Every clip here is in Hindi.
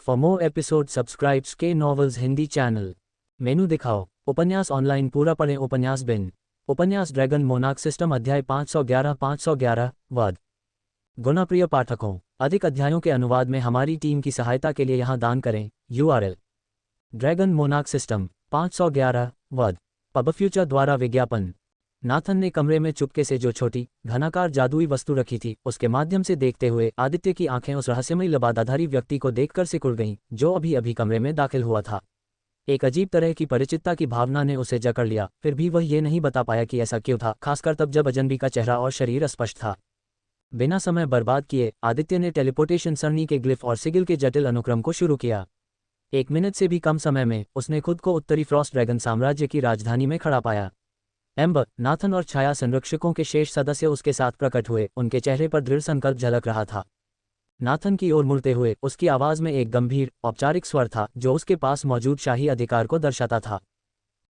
फॉर मोर एपिसोड सब्सक्राइब्स के नॉवेल्स हिंदी चैनल। मेनू दिखाओ। उपन्यास ऑनलाइन पूरा पढ़ें। उपन्यास बिन। उपन्यास ड्रैगन मोनार्क सिस्टम अध्याय 511 वध। गुणाप्रिय पाठकों, अधिक अध्यायों के अनुवाद में हमारी टीम की सहायता के लिए यहाँ दान करें। URL ड्रैगन मोनार्क सिस्टम 511 वध। पब फ्यूचर द्वारा विज्ञापन। नाथन ने कमरे में चुपके से जो छोटी घनाकार जादुई वस्तु रखी थी उसके माध्यम से देखते हुए आदित्य की आंखें उस रहस्यमयी लबादाधारी व्यक्ति को देखकर सिकुड़ गईं जो अभी अभी कमरे में दाखिल हुआ था। एक अजीब तरह की परिचितता की भावना ने उसे जकड़ लिया, फिर भी वह ये नहीं बता पाया कि ऐसा क्यों था, खासकर तब जब अजनबी का चेहरा और शरीर स्पष्ट था। बिना समय बर्बाद किए आदित्य ने टेलीपोर्टेशन सरणी के ग्लिफ और सिगिल के जटिल अनुक्रम को शुरू किया। 1 मिनट से भी कम समय में उसने खुद को उत्तरी फ्रॉस्ट ड्रैगन साम्राज्य की राजधानी में खड़ा पाया। एम्बर, नाथन और छाया संरक्षकों के शेष सदस्य उसके साथ प्रकट हुए। उनके चेहरे पर दृढ़ संकल्प झलक रहा था। नाथन की ओर मुड़ते हुए उसकी आवाज में एक गंभीर औपचारिक स्वर था जो उसके पास मौजूद शाही अधिकार को दर्शाता था।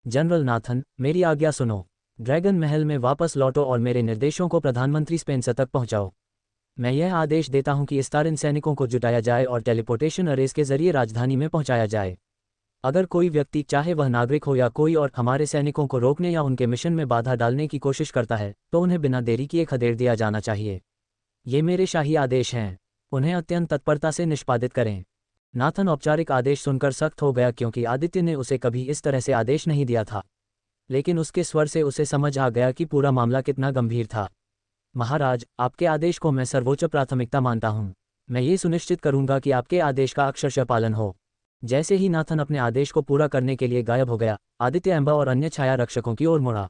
जनरल नाथन, मेरी आज्ञा सुनो। ड्रैगन महल में वापस लौटो और मेरे निर्देशों को प्रधानमंत्री स्पेंसर तक पहुंचाओ। मैं यह आदेश देता हूं कि इस्तारिन सैनिकों को जुटाया जाए और टेलीपोर्टेशन अरेज के जरिए राजधानी में पहुंचाया जाए। अगर कोई व्यक्ति, चाहे वह नागरिक हो या कोई और, हमारे सैनिकों को रोकने या उनके मिशन में बाधा डालने की कोशिश करता है तो उन्हें बिना देरी किए खदेड़ दिया जाना चाहिए। ये मेरे शाही आदेश हैं। उन्हें अत्यंत तत्परता से निष्पादित करें। नाथन औपचारिक आदेश सुनकर सख्त हो गया क्योंकि आदित्य ने उसे कभी इस तरह से आदेश नहीं दिया था, लेकिन उसके स्वर से उसे समझ आ गया कि पूरा मामला कितना गंभीर था। महाराज, आपके आदेश को मैं सर्वोच्च प्राथमिकता मानता हूँ। मैं ये सुनिश्चित करूंगा कि आपके आदेश का अक्षरशः पालन हो। जैसे ही नाथन अपने आदेश को पूरा करने के लिए गायब हो गया, आदित्य एम्बर और अन्य छाया रक्षकों की ओर मुड़ा।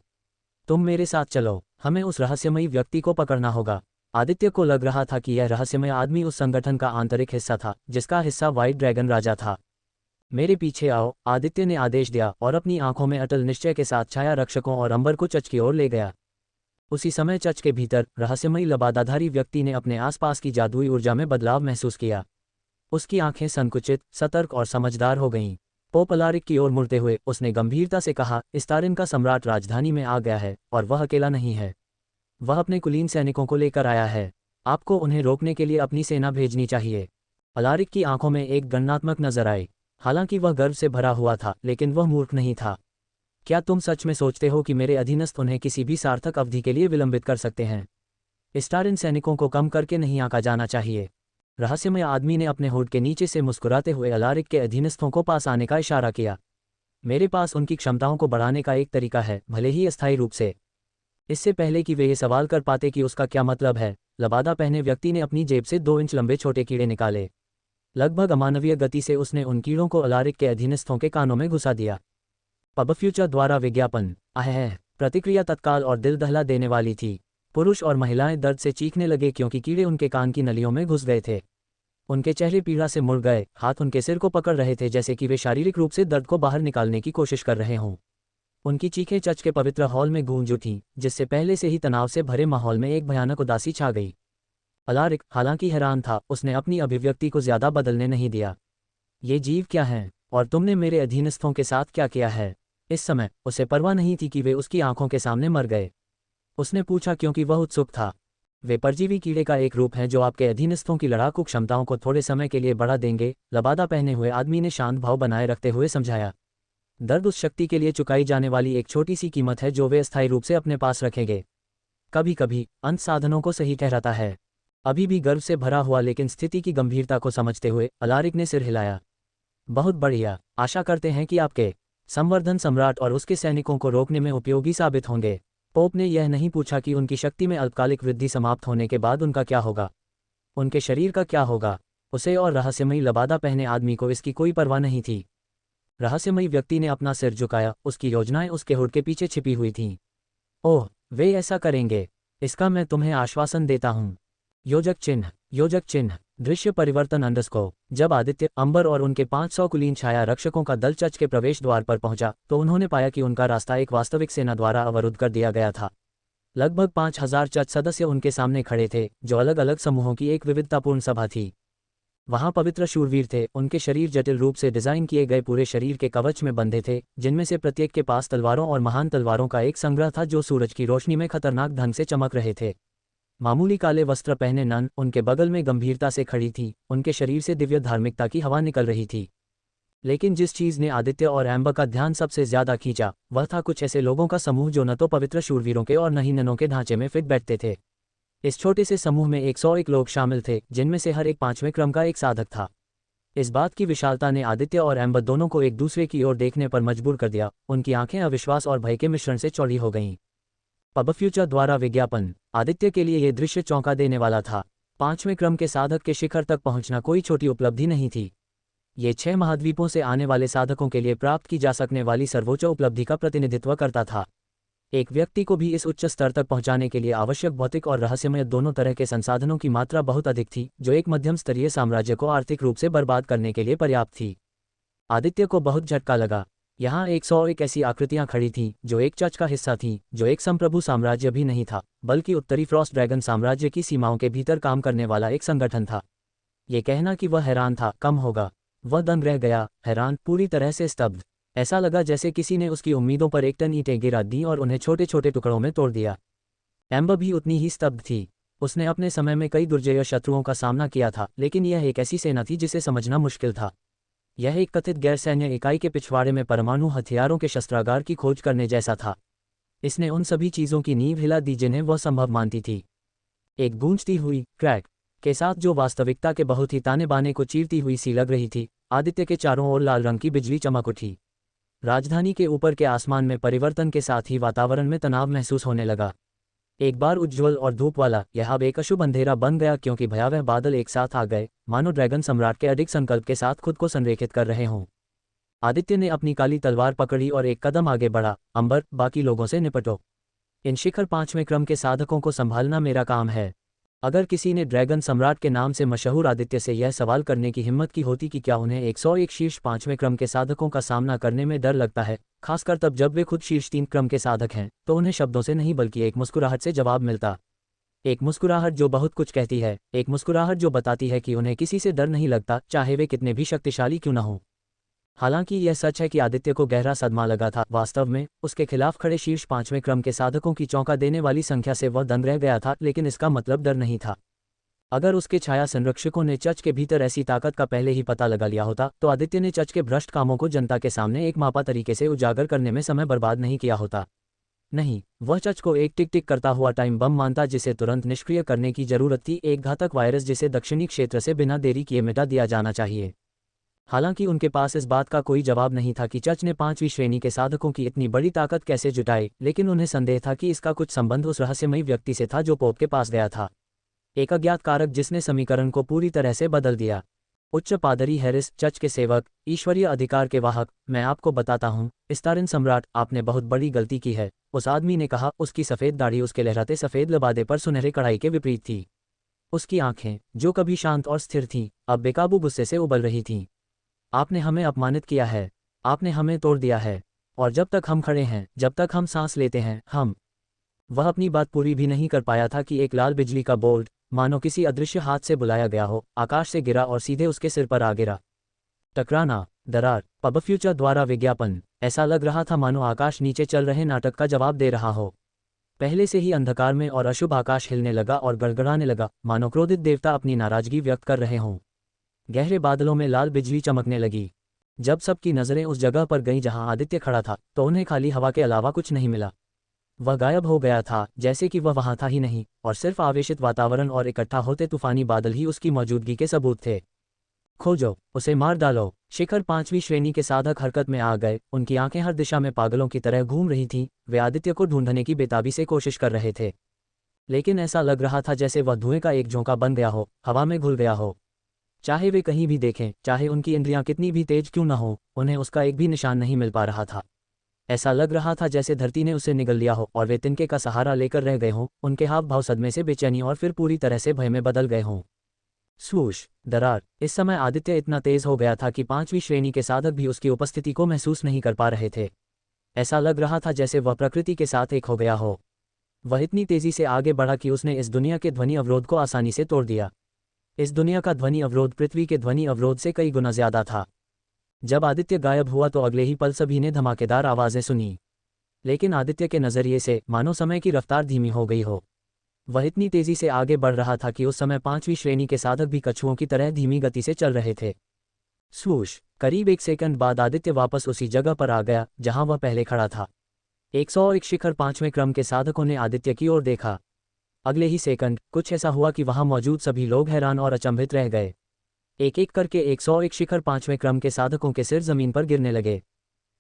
तुम मेरे साथ चलो, हमें उस रहस्यमयी व्यक्ति को पकड़ना होगा। आदित्य को लग रहा था कि यह रहस्यमय आदमी उस संगठन का आंतरिक हिस्सा था जिसका हिस्सा व्हाइट ड्रैगन राजा था। मेरे पीछे आओ, आदित्य ने आदेश दिया और अपनी आंखों में अटल निश्चय के साथ छाया रक्षकों और अंबर को चर्च की ओर ले गया। उसी समय चर्च के भीतर रहस्यमयी लबादाधारी व्यक्ति ने अपने आसपास की जादुई ऊर्जा में बदलाव महसूस किया। उसकी आंखें संकुचित, सतर्क और समझदार हो गईं। पोप अलारिक की ओर मुड़ते हुए उसने गंभीरता से कहा, इस्तारिन का सम्राट राजधानी में आ गया है और वह अकेला नहीं है। वह अपने कुलीन सैनिकों को लेकर आया है। आपको उन्हें रोकने के लिए अपनी सेना भेजनी चाहिए। अलारिक की आंखों में एक गणनात्मक नजर आई। हालांकि वह गर्व से भरा हुआ था, लेकिन वह मूर्ख नहीं था। क्या तुम सच में सोचते हो कि मेरे अधीनस्थ उन्हें किसी भी सार्थक अवधि के लिए विलंबित कर सकते हैं? इस्तारिन सैनिकों को कम करके नहीं आंका जाना चाहिए। रहस्यमय आदमी ने अपने होठ के नीचे से मुस्कुराते हुए अलारिक के अधीनस्थों को पास आने का इशारा किया। मेरे पास उनकी क्षमताओं को बढ़ाने का एक तरीका है, भले ही अस्थायी रूप से। इससे पहले कि वे ये सवाल कर पाते कि उसका क्या मतलब है, लबादा पहने व्यक्ति ने अपनी जेब से 2 इंच लंबे छोटे कीड़े निकाले। लगभग अमानवीय गति से उसने उन कीड़ों को अलारिक के अधीनस्थों के कानों में घुसा दिया। पब फ्यूचर द्वारा विज्ञापन। प्रतिक्रिया तत्काल और दिल दहला देने वाली थी। पुरुष और महिलाएं दर्द से चीखने लगे क्योंकि कीड़े उनके कान की नलियों में घुस गए थे। उनके चेहरे पीड़ा से मुड़ गए, हाथ उनके सिर को पकड़ रहे थे जैसे कि वे शारीरिक रूप से दर्द को बाहर निकालने की कोशिश कर रहे हों। उनकी चीखें चर्च के पवित्र हॉल में गूंज उठीं, जिससे पहले से ही तनाव से भरे माहौल में एक भयानक उदासी छा गई। अलारिक, हालांकि हैरान था, उसने अपनी अभिव्यक्ति को ज्यादा बदलने नहीं दिया। ये जीव क्या हैं, और तुमने मेरे अधीनस्थों के साथ क्या किया है? इस समय उसे परवाह नहीं थी कि वे उसकी आंखों के सामने मर गए। उसने पूछा क्योंकि वह उत्सुक था। वे परजीवी कीड़े का एक रूप हैं जो आपके अधीनस्थों की लड़ाकू क्षमताओं को थोड़े समय के लिए बढ़ा देंगे, लबादा पहने हुए आदमी ने शांत भाव बनाए रखते हुए समझाया। दर्द उस शक्ति के लिए चुकाई जाने वाली एक छोटी सी कीमत है जो वे अस्थायी रूप से अपने पास रखेंगे। कभी कभी अंत साधनों को सही ठहराता है। अभी भी गर्व से भरा हुआ लेकिन स्थिति की गंभीरता को समझते हुए अलारिक ने सिर हिलाया। बहुत बढ़िया, आशा करते हैं कि आपके संवर्धन सम्राट और उसके सैनिकों को रोकने में उपयोगी साबित होंगे। पोप ने यह नहीं पूछा कि उनकी शक्ति में अल्पकालिक वृद्धि समाप्त होने के बाद उनका क्या होगा, उनके शरीर का क्या होगा। उसे और रहस्यमयी लबादा पहने आदमी को इसकी कोई परवाह नहीं थी। रहस्यमयी व्यक्ति ने अपना सिर झुकाया। उसकी योजनाएं उसके होठ के पीछे छिपी हुई थीं। ओह, वे ऐसा करेंगे, इसका मैं तुम्हें आश्वासन देता हूँ। योजक चिन्ह। दृश्य परिवर्तन अंडरस्कोर। जब आदित्य, अंबर और उनके 500 कुलीन छाया रक्षकों का दल चर्च के प्रवेश द्वार पर पहुंचा तो उन्होंने पाया कि उनका रास्ता एक वास्तविक सेना द्वारा अवरुद्ध कर दिया गया था। लगभग 5000 चर्च सदस्य उनके सामने खड़े थे, जो अलग अलग समूहों की एक विविधतापूर्ण सभा थी। वहां पवित्र शूरवीर थे। उनके शरीर जटिल रूप से डिजाइन किए गए पूरे शरीर के कवच में बंधे थे, जिनमें से प्रत्येक के पास तलवारों और महान तलवारों का एक संग्रह था जो सूरज की रोशनी में खतरनाक ढंग से चमक रहे थे। मामूली काले वस्त्र पहने नन उनके बगल में गंभीरता से खड़ी थी, उनके शरीर से दिव्य धार्मिकता की हवा निकल रही थी। लेकिन जिस चीज ने आदित्य और एम्बर का ध्यान सबसे ज्यादा खींचा वह था कुछ ऐसे लोगों का समूह जो न तो पवित्र शूरवीरों के और न ही ननों के ढांचे में फिट बैठते थे। इस छोटे से समूह में 101 लोग शामिल थे, जिनमें से हर एक 5वें क्रम का एक साधक था। इस बात की विशालता ने आदित्य और एम्बर दोनों को एक दूसरे की ओर देखने पर मजबूर कर दिया। उनकी आंखें अविश्वास और भय के मिश्रण से चौड़ी हो गईं। पब फ्यूचर द्वारा विज्ञापन। आदित्य के लिए यह दृश्य चौंका देने वाला था। 5वें क्रम के साधक के शिखर तक पहुंचना कोई छोटी उपलब्धि नहीं थी। ये 6 महाद्वीपों से आने वाले साधकों के लिए प्राप्त की जा सकने वाली सर्वोच्च उपलब्धि का प्रतिनिधित्व करता था। एक व्यक्ति को भी इस उच्च स्तर तक पहुंचाने के लिए आवश्यक भौतिक और रहस्यमय दोनों तरह के संसाधनों की मात्रा बहुत अधिक थी, जो एक मध्यम स्तरीय साम्राज्य को आर्थिक रूप से बर्बाद करने के लिए पर्याप्त थी। आदित्य को बहुत झटका लगा। यहाँ 101 ऐसी आकृतियां खड़ी थीं जो एक चर्च का हिस्सा थीं, जो एक संप्रभु साम्राज्य भी नहीं था, बल्कि उत्तरी फ्रॉस्ट ड्रैगन साम्राज्य की सीमाओं के भीतर काम करने वाला एक संगठन था। ये कहना कि वह हैरान था कम होगा। वह दंग रह गया, हैरान, पूरी तरह से स्तब्ध। ऐसा लगा जैसे किसी ने उसकी उम्मीदों पर एक टन ईंटें गिरा दी और उन्हें छोटे छोटे टुकड़ों में तोड़ दिया। एम्बर भी उतनी ही स्तब्ध थी। उसने अपने समय में कई दुर्जय शत्रुओं का सामना किया था, लेकिन यह एक ऐसी सेना थी जिसे समझना मुश्किल था। यह एक कथित गैर सैन्य इकाई के पिछवाड़े में परमाणु हथियारों के शस्त्रागार की खोज करने जैसा था। इसने उन सभी चीज़ों की नींव हिला दी जिन्हें वह संभव मानती थी। एक गूंजती हुई क्रैक के साथ जो वास्तविकता के बहुत ही ताने बाने को चीरती हुई सी लग रही थी, आदित्य के चारों ओर लाल रंग की बिजली चमक उठी। राजधानी के ऊपर के आसमान में परिवर्तन के साथ ही वातावरण में तनाव महसूस होने लगा। एक बार उज्ज्वल और धूप वाला यह अब एक अशुभ अंधेरा बन गया, क्योंकि भयावह बादल एक साथ आ गए, मानो ड्रैगन सम्राट के अडिग संकल्प के साथ खुद को संरेखित कर रहे हों। आदित्य ने अपनी काली तलवार पकड़ी और एक कदम आगे बढ़ा। अंबर, बाकी लोगों से निपटो। इन शिखर 5वें क्रम के साधकों को संभालना मेरा काम है। अगर किसी ने ड्रैगन सम्राट के नाम से मशहूर आदित्य से यह सवाल करने की हिम्मत की होती कि क्या उन्हें 101 शीर्ष 5वें क्रम के साधकों का सामना करने में डर लगता है, खासकर तब जब वे खुद शीर्ष 3 क्रम के साधक हैं, तो उन्हें शब्दों से नहीं बल्कि एक मुस्कुराहट से जवाब मिलता। एक मुस्कुराहट जो बहुत कुछ कहती है, एक मुस्कुराहट जो बताती है कि उन्हें किसी से डर नहीं लगता, चाहे वे कितने भी शक्तिशाली क्यों न हों। हालांकि यह सच है कि आदित्य को गहरा सदमा लगा था। वास्तव में उसके खिलाफ खड़े शीर्ष 5वें क्रम के साधकों की चौंका देने वाली संख्या से वह दंग रह गया था, लेकिन इसका मतलब डर नहीं था। अगर उसके छाया संरक्षकों ने चर्च के भीतर ऐसी ताकत का पहले ही पता लगा लिया होता, तो आदित्य ने चर्च के भ्रष्ट कामों को जनता के सामने एक मापा तरीके से उजागर करने में समय बर्बाद नहीं किया होता। नहीं, वह चर्च को एक टिक टिक करता हुआ टाइम बम मानता जिसे तुरंत निष्क्रिय करने की जरूरत थी, एक घातक वायरस जिसे दक्षिणी क्षेत्र से बिना देरी किए मिटा दिया जाना चाहिए। हालांकि उनके पास इस बात का कोई जवाब नहीं था कि चर्च ने 5वीं श्रेणी के साधकों की इतनी बड़ी ताकत कैसे जुटाई, लेकिन उन्हें संदेह था कि इसका कुछ संबंध उस रहस्यमयी व्यक्ति से था जो पोप के पास गया था। एक अज्ञात कारक जिसने समीकरण को पूरी तरह से बदल दिया। उच्च पादरी हैरिस, चर्च के सेवक, ईश्वरीय अधिकार के वाहक, मैं आपको बताता हूँ, इस्तारिन सम्राट, आपने बहुत बड़ी गलती की है, उस आदमी ने कहा। उसकी सफ़ेद दाढ़ी उसके लहराते सफ़ेद लबादे पर सुनहरे कढ़ाई के विपरीत थी। उसकी आंखें, जो कभी शांत और स्थिर थीं, अब बेकाबू गुस्से से उबल रही थीं। आपने हमें अपमानित किया है, आपने हमें तोड़ दिया है, और जब तक हम खड़े हैं, जब तक हम सांस लेते हैं, हम। वह अपनी बात पूरी भी नहीं कर पाया था कि एक लाल बिजली का बोल्ट, मानो किसी अदृश्य हाथ से बुलाया गया हो, आकाश से गिरा और सीधे उसके सिर पर आ गिरा। टकराना, दरार। पब फ्यूचर द्वारा विज्ञापन। ऐसा लग रहा था मानो आकाश नीचे चल रहे नाटक का जवाब दे रहा हो। पहले से ही अंधकार में और अशुभ आकाश हिलने लगा और गड़गड़ाने लगा, मानो क्रोधित देवता अपनी नाराजगी व्यक्त कर रहे हों। गहरे बादलों में लाल बिजली चमकने लगी। जब सबकी नज़रें उस जगह पर गईं जहां आदित्य खड़ा था, तो उन्हें खाली हवा के अलावा कुछ नहीं मिला। वह गायब हो गया था, जैसे कि वह वहां था ही नहीं, और सिर्फ आवेशित वातावरण और इकट्ठा होते तूफानी बादल ही उसकी मौजूदगी के सबूत थे। खोजो, उसे मार डालो। शिखर 5वीं श्रेणी के साधक हरकत में आ गए। उनकी आंखें हर दिशा में पागलों की तरह घूम रही थीं। वे आदित्य को ढूंढने की बेताबी से कोशिश कर रहे थे, लेकिन ऐसा लग रहा था जैसे वह धुएं का एक झोंका बन गया हो, हवा में घुल गया हो। चाहे वे कहीं भी देखें, चाहे उनकी इंद्रियां कितनी भी तेज क्यों न हो, उन्हें उसका एक भी निशान नहीं मिल पा रहा था। ऐसा लग रहा था जैसे धरती ने उसे निगल लिया हो और वे तिनके का सहारा लेकर रह गए हों। उनके हाव भाव सदमे से बेचैनी और फिर पूरी तरह से भय में बदल गए हों। स्वूश, दरार। इस समय आदित्य इतना तेज हो गया था कि 5वीं श्रेणी के साधक भी उसकी उपस्थिति को महसूस नहीं कर पा रहे थे। ऐसा लग रहा था जैसे वह प्रकृति के साथ एक हो गया हो। वह इतनी तेजी से आगे बढ़ा कि उसने इस दुनिया के ध्वनि अवरोध को आसानी से तोड़ दिया। इस दुनिया का ध्वनि अवरोध पृथ्वी के ध्वनि अवरोध से कई गुना ज्यादा था। जब आदित्य गायब हुआ तो अगले ही पल सभी ने धमाकेदार आवाज़ें सुनी, लेकिन आदित्य के नज़रिए से मानो समय की रफ्तार धीमी हो गई हो। वह इतनी तेजी से आगे बढ़ रहा था कि उस समय 5वीं श्रेणी के साधक भी कछुओं की तरह धीमी गति से चल रहे थे। स्वूश! करीब 1 सेकंड बाद आदित्य वापस उसी जगह पर आ गया जहां वह पहले खड़ा था। 101 शिखर 5वें क्रम के साधकों ने आदित्य की ओर देखा। अगले ही सेकंड कुछ ऐसा हुआ कि वहां मौजूद सभी लोग हैरान और अचंभित रह गए। एक एक करके 101 शिखर 5वें क्रम के साधकों के सिर जमीन पर गिरने लगे।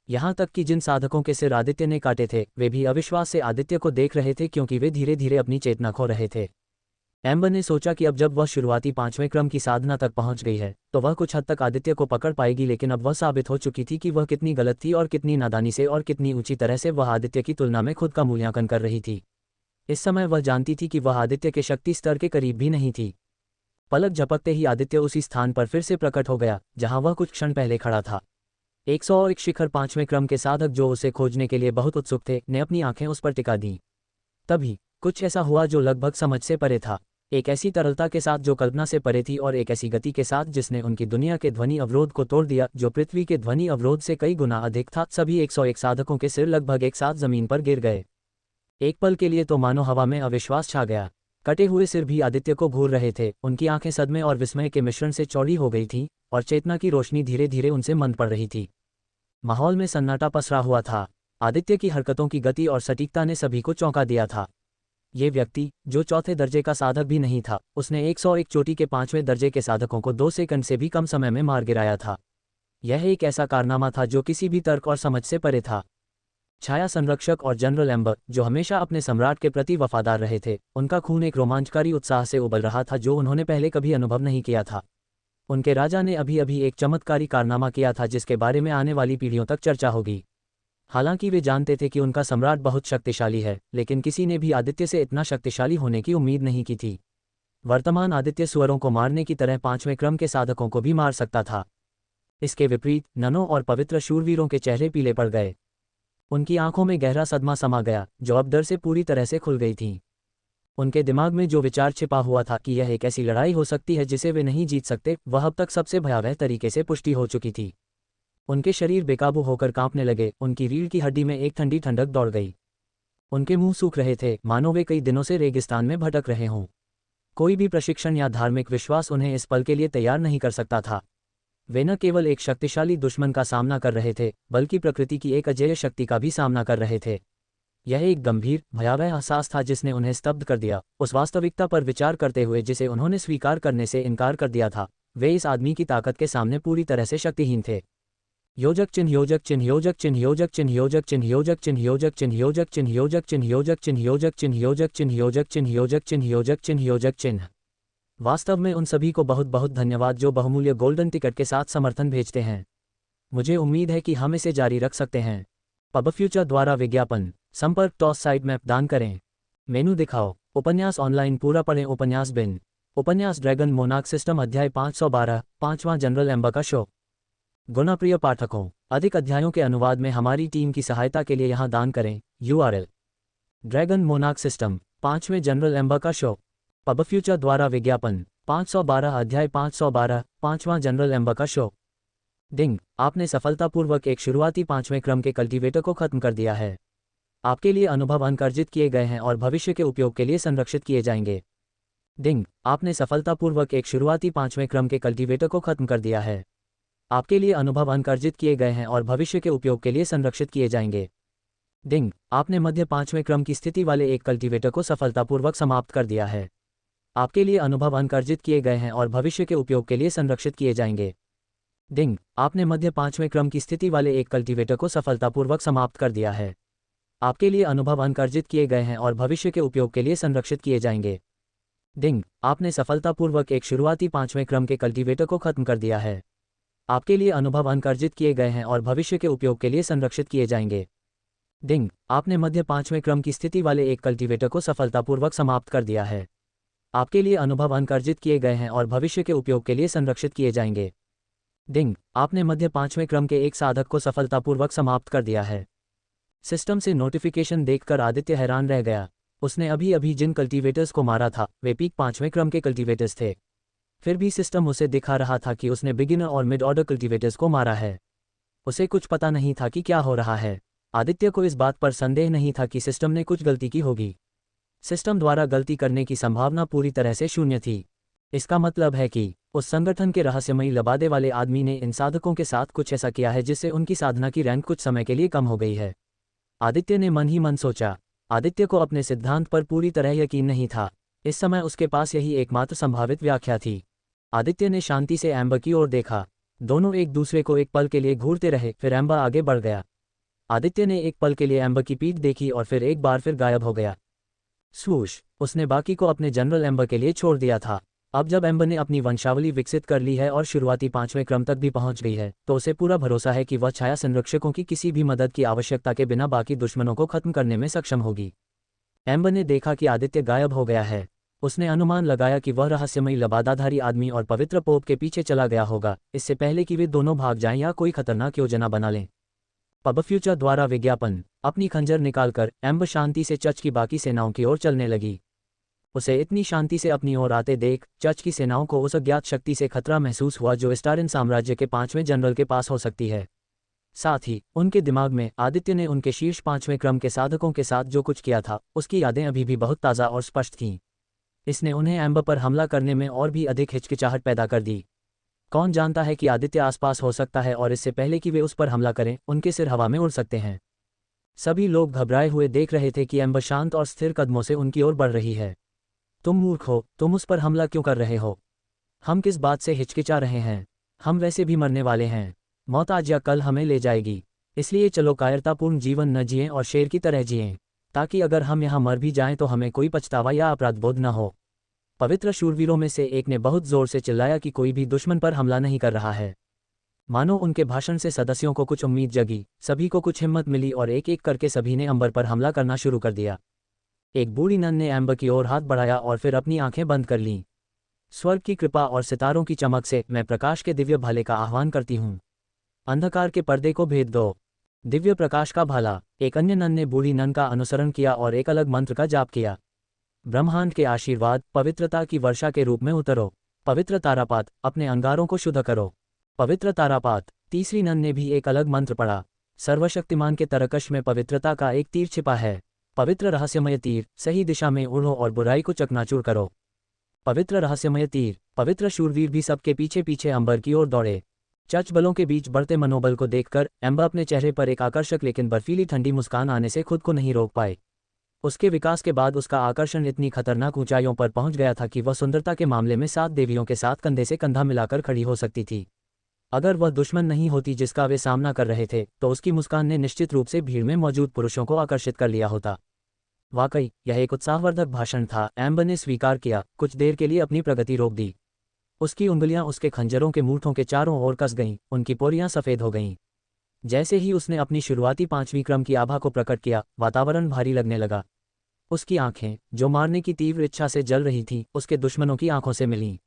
यहां तक कि जिन साधकों के सिर आदित्य ने काटे थे वे भी अविश्वास से आदित्य को देख रहे थे, क्योंकि वे धीरे धीरे अपनी चेतना खो रहे थे। एम्बर ने सोचा कि अब जब वह शुरुआती 5वें क्रम की साधना तक पहुंच गई है तो वह कुछ हद तक आदित्य को पकड़ पाएगी, लेकिन अब वह साबित हो चुकी थी कि वह कितनी गलत थी और कितनी नादानी से और कितनी ऊंची तरह से वह आदित्य की तुलना में खुद का मूल्यांकन कर रही थी। इस समय वह जानती थी कि वह आदित्य के शक्ति स्तर के करीब भी नहीं थी। पलक झपकते ही आदित्य उसी स्थान पर फिर से प्रकट हो गया जहां वह कुछ क्षण पहले खड़ा था। 101 शिखर 5वें क्रम के साधक जो उसे खोजने के लिए बहुत उत्सुक थे ने अपनी आंखें उस पर टिका दी। तभी कुछ ऐसा हुआ जो लगभग समझ से परे था, एक ऐसी तरलता के साथ जो कल्पना से परे थी और एक ऐसी गति के साथ जिसने उनकी दुनिया के ध्वनि अवरोध को तोड़ दिया जो पृथ्वी के ध्वनि अवरोध से कई गुना अधिक था। सभी 101 साधकों के सिर लगभग एक साथ जमीन पर गिर गए। एक पल के लिए तो मानो हवा में अविश्वास छा गया। कटे हुए सिर भी आदित्य को घूर रहे थे, उनकी आंखें सदमे और विस्मय के मिश्रण से चौड़ी हो गई थीं और चेतना की रोशनी धीरे धीरे उनसे मंद पड़ रही थी। माहौल में सन्नाटा पसरा हुआ था। आदित्य की हरकतों की गति और सटीकता ने सभी को चौंका दिया था। ये व्यक्ति जो चौथे दर्जे का साधक भी नहीं था, उसने 101 चोटी के 5वें दर्जे के साधकों को 2 सेकंड से भी कम समय में मार गिराया था। यह एक ऐसा कारनामा था जो किसी भी तर्क और समझ से परे था। छाया संरक्षक और जनरल एम्बर जो हमेशा अपने सम्राट के प्रति वफादार रहे थे, उनका खून एक रोमांचकारी उत्साह से उबल रहा था जो उन्होंने पहले कभी अनुभव नहीं किया था। उनके राजा ने अभी अभी एक चमत्कारी कारनामा किया था जिसके बारे में आने वाली पीढ़ियों तक चर्चा होगी। हालांकि वे जानते थे कि उनका सम्राट बहुत शक्तिशाली है, लेकिन किसी ने भी आदित्य से इतना शक्तिशाली होने की उम्मीद नहीं की थी। वर्तमान आदित्य सुअरों को मारने की तरह 5वें क्रम के साधकों को भी मार सकता था। इसके विपरीत ननों और पवित्र शूरवीरों के चेहरे पीले पड़ गए। उनकी आंखों में गहरा सदमा समा गया जो अब डर से पूरी तरह से खुल गई थीं। उनके दिमाग में जो विचार छिपा हुआ था कि यह एक ऐसी लड़ाई हो सकती है जिसे वे नहीं जीत सकते, वह अब तक सबसे भयावह तरीके से पुष्टि हो चुकी थी। उनके शरीर बेकाबू होकर कांपने लगे, उनकी रीढ़ की हड्डी में एक ठंडी ठंडक दौड़ गई। उनके मुंह सूख रहे थे, मानो वे कई दिनों से रेगिस्तान में भटक रहे हों। कोई भी प्रशिक्षण या धार्मिक विश्वास उन्हें इस पल के लिए तैयार नहीं कर सकता था। वे न केवल एक शक्तिशाली दुश्मन का सामना कर रहे थे, बल्कि प्रकृति की एक अजेय शक्ति का भी सामना कर रहे थे। यह एक गंभीर भयावह एहसास था जिसने उन्हें स्तब्ध कर दिया। उस वास्तविकता पर विचार करते हुए जिसे उन्होंने स्वीकार करने से इनकार कर दिया था, वे इस आदमी की ताकत के सामने पूरी तरह से शक्तिहीन थे। योजक चिन्ह योजक चिन्ह योजक चिन्ह योजक चिन्ह योजक चिन्ह योजक चिन्ह योजक चिन्ह योजक चिन्ह योजक चिन्ह योजक चिन्ह योजक चिन्ह योजक चिन्ह योजक चिन्ह योजक चिन्ह योजक चिन्ह योजक चिन्ह। वास्तव में उन सभी को बहुत बहुत धन्यवाद जो बहुमूल्य गोल्डन टिकट के साथ समर्थन भेजते हैं। मुझे उम्मीद है कि हम इसे जारी रख सकते हैं। पब फ्यूचर द्वारा विज्ञापन संपर्क टॉस साइड मैप दान करें। मेनू दिखाओ। उपन्यास ऑनलाइन पूरा पढ़ें। उपन्यास बिन उपन्यास ड्रैगन मोनार्क सिस्टम अध्याय 512 5वां जनरल एम्बर का शो। गुणाप्रिय पाठकों, अधिक अध्यायों के अनुवाद में हमारी टीम की सहायता के लिए यहाँ दान करें। URL ड्रैगन मोनार्क सिस्टम 5वें जनरल एम्बर का शो। पब फ्यूचर द्वारा विज्ञापन 512 अध्याय 512 5वां जनरल एम्बर का शो। डिंग, आपने सफलतापूर्वक एक शुरुआती 5वें क्रम के कल्टीवेटर को खत्म कर दिया है। आपके लिए अनुभव अंक अर्जित किए गए हैं और भविष्य के उपयोग के लिए संरक्षित किए जाएंगे। डिंग, आपने सफलतापूर्वक एक शुरुआती 5वें क्रम के कल्टीवेटर को खत्म कर दिया है। आपके लिए अनुभव अंक अर्जित किए गए हैं और भविष्य के उपयोग के लिए संरक्षित किए जाएंगे। डिंग, आपने मध्य 5वें क्रम की स्थिति वाले एक कल्टीवेटर को सफलतापूर्वक समाप्त कर दिया है। आपके लिए अनुभव अंक अर्जित किए गए हैं और भविष्य के उपयोग के लिए संरक्षित किए जाएंगे। डिंग, आपने मध्य 5वें क्रम की स्थिति वाले एक कल्टीवेटर को सफलतापूर्वक समाप्त कर दिया है। आपके लिए अनुभव अंक अर्जित किए गए हैं और भविष्य के उपयोग के लिए संरक्षित किए जाएंगे। डिंग, आपने सफलतापूर्वक एक शुरुआती 5वें क्रम के कल्टीवेटर को खत्म कर दिया है। आपके लिए अनुभव अंक अर्जित किए गए हैं और भविष्य के उपयोग के लिए संरक्षित किए जाएंगे। डिंग, आपने मध्य 5वें क्रम की स्थिति वाले एक कल्टीवेटर को सफलतापूर्वक समाप्त कर दिया है। आपके लिए अनुभव अंक अर्जित किए गए हैं और भविष्य के उपयोग के लिए संरक्षित किए जाएंगे। डिंग, आपने मध्य 5वें क्रम के एक साधक को सफलतापूर्वक समाप्त कर दिया है। सिस्टम से नोटिफिकेशन देखकर आदित्य हैरान रह गया। उसने अभी अभी जिन कल्टीवेटर्स को मारा था वे पीक 5वें क्रम के कल्टीवेटर्स थे। फिर भी सिस्टम उसे दिखा रहा था कि उसने बिगिनर और मिड ऑर्डर कल्टीवेटर्स को मारा है। उसे कुछ पता नहीं था कि क्या हो रहा है। आदित्य को इस बात पर संदेह नहीं था कि सिस्टम ने कुछ गलती की होगी। सिस्टम द्वारा गलती करने की संभावना पूरी तरह से शून्य थी। इसका मतलब है कि उस संगठन के रहस्यमयी लबादे वाले आदमी ने इन साधकों के साथ कुछ ऐसा किया है जिससे उनकी साधना की रैंक कुछ समय के लिए कम हो गई है। आदित्य ने मन ही मन सोचा। आदित्य को अपने सिद्धांत पर पूरी तरह यकीन नहीं था। इस समय उसके पास यही एकमात्र संभावित व्याख्या थी। आदित्य ने शांति से एम्बर की ओर देखा। दोनों एक दूसरे को एक पल के लिए घूरते रहे, फिर एम्बर आगे बढ़ गया। आदित्य ने एक पल के लिए एम्बर की पीठ देखी और फिर एक बार फिर गायब हो गया। स्वूश, उसने बाकी को अपने जनरल एम्बर के लिए छोड़ दिया था। अब जब एम्बर ने अपनी वंशावली विकसित कर ली है और शुरुआती 5वें क्रम तक भी पहुंच गई है, तो उसे पूरा भरोसा है कि वह छाया संरक्षकों की किसी भी मदद की आवश्यकता के बिना बाकी दुश्मनों को खत्म करने में सक्षम होगी। एम्बर ने देखा कि आदित्य गायब हो गया है। उसने अनुमान लगाया कि वह रहस्यमयी लबादाधारी आदमी और पवित्र पोप के पीछे चला गया होगा, इससे पहले कि वे दोनों भाग जाएं या कोई खतरनाक योजना बना लें। पब फ्यूचर द्वारा विज्ञापन। अपनी खंजर निकालकर एम्बर शांति से चर्च की बाकी सेनाओं की ओर चलने लगी। उसे इतनी शांति से अपनी ओर आते देख चर्च की सेनाओं को उस अज्ञात शक्ति से खतरा महसूस हुआ जो स्टारिन साम्राज्य के 5वें जनरल के पास हो सकती है। साथ ही उनके दिमाग में आदित्य ने उनके शीर्ष 5वें क्रम के साधकों के साथ जो कुछ किया था उसकी यादें अभी भी बहुत ताज़ा और स्पष्ट थीं। इसने उन्हें एम्बर पर हमला करने में और भी अधिक हिचकिचाहट पैदा कर दी। कौन जानता है कि आदित्य आसपास हो सकता है और इससे पहले कि वे उस पर हमला करें उनके सिर हवा में उड़ सकते हैं। सभी लोग घबराए हुए देख रहे थे कि एम्बर शांत और स्थिर कदमों से उनकी ओर बढ़ रही है। तुम मूर्ख हो, तुम उस पर हमला क्यों कर रहे हो? हम किस बात से हिचकिचा रहे हैं? हम वैसे भी मरने वाले हैं। मौत आज या कल हमें ले जाएगी। इसलिए चलो कायरतापूर्ण जीवन न जिएं और शेर की तरह जिएं, ताकि अगर हम यहाँ मर भी जाएं तो हमें कोई पछतावा या अपराधबोध न हो। पवित्र शूरवीरों में से एक ने बहुत जोर से चिल्लाया कि कोई भी दुश्मन पर हमला नहीं कर रहा है। मानो उनके भाषण से सदस्यों को कुछ उम्मीद जगी, सभी को कुछ हिम्मत मिली और एक एक करके सभी ने एम्बर पर हमला करना शुरू कर दिया। एक बूढ़ी नन ने एम्बर की ओर हाथ बढ़ाया और फिर अपनी आंखें बंद कर लीं। स्वर्ग की कृपा और सितारों की चमक से मैं प्रकाश के दिव्य भाले का आह्वान करती हूँ। अंधकार के पर्दे को भेद दो। दिव्य प्रकाश का भाला। एक अन्य नन ने बूढ़ी नन का अनुसरण किया और एक अलग मंत्र का जाप किया। ब्रह्मांड के आशीर्वाद, पवित्रता की वर्षा के रूप में उतरो। पवित्र तारापात, अपने अंगारों को शुद्ध करो। पवित्र तारापात। तीसरी नन ने भी एक अलग मंत्र पढ़ा। सर्वशक्तिमान के तरकश में पवित्रता का एक तीर छिपा है। पवित्र रहस्यमय तीर, सही दिशा में उड़ो और बुराई को चकनाचूर करो। पवित्र रहस्यमय तीर। पवित्र शूरवीर भी सबके पीछे पीछे एम्बर की ओर दौड़े। चर्च बलों के बीच बढ़ते मनोबल को देखकर एम्बर अपने चेहरे पर एक आकर्षक लेकिन बर्फीली ठंडी मुस्कान आने से खुद को नहीं रोक पाए। उसके विकास के बाद उसका आकर्षण इतनी खतरनाक ऊंचाइयों पर पहुंच गया था कि वह सुंदरता के मामले में 7 देवियों के साथ कंधे से कंधा मिलाकर खड़ी हो सकती थी। अगर वह दुश्मन नहीं होती जिसका वे सामना कर रहे थे, तो उसकी मुस्कान ने निश्चित रूप से भीड़ में मौजूद पुरुषों को आकर्षित कर लिया होता। वाकई यह एक उत्साहवर्धक भाषण था। एम्बर ने स्वीकार किया, कुछ देर के लिए अपनी प्रगति रोक दी। उसकी उंगलियां उसके खंजरों के मूठों के चारों ओर कस गईं, उनकी पोरियां सफ़ेद हो गईं। जैसे ही उसने अपनी शुरुआती 5वीं क्रम की आभा को प्रकट किया, वातावरण भारी लगने लगा। उसकी आंखें, जो मारने की तीव्र इच्छा से जल रही थीं, उसके दुश्मनों की आंखों से मिलीं।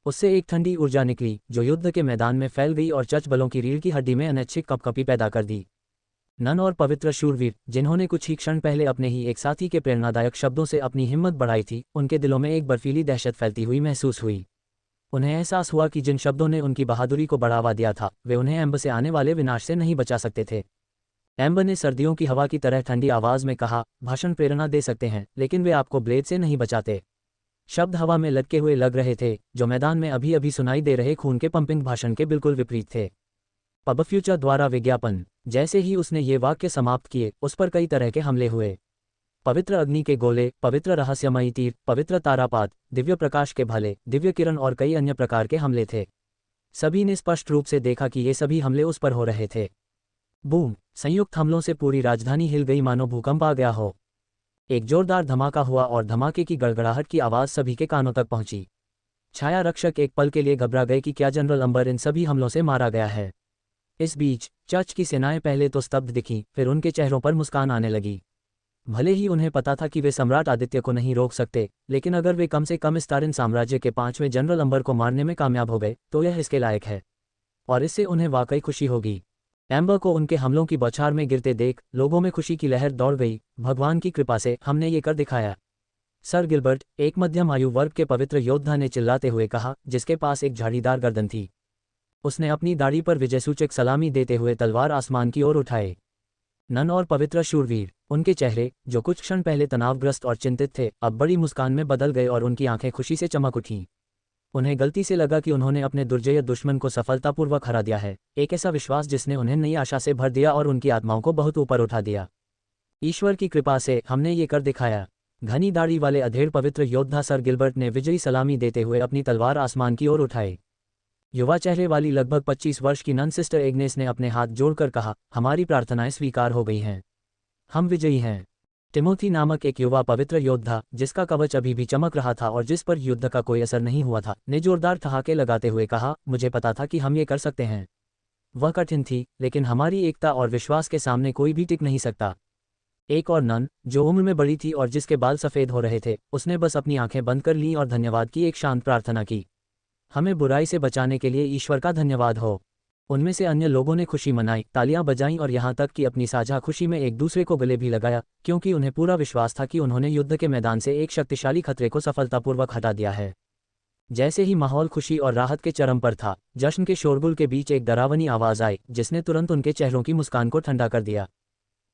उससे एक ठंडी ऊर्जा निकली जो युद्ध के मैदान में फैल गई और चर्च बलों की रीढ़ की हड्डी में अनैच्छिक कपकपी पैदा कर दी। नन और पवित्र शूरवीर, जिन्होंने कुछ ही क्षण पहले अपने ही एक साथी के प्रेरणादायक शब्दों से अपनी हिम्मत बढ़ाई थी, उनके दिलों में एक बर्फीली दहशत फैलती हुई महसूस हुई। उन्हें एहसास हुआ कि जिन शब्दों ने उनकी बहादुरी को बढ़ावा दिया था, वे उन्हें एम्बर से आने वाले विनाश से नहीं बचा सकते थे। एम्बर ने सर्दियों की हवा की तरह ठंडी आवाज में कहा, भाषण प्रेरणा दे सकते हैं, लेकिन वे आपको ब्लेड से नहीं बचाते। शब्द हवा में लटके हुए लग रहे थे, जो मैदान में अभी अभी सुनाई दे रहे खून के पंपिंग भाषण के बिल्कुल विपरीत थे। पब फ्यूचर द्वारा विज्ञापन। जैसे ही उसने ये वाक्य समाप्त किए, उस पर कई तरह के हमले हुए। पवित्र अग्नि के गोले, पवित्र रहस्यमयी तीर, पवित्र तारापात, दिव्य प्रकाश के भाले, दिव्य किरण और कई अन्य प्रकार के हमले थे। सभी ने स्पष्ट रूप से देखा कि ये सभी हमले उस पर हो रहे थे। बूम! संयुक्त हमलों से पूरी राजधानी हिल गई, मानो भूकंप आ गया हो। एक जोरदार धमाका हुआ और धमाके की गड़गड़ाहट की आवाज़ सभी के कानों तक पहुंची। छाया रक्षक एक पल के लिए घबरा गए कि क्या जनरल एम्बर इन सभी हमलों से मारा गया है। इस बीच चर्च की सेनाएं पहले तो स्तब्ध दिखीं, फिर उनके चेहरों पर मुस्कान आने लगी। भले ही उन्हें पता था कि वे सम्राट आदित्य को नहीं रोक सकते, लेकिन अगर वे कम से कम स्टारिन साम्राज्य के 5वें जनरल एम्बर को मारने में कामयाब हो गए, तो यह इसके लायक है, और इससे उन्हें वाकई खुशी होगी। एम्बर को उनके हमलों की बौछार में गिरते देख लोगों में खुशी की लहर दौड़ गई। भगवान की कृपा से हमने ये कर दिखाया। सर गिलबर्ट, एक मध्यम आयु वर्ग के पवित्र योद्धा ने चिल्लाते हुए कहा, जिसके पास एक झाड़ीदार गर्दन थी। उसने अपनी दाढ़ी पर विजयसूचक सलामी देते हुए तलवार आसमान की ओर उठाए। नन और पवित्र शूरवीर, उनके चेहरे, जो कुछ क्षण पहले तनावग्रस्त और चिंतित थे, अब बड़ी मुस्कान में बदल गए और उनकी आंखें खुशी से चमक उठीं। उन्हें गलती से लगा कि उन्होंने अपने दुर्जय दुश्मन को सफलतापूर्वक हरा दिया है, एक ऐसा विश्वास जिसने उन्हें नई आशा से भर दिया और उनकी आत्माओं को बहुत ऊपर उठा दिया। ईश्वर की कृपा से हमने ये कर दिखाया। घनी दाढ़ी वाले अधेड़ पवित्र योद्धा सर गिलबर्ट ने विजयी सलामी देते हुए अपनी तलवार आसमान की ओर उठाई। युवा चेहरे वाली लगभग 25 वर्ष की नन सिस्टर एग्नेस ने अपने हाथ जोड़कर कहा, हमारी प्रार्थनाएं स्वीकार हो गई हैं। हम विजयी हैं। टिमोथी नामक एक युवा पवित्र योद्धा, जिसका कवच अभी भी चमक रहा था और जिस पर युद्ध का कोई असर नहीं हुआ था, ने जोरदार ठहाके लगाते हुए कहा, मुझे पता था कि हम ये कर सकते हैं। वह कठिन थी, लेकिन हमारी एकता और विश्वास के सामने कोई भी टिक नहीं सकता। एक और नन, जो उम्र में बड़ी थी और जिसके बाल सफ़ेद हो रहे थे, उसने बस अपनी आंखें बंद कर लीं और धन्यवाद की एक शांत प्रार्थना की। हमें बुराई से बचाने के लिए ईश्वर का धन्यवाद हो। उनमें से अन्य लोगों ने खुशी मनाई, तालियां बजाईं और यहाँ तक कि अपनी साझा खुशी में एक दूसरे को गले भी लगाया, क्योंकि उन्हें पूरा विश्वास था कि उन्होंने युद्ध के मैदान से एक शक्तिशाली खतरे को सफलतापूर्वक हटा दिया है। जैसे ही माहौल खुशी और राहत के चरम पर था, जश्न के शोरगुल के बीच एक डरावनी आवाज़ आई, जिसने तुरंत उनके चेहरों की मुस्कान को ठंडा कर दिया।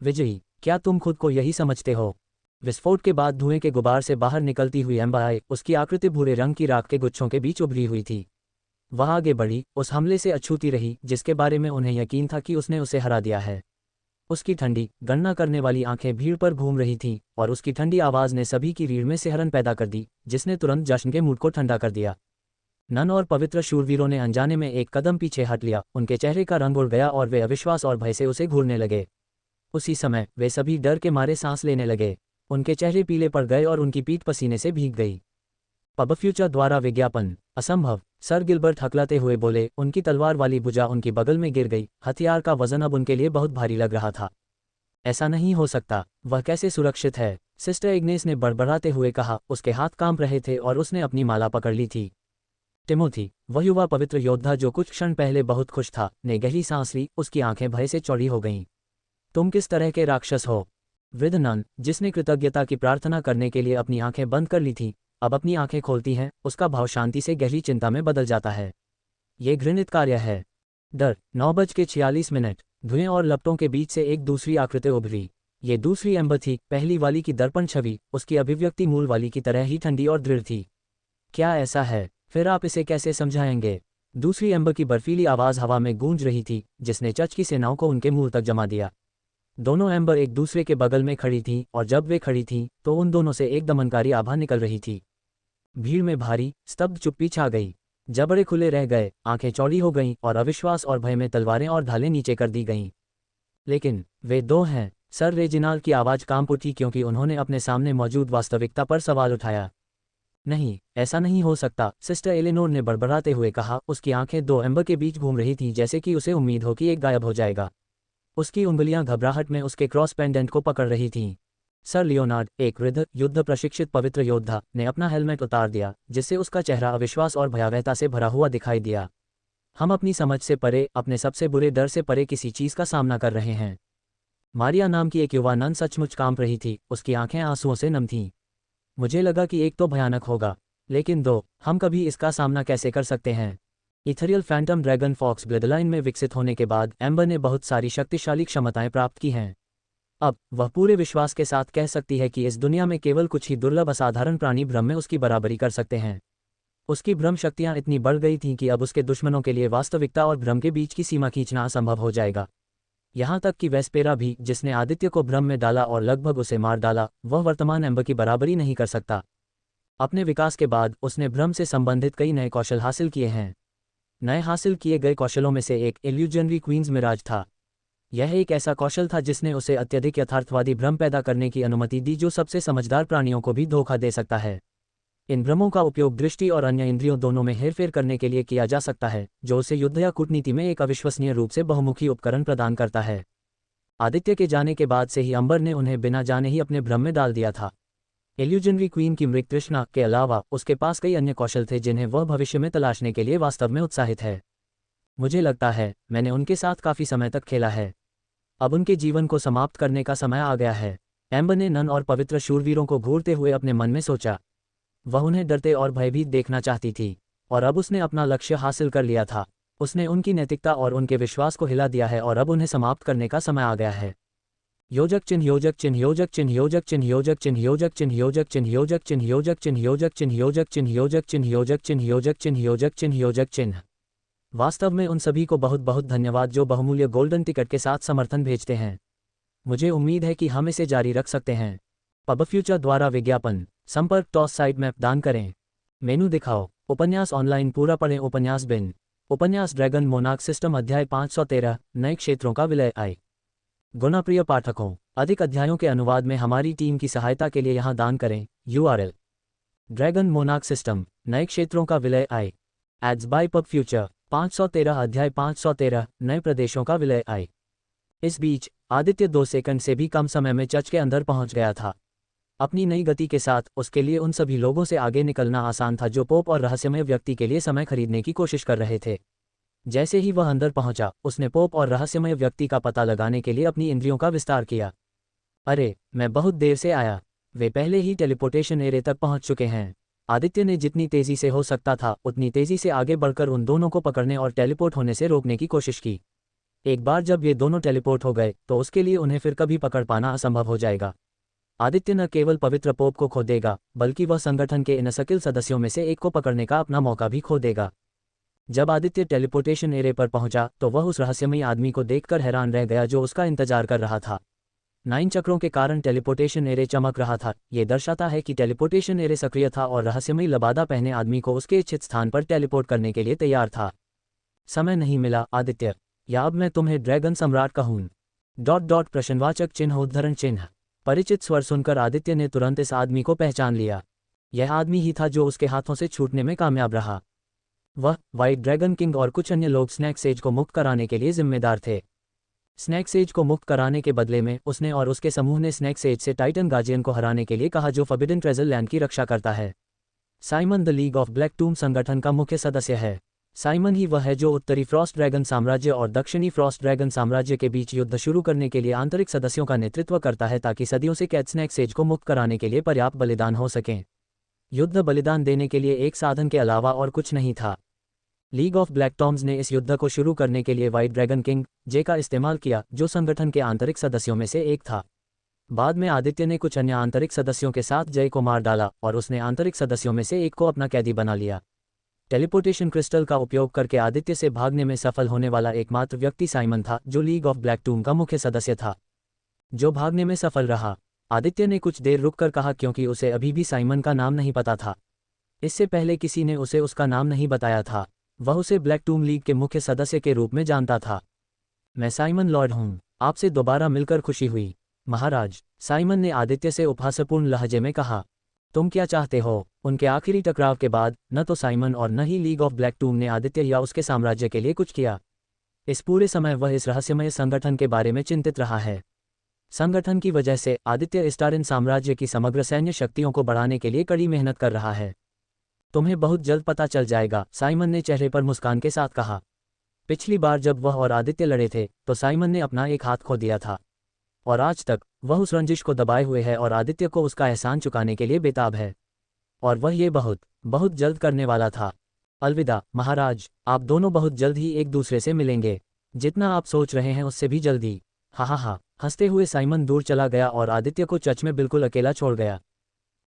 विजयी, क्या तुम खुद को यही समझते हो? विस्फोट के बाद धुएं के गुबार से बाहर निकलती हुई एम्बर आई, उसकी आकृति भूरे रंग की राख के गुच्छों के बीच उभरी हुई थी। वह आगे बढ़ी, उस हमले से अछूती रही जिसके बारे में उन्हें यकीन था कि उसने उसे हरा दिया है। उसकी ठंडी, गणना करने वाली आंखें भीड़ पर घूम रही थीं, और उसकी ठंडी आवाज़ ने सभी की रीढ़ में सिहरन पैदा कर दी, जिसने तुरंत जश्न के मूड को ठंडा कर दिया। नन और पवित्र शूरवीरों ने अनजाने में एक कदम पीछे हट लिया, उनके चेहरे का रंग उड़ गया और वे अविश्वास और भय से उसे घूरने लगे। उसी समय वे सभी डर के मारे सांस लेने लगे। उनके चेहरे पीले पड़ गए और उनकी पीठ पसीने से भीग गई। पब फ्यूचर द्वारा विज्ञापन, असंभव, सर गिलबर्ट हकलाते हुए बोले, उनकी तलवार वाली भुजा उनकी बगल में गिर गई। हथियार का वजन अब उनके लिए बहुत भारी लग रहा था। ऐसा नहीं हो सकता, वह कैसे सुरक्षित है? सिस्टर इग्नेस ने बड़बड़ाते हुए कहा, उसके हाथ कांप रहे थे और उसने अपनी माला पकड़ ली थी। टिमोथी, वह युवा पवित्र योद्धा जो कुछ क्षण पहले बहुत खुश था, ने गहरी सांस ली, उसकी आंखें भय से चौड़ी हो गईं। तुम किस तरह के राक्षस हो? वृद्ध नन, जिसने कृतज्ञता की प्रार्थना करने के लिए अपनी आंखें बंद कर ली थीं, अब अपनी आंखें खोलती हैं, उसका भाव शांति से गहरी चिंता में बदल जाता है। ये घृणित कार्य है। डर। 9:46, धुएं और लपटों के बीच से एक दूसरी आकृति उभरी। ये दूसरी एम्बर थी, पहली वाली की दर्पण छवि, उसकी अभिव्यक्ति मूल वाली की तरह ही ठंडी और दृढ़ थी। क्या ऐसा है? फिर आप इसे कैसे समझाएंगे? दूसरी एम्बर की बर्फीली आवाज़ हवा में गूंज रही थी, जिसने चर्च की सेनाओं को उनके मूल तक जमा दिया। दोनों एम्बर एक दूसरे के बगल में खड़ी थीं, और जब वे खड़ी थीं, तो उन दोनों से एक दमनकारी आभा निकल रही थी। भीड़ में भारी, स्तब्ध चुप्पी छा गई। जबड़े खुले रह गए, आंखें चौड़ी हो गईं और अविश्वास और भय में तलवारें और ढालें नीचे कर दी गईं। लेकिन वे दो हैं। सर रेजिनाल्ड की आवाज़ कांप उठी क्योंकि उन्होंने अपने सामने मौजूद वास्तविकता पर सवाल उठाया। नहीं, ऐसा नहीं हो सकता, सिस्टर एलेनोर ने बड़बड़ाते हुए कहा। उसकी आंखें दो एम्बर के बीच घूम रही थीं, जैसे कि उसे उम्मीद हो कि एक गायब हो जाएगा। उसकी उंगलियां घबराहट में उसके क्रॉस पेंडेंट को पकड़ रही थीं। सर लियोनार्ड, एक वृद्ध, युद्ध प्रशिक्षित पवित्र योद्धा, ने अपना हेलमेट उतार दिया, जिससे उसका चेहरा अविश्वास और भयावहता से भरा हुआ दिखाई दिया। हम अपनी समझ से परे, अपने सबसे बुरे डर से परे किसी चीज़ का सामना कर रहे हैं। मारिया नाम की एक युवा नन सचमुच कांप रही थी, उसकी आंखें आंसुओं से नम थीं। मुझे लगा कि एक तो भयानक होगा, लेकिन दो, हम कभी इसका सामना कैसे कर सकते हैं? Ethereal phantom dragon fox bloodline में विकसित होने के बाद एम्बर ने बहुत सारी शक्तिशाली क्षमताएं प्राप्त की हैं। अब वह पूरे विश्वास के साथ कह सकती है कि इस दुनिया में केवल कुछ ही दुर्लभ असाधारण प्राणी भ्रम में उसकी बराबरी कर सकते हैं। उसकी भ्रम शक्तियां इतनी बढ़ गई थीं कि अब उसके दुश्मनों के लिए वास्तविकता और भ्रम के बीच की सीमा खींचना असंभव हो जाएगा। यहाँ तक कि वेस्पेरा भी, जिसने आदित्य को भ्रम में डाला और लगभग उसे मार डाला, वह वर्तमान एम्बर की बराबरी नहीं कर सकता। अपने विकास के बाद उसने भ्रम से संबंधित कई नए कौशल हासिल किए हैं। नए हासिल किए गए कौशलों में से एक इल्यूजनरी क्वींस मिराज था। यह एक ऐसा कौशल था जिसने उसे अत्यधिक यथार्थवादी भ्रम पैदा करने की अनुमति दी, जो सबसे समझदार प्राणियों को भी धोखा दे सकता है। इन भ्रमों का उपयोग दृष्टि और अन्य इंद्रियों दोनों में हेरफेर करने के लिए किया जा सकता है, जो उसे युद्ध या कूटनीति में एक अविश्वसनीय रूप से बहुमुखी उपकरण प्रदान करता है। आदित्य के जाने के बाद से ही अंबर ने उन्हें बिना जाने ही अपने भ्रम में डाल दिया था। इल्यूजनरी क्वीन की मृग तृष्णा के अलावा उसके पास कई अन्य कौशल थे जिन्हें वह भविष्य में तलाशने के लिए वास्तव में उत्साहित है। मुझे लगता है मैंने उनके साथ काफ़ी समय तक खेला है। अब उनके जीवन को समाप्त करने का समय आ गया है। एम्बर ने नन और पवित्र शूरवीरों को घूरते हुए अपने मन में सोचा। वह उन्हें डरते और भयभीत देखना चाहती थी, और अब उसने अपना लक्ष्य हासिल कर लिया था। उसने उनकी नैतिकता और उनके विश्वास को हिला दिया है और अब उन्हें समाप्त करने का समय आ गया है। योजक चिन्ह योजक चिन्ह योजक चिन्ह योजक चिन्ह योजक चिन्ह योजक चिन्ह योजक चिन्ह योजक चिन्ह योजक चिन्ह योजक चिन्ह योजक चिन्ह योजक चिन्ह योजक चिन्ह योजक चिन्ह योजक चिन्ह योजक चिन्ह। वास्तव में उन सभी को बहुत बहुत धन्यवाद जो बहुमूल्य गोल्डन टिकट के साथ समर्थन भेजते हैं। मुझे उम्मीद है कि हम इसे जारी रख सकते हैं। पब फ्यूचर द्वारा विज्ञापन। संपर्क टॉस साइट मैप दान करें। मेनू दिखाओ। उपन्यास ऑनलाइन पूरा पढ़ें। उपन्यास बिन। उपन्यास ड्रैगन मोनार्क सिस्टम अध्याय 513 नए क्षेत्रों का विलय। आय गुणाप्रिय पाठकों, अधिक अध्यायों के अनुवाद में हमारी टीम की सहायता के लिए यहाँ दान करें। URL ड्रैगन मोनार्क सिस्टम नए क्षेत्रों का विलय। आय एड्स बाय पब फ्यूचर 513 अध्याय 513 नए प्रदेशों का विलय। आय इस बीच आदित्य 2 सेकंड से भी कम समय में चर्च के अंदर पहुंच गया था। अपनी नई गति के साथ उसके लिए उन सभी लोगों से आगे निकलना आसान था जो पोप और रहस्यमय व्यक्ति के लिए समय खरीदने की कोशिश कर रहे थे। जैसे ही वह अंदर पहुंचा, उसने पोप और रहस्यमय व्यक्ति का पता लगाने के लिए अपनी इंद्रियों का विस्तार किया। अरे, मैं बहुत देर से आया। वे पहले ही टेलीपोर्टेशन एरे तक पहुंच चुके हैं। आदित्य ने जितनी तेजी से हो सकता था उतनी तेजी से आगे बढ़कर उन दोनों को पकड़ने और टेलीपोर्ट होने से रोकने की कोशिश की। एक बार जब ये दोनों टेलीपोर्ट हो गए तो उसके लिए उन्हें फिर कभी पकड़ पाना असंभव हो जाएगा। आदित्य न केवल पवित्र पोप को खो देगा, बल्कि वह संगठन के इन सकिल सदस्यों में से एक को पकड़ने का अपना मौका भी खो देगा। जब आदित्य टेलीपोर्टेशन एरे पर पहुंचा तो वह उस रहस्यमयी आदमी को देखकर हैरान रह गया जो उसका इंतजार कर रहा था। 9 चक्रों के कारण टेलीपोर्टेशन एरे चमक रहा था। यह दर्शाता है कि टेलीपोर्टेशन एरे सक्रिय था और रहस्यमयी लबादा पहने आदमी को उसके इच्छित स्थान पर टेलीपोर्ट करने के लिए तैयार था। समय नहीं मिला आदित्य, या अब मैं तुम्हें ड्रैगन सम्राट कहूं। प्रश्नवाचक चिन्ह उद्धरण चिन्ह। परिचित स्वर सुनकर आदित्य ने तुरंत इस आदमी को पहचान लिया। यह आदमी ही था जो उसके हाथों से छूटने में कामयाब रहा। वह व्हाइट ड्रैगन किंग और कुछ अन्य लोग स्नैक सेज को मुक्त कराने के लिए जिम्मेदार थे। स्नैक सेज को मुक्त कराने के बदले में उसने और उसके समूह ने स्नैक सेज से टाइटन गार्जियन को हराने के लिए कहा जो फॉरबिडन ट्रेजर लैंड की रक्षा करता है। Simon the league of black tomb संगठन का मुख्य सदस्य है। साइमन ही वह है जो उत्तरी फ्रॉस्ट ड्रैगन साम्राज्य और दक्षिणी फ्रॉस्ट ड्रैगन साम्राज्य के बीच युद्ध शुरू करने के लिए आंतरिक सदस्यों का नेतृत्व करता है ताकि सदियों से कैद स्नैक सेज को मुक्त कराने के लिए पर्याप्त बलिदान हो सकें। युद्ध बलिदान देने के लिए एक साधन के अलावा और कुछ नहीं था। लीग ऑफ ब्लैक टॉम्स ने इस युद्ध को शुरू करने के लिए व्हाइट ड्रैगन किंग जे का इस्तेमाल किया जो संगठन के आंतरिक सदस्यों में से एक था। बाद में आदित्य ने कुछ अन्य आंतरिक सदस्यों के साथ जय को मार डाला और उसने आंतरिक सदस्यों में से एक को अपना कैदी बना लिया। टेलीपोर्टेशन क्रिस्टल का उपयोग करके आदित्य से भागने में सफल होने वाला एकमात्र व्यक्ति साइमन था जो लीग ऑफ ब्लैक टूम का मुख्य सदस्य था, जो भागने में सफल रहा। आदित्य ने कुछ देर रुककर कहा क्योंकि उसे अभी भी साइमन का नाम नहीं पता था। इससे पहले किसी ने उसे उसका नाम नहीं बताया था। वह उसे ब्लैक टूम लीग के मुख्य सदस्य के रूप में जानता था। मैं साइमन लॉर्ड हूँ, आपसे दोबारा मिलकर खुशी हुई महाराज, साइमन ने आदित्य से उपहासपूर्ण लहजे में कहा। तुम क्या चाहते हो? उनके आखिरी टकराव के बाद न तो साइमन और न ही लीग ऑफ ब्लैक टूम ने आदित्य या उसके साम्राज्य के लिए कुछ किया। इस पूरे समय वह इस रहस्यमय संगठन के बारे में चिंतित रहा है। संगठन की वजह से आदित्य स्टारिन साम्राज्य की समग्र सैन्य शक्तियों को बढ़ाने के लिए कड़ी मेहनत कर रहा है। तुम्हें बहुत जल्द पता चल जाएगा, साइमन ने चेहरे पर मुस्कान के साथ कहा। पिछली बार जब वह और आदित्य लड़े थे तो साइमन ने अपना एक हाथ खो दिया था और आज तक वह उस रंजिश को दबाए हुए है और आदित्य को उसका एहसान चुकाने के लिए बेताब है, और वह ये बहुत बहुत जल्द करने वाला था। अलविदा महाराज, आप दोनों बहुत जल्द ही एक दूसरे से मिलेंगे, जितना आप सोच रहे हैं उससे भी जल्दी। हा। हंसते हुए साइमन दूर चला गया और आदित्य को चर्च में बिल्कुल अकेला छोड़ गया।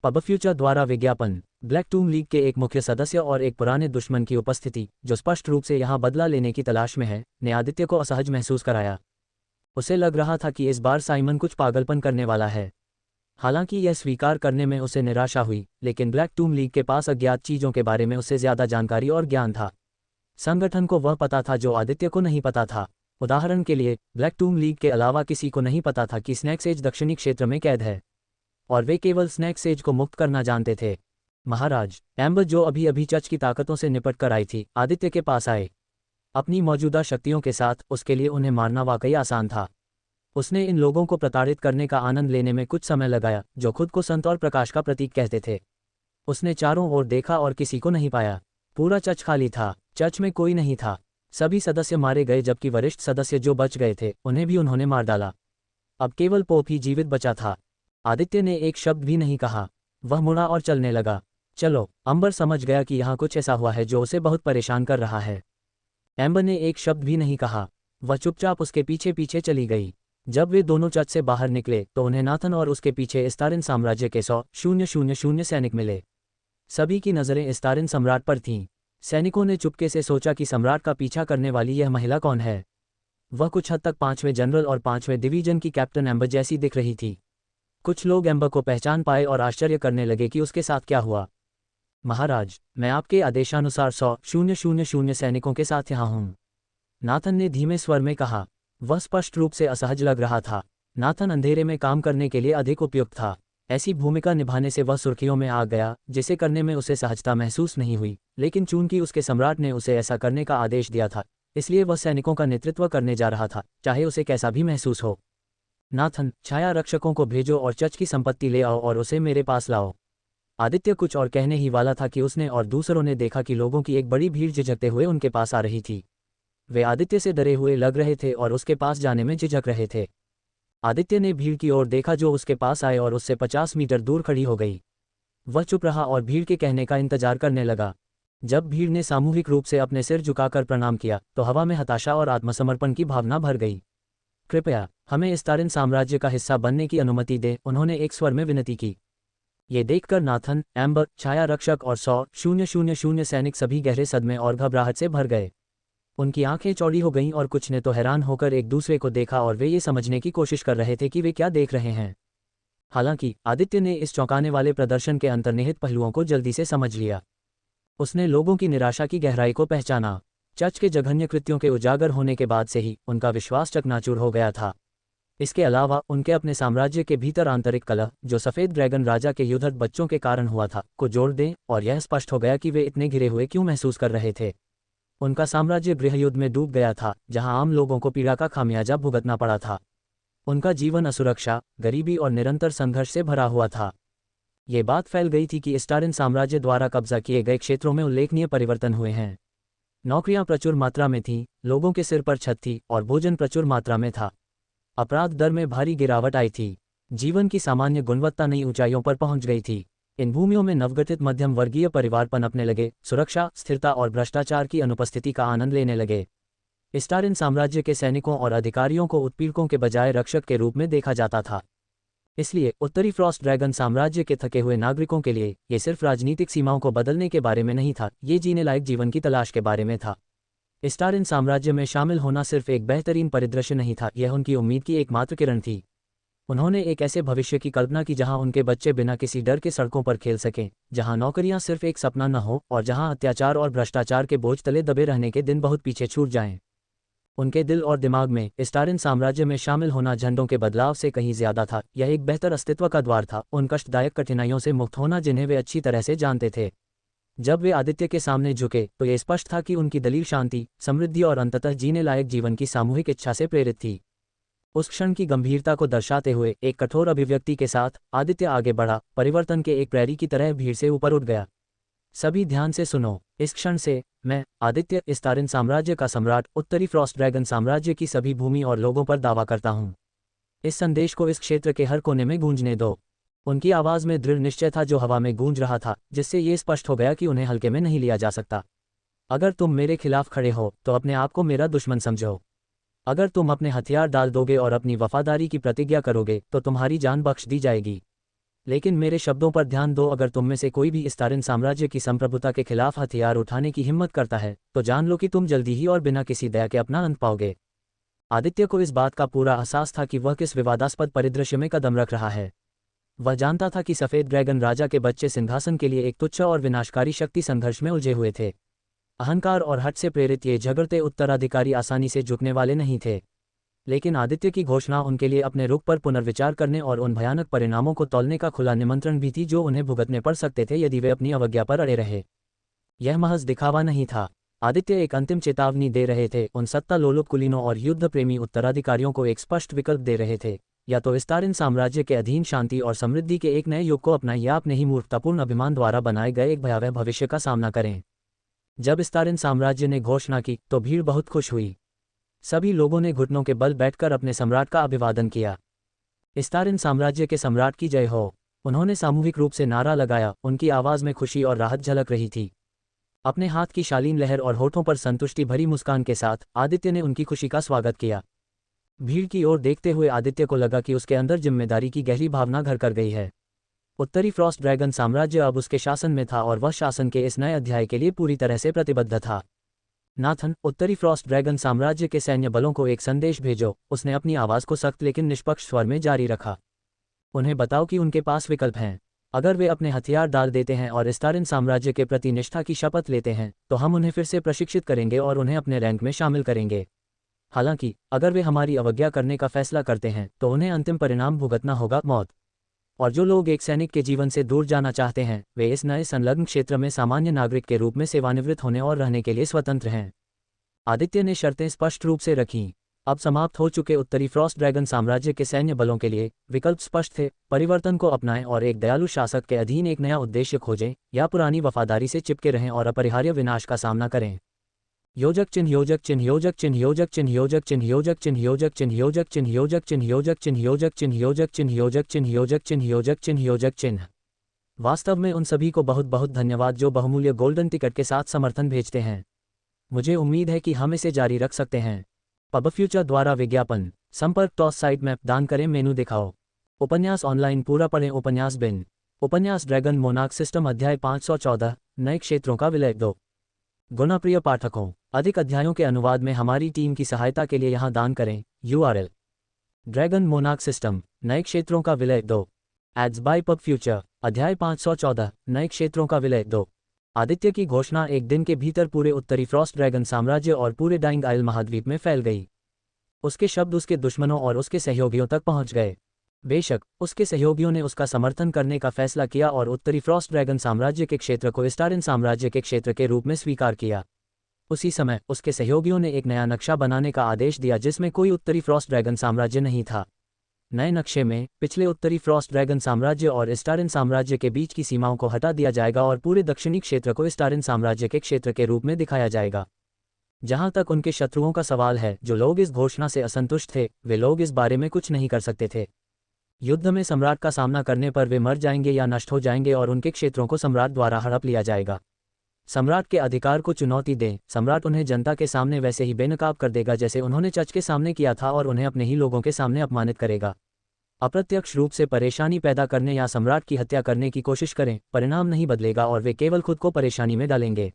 पब फ्यूचर द्वारा विज्ञापन। ब्लैक टूम लीग के एक मुख्य सदस्य और एक पुराने दुश्मन की उपस्थिति जो स्पष्ट रूप से यहाँ बदला लेने की तलाश में है, ने आदित्य को असहज महसूस कराया। उसे लग रहा था कि इस बार साइमन कुछ पागलपन करने वाला है। हालांकि यह स्वीकार करने में उसे निराशा हुई, लेकिन ब्लैक टूम लीग के पास अज्ञात चीज़ों के बारे में उससे ज़्यादा जानकारी और ज्ञान था। संगठन को वह पता था जो आदित्य को नहीं पता था। उदाहरण के लिए, ब्लैक टूम लीग के अलावा किसी को नहीं पता था कि स्नैक सेज दक्षिणी क्षेत्र में कैद है, और वे केवल स्नैक सेज को मुक्त करना जानते थे। महाराज, एम्बर जो अभी अभी चर्च की ताकतों से निपट कर आई थी, आदित्य के पास आए। अपनी मौजूदा शक्तियों के साथ उसके लिए उन्हें मारना वाकई आसान था। उसने इन लोगों को प्रताड़ित करने का आनंद लेने में कुछ समय लगाया, जो खुद को संत और प्रकाश का प्रतीक कहते थे। उसने चारों ओर देखा और किसी को नहीं पाया। पूरा चर्च खाली था। चर्च में कोई नहीं था। सभी सदस्य मारे गए, जबकि वरिष्ठ सदस्य जो बच गए थे उन्हें भी उन्होंने मार डाला। अब केवल पोप ही जीवित बचा था। आदित्य ने एक शब्द भी नहीं कहा। वह मुड़ा और चलने लगा। चलो, अंबर समझ गया कि यहाँ कुछ ऐसा हुआ है जो उसे बहुत परेशान कर रहा है। एम्बर ने एक शब्द भी नहीं कहा। वह चुपचाप उसके पीछे पीछे चली गई। जब वे दोनों चर्च से बाहर निकले तो उन्हें नाथन और उसके पीछे इस्तारिन साम्राज्य के 100,000 सैनिक मिले। सभी की नज़रें इस्तारिन सम्राट पर थीं। सैनिकों ने चुपके से सोचा कि सम्राट का पीछा करने वाली यह महिला कौन है। वह कुछ हद तक 5वें जनरल और 5वें डिवीजन की कैप्टन एम्बर जैसी दिख रही थी। कुछ लोग एम्बर को पहचान पाए और आश्चर्य करने लगे कि उसके साथ क्या हुआ। महाराज, मैं आपके आदेशानुसार 100,000 सैनिकों के साथ यहाँ हूँ, नाथन ने धीमे स्वर में कहा। वह स्पष्ट रूप से असहज लग रहा था। नाथन अंधेरे में काम करने के लिए अधिक उपयुक्त था। ऐसी भूमिका निभाने से वह सुर्खियों में आ गया, जिसे करने में उसे सहजता महसूस नहीं हुई, लेकिन चूंकि उसके सम्राट ने उसे ऐसा करने का आदेश दिया था, इसलिए वह सैनिकों का नेतृत्व करने जा रहा था, चाहे उसे कैसा भी महसूस हो। नाथन, छाया रक्षकों को भेजो और चर्च की संपत्ति ले आओ और उसे मेरे पास लाओ। आदित्य कुछ और कहने ही वाला था कि उसने और दूसरों ने देखा कि लोगों की एक बड़ी भीड़ झिझकते हुए उनके पास आ रही थी। वे आदित्य से डरे हुए लग रहे थे और उसके पास जाने में झिझक रहे थे। आदित्य ने भीड़ की ओर देखा जो उसके पास आए और उससे 50 मीटर दूर खड़ी हो गई। वह चुप रहा और भीड़ के कहने का इंतजार करने लगा। जब भीड़ ने सामूहिक रूप से अपने सिर झुकाकर प्रणाम किया तो हवा में हताशा और आत्मसमर्पण की भावना भर गई। कृपया हमें इस्तारिन साम्राज्य का हिस्सा बनने की अनुमति दे, उन्होंने एक स्वर में विनती की। ये देखकर नाथन, एम्बर, छाया रक्षक और 100,000 सैनिक सभी गहरे सदमे और घबराहट से भर गए। उनकी आंखें चौड़ी हो गईं और कुछ ने तो हैरान होकर एक दूसरे को देखा और वे ये समझने की कोशिश कर रहे थे कि वे क्या देख रहे हैं। हालांकि आदित्य ने इस चौंकाने वाले प्रदर्शन के अंतर्निहित पहलुओं को जल्दी से समझ लिया। उसने लोगों की निराशा की गहराई को पहचाना। चर्च के जघन्य कृत्यों के उजागर होने के बाद से ही उनका विश्वास चकनाचूर हो गया था। इसके अलावा उनके अपने साम्राज्य के भीतर आंतरिक कलह, जो सफ़ेद ड्रैगन राजा के युद्धरत बच्चों के कारण हुआ था, को जोड़ दें, और यह स्पष्ट हो गया कि वे इतने घिरे हुए क्यों महसूस कर रहे थे। उनका साम्राज्य गृहयुद्ध में डूब गया था, जहां आम लोगों को पीड़ा का खामियाजा भुगतना पड़ा था। उनका जीवन असुरक्षा, गरीबी और निरंतर संघर्ष से भरा हुआ था। ये बात फैल गई थी कि इस्तारिन साम्राज्य द्वारा कब्जा किए गए क्षेत्रों में उल्लेखनीय परिवर्तन हुए हैं। नौकरियां प्रचुर मात्रा में थीं, लोगों के सिर पर छत थी और भोजन प्रचुर मात्रा में था। अपराध दर में भारी गिरावट आई थी। जीवन की सामान्य गुणवत्ता नई ऊंचाइयों पर पहुंच गई थी। इन भूमियों में नवगठित मध्यम वर्गीय परिवार पनपने लगे, सुरक्षा, स्थिरता और भ्रष्टाचार की अनुपस्थिति का आनंद लेने लगे। इस्तारिन साम्राज्य के सैनिकों और अधिकारियों को उत्पीड़कों के बजाय रक्षक के रूप में देखा जाता था। इसलिए उत्तरी फ्रॉस्ट ड्रैगन साम्राज्य के थके हुए नागरिकों के लिए ये सिर्फ राजनीतिक सीमाओं को बदलने के बारे में नहीं था, ये जीने लायक जीवन की तलाश के बारे में था। इस्तारिन साम्राज्य में शामिल होना सिर्फ एक बेहतरीन परिदृश्य नहीं था, यह उनकी उम्मीद की एकमात्र किरण थी। उन्होंने एक ऐसे भविष्य की कल्पना की जहां उनके बच्चे बिना किसी डर के सड़कों पर खेल सकें, जहां नौकरियां सिर्फ एक सपना न हो और जहां अत्याचार और भ्रष्टाचार के बोझ तले दबे रहने के दिन बहुत पीछे छूट जाएं। उनके दिल और दिमाग में इस्तारिन साम्राज्य में शामिल होना झंडों के बदलाव से कहीं ज्यादा था। यह एक बेहतर अस्तित्व का द्वार था, उन कष्टदायक कठिनाइयों से मुक्त होना जिन्हें वे अच्छी तरह से जानते थे। जब वे आदित्य के सामने झुके तो यह स्पष्ट था कि उनकी दलील शांति, समृद्धि और अंततः जीने लायक जीवन की सामूहिक इच्छा से प्रेरित थी। उस क्षण की गंभीरता को दर्शाते हुए एक कठोर अभिव्यक्ति के साथ आदित्य आगे बढ़ा, परिवर्तन के एक प्रैरी की तरह भीड़ से ऊपर उठ गया। सभी ध्यान से सुनो, इस क्षण से मैं, आदित्य, इस्तारिन साम्राज्य का सम्राट, उत्तरी फ्रॉस्ट ड्रैगन साम्राज्य की सभी भूमि और लोगों पर दावा करता हूँ। इस संदेश को इस क्षेत्र के हर कोने में गूंजने दो। उनकी आवाज़ में दृढ़ निश्चय था जो हवा में गूंज रहा था, जिससे ये स्पष्ट हो गया कि उन्हें हल्के में नहीं लिया जा सकता। अगर तुम मेरे खिलाफ खड़े हो तो अपने आप को मेरा दुश्मन समझो। अगर तुम अपने हथियार डाल दोगे और अपनी वफादारी की प्रतिज्ञा करोगे तो तुम्हारी जान बख्श दी जाएगी। लेकिन मेरे शब्दों पर ध्यान दो, अगर तुम में से कोई भी इस्तारिन साम्राज्य की संप्रभुता के खिलाफ हथियार उठाने की हिम्मत करता है तो जान लो कि तुम जल्दी ही और बिना किसी दया के अपना अंत पाओगे। आदित्य को इस बात का पूरा एहसास था कि वह किस विवादास्पद परिदृश्य में कदम रख रहा है। वह जानता था कि सफ़ेद ड्रैगन राजा के बच्चे सिंहासन के लिए एक तुच्छ और विनाशकारी शक्ति संघर्ष में उलझे हुए थे। अहंकार और हठ से प्रेरित ये झगड़ते उत्तराधिकारी आसानी से झुकने वाले नहीं थे। लेकिन आदित्य की घोषणा उनके लिए अपने रुख पर पुनर्विचार करने और उन भयानक परिणामों को तौलने का खुला निमंत्रण भी थी जो उन्हें भुगतने पड़ सकते थे यदि वे अपनी अवज्ञा पर अड़े रहे। यह महज दिखावा नहीं था। आदित्य एक अंतिम चेतावनी दे रहे थे, उन सत्ता लोलुप कुलीनों और युद्ध प्रेमी उत्तराधिकारियों को एक स्पष्ट विकल्प दे रहे थे, या तो इस्तारिन साम्राज्य के अधीन शांति और समृद्धि के एक नए युग को अपनाएं या अपने ही मूर्खतापूर्ण अभिमान द्वारा बनाए गए एक भयावह भविष्य का सामना करें। जब इस्तारिन साम्राज्य ने घोषणा की तो भीड़ बहुत खुश हुई। सभी लोगों ने घुटनों के बल बैठकर अपने सम्राट का अभिवादन किया। इस्तारिन साम्राज्य के सम्राट की जय हो, उन्होंने सामूहिक रूप से नारा लगाया। उनकी आवाज़ में खुशी और राहत झलक रही थी। अपने हाथ की शालीन लहर और होठों पर संतुष्टि भरी मुस्कान के साथ आदित्य ने उनकी खुशी का स्वागत किया। भीड़ की ओर देखते हुए आदित्य को लगा कि उसके अंदर जिम्मेदारी की गहरी भावना घर कर गई है। उत्तरी फ्रॉस्ट ड्रैगन साम्राज्य अब उसके शासन में था और वह शासन के इस नए अध्याय के लिए पूरी तरह से प्रतिबद्ध था। नाथन, उत्तरी फ्रॉस्ट ड्रैगन साम्राज्य के सैन्य बलों को एक संदेश भेजो, उसने अपनी आवाज़ को सख्त लेकिन निष्पक्ष स्वर में जारी रखा। उन्हें बताओ कि उनके पास विकल्प हैं। अगर वे अपने हथियार डाल देते हैं और स्टारिन साम्राज्य के प्रति निष्ठा की शपथ लेते हैं तो हम उन्हें फिर से प्रशिक्षित करेंगे और उन्हें अपने रैंक में शामिल करेंगे। हालांकि अगर वे हमारी अवज्ञा करने का फैसला करते हैं तो उन्हें अंतिम परिणाम भुगतना होगा, मौत। और जो लोग एक सैनिक के जीवन से दूर जाना चाहते हैं वे इस नए संलग्न क्षेत्र में सामान्य नागरिक के रूप में सेवानिवृत्त होने और रहने के लिए स्वतंत्र हैं। आदित्य ने शर्तें स्पष्ट रूप से रखीं। अब समाप्त हो चुके उत्तरी फ्रॉस्ट ड्रैगन साम्राज्य के सैन्य बलों के लिए विकल्प स्पष्ट थे: परिवर्तन को अपनाएं और एक दयालु शासक के अधीन एक नया उद्देश्य खोजें, या पुरानी वफादारी से चिपके रहें और अपरिहार्य विनाश का सामना करें। योजक चिन्ह योजक चिन्ह योजक चिन्ह योजक चिन्ह योजक चिन्ह योजक चिन्ह योजक चिन्ह योजक चिन्ह योजक चिन्ह योजक चिन्ह योजक चिन्ह योजक चिन्ह योजक चिन्ह योजक चिन्ह योजक चिन्ह योजक चिन्ह। वास्तव में उन सभी को बहुत बहुत धन्यवाद जो बहुमूल्य गोल्डन टिकट के साथ समर्थन भेजते हैं। मुझे उम्मीद है कि हम इसे जारी रख सकते हैं। पब फ्यूचर द्वारा विज्ञापन। संपर्क टॉस साइट मैप दान करें, मेनू दिखाओ। उपन्यास ऑनलाइन पूरा पढ़ें। उपन्यास बिन। उपन्यास ड्रैगन मोनार्क सिस्टम अध्याय 514 नए क्षेत्रों का विलय 2। गुणाप्रिय पाठकों, अधिक अध्यायों के अनुवाद में हमारी टीम की सहायता के लिए यहाँ दान करें। URL: ड्रैगन मोनार्क सिस्टम नए क्षेत्रों का विलय 2। Ads by pub future. अध्याय 514 नए क्षेत्रों का विलय 2। आदित्य की घोषणा एक दिन के भीतर पूरे उत्तरी फ्रॉस्ट ड्रैगन साम्राज्य और पूरे डाइंग आइल महाद्वीप में फैल गई। उसके शब्द उसके दुश्मनों और उसके सहयोगियों तक पहुंच गए। बेशक उसके सहयोगियों ने उसका समर्थन करने का फैसला किया और उत्तरी फ्रॉस्ट ड्रैगन साम्राज्य के क्षेत्र को स्टारिन साम्राज्य के क्षेत्र के रूप में स्वीकार किया। उसी समय उसके सहयोगियों ने एक नया नक्शा बनाने का आदेश दिया जिसमें कोई उत्तरी फ्रॉस्ट ड्रैगन साम्राज्य नहीं था। नए नक्शे में पिछले उत्तरी फ्रॉस्ट ड्रैगन साम्राज्य और स्टारिन साम्राज्य के बीच की सीमाओं को हटा दिया जाएगा और पूरे दक्षिणी क्षेत्र को स्टारिन साम्राज्य के क्षेत्र के रूप में दिखाया जाएगा। जहां तक उनके शत्रुओं का सवाल है, जो लोग इस घोषणा से असंतुष्ट थे, वे लोग इस बारे में कुछ नहीं कर सकते थे। युद्ध में सम्राट का सामना करने पर वे मर जाएंगे या नष्ट हो जाएंगे और उनके क्षेत्रों को सम्राट द्वारा हड़प लिया जाएगा। सम्राट के अधिकार को चुनौती दें। सम्राट उन्हें जनता के सामने वैसे ही बेनकाब कर देगा जैसे उन्होंने चर्च के सामने किया था और उन्हें अपने ही लोगों के सामने अपमानित करेगा। अप्रत्यक्ष रूप से परेशानी पैदा करने या सम्राट की हत्या करने की कोशिश करें, परिणाम नहीं बदलेगा और वे केवल खुद को परेशानी में डालेंगे।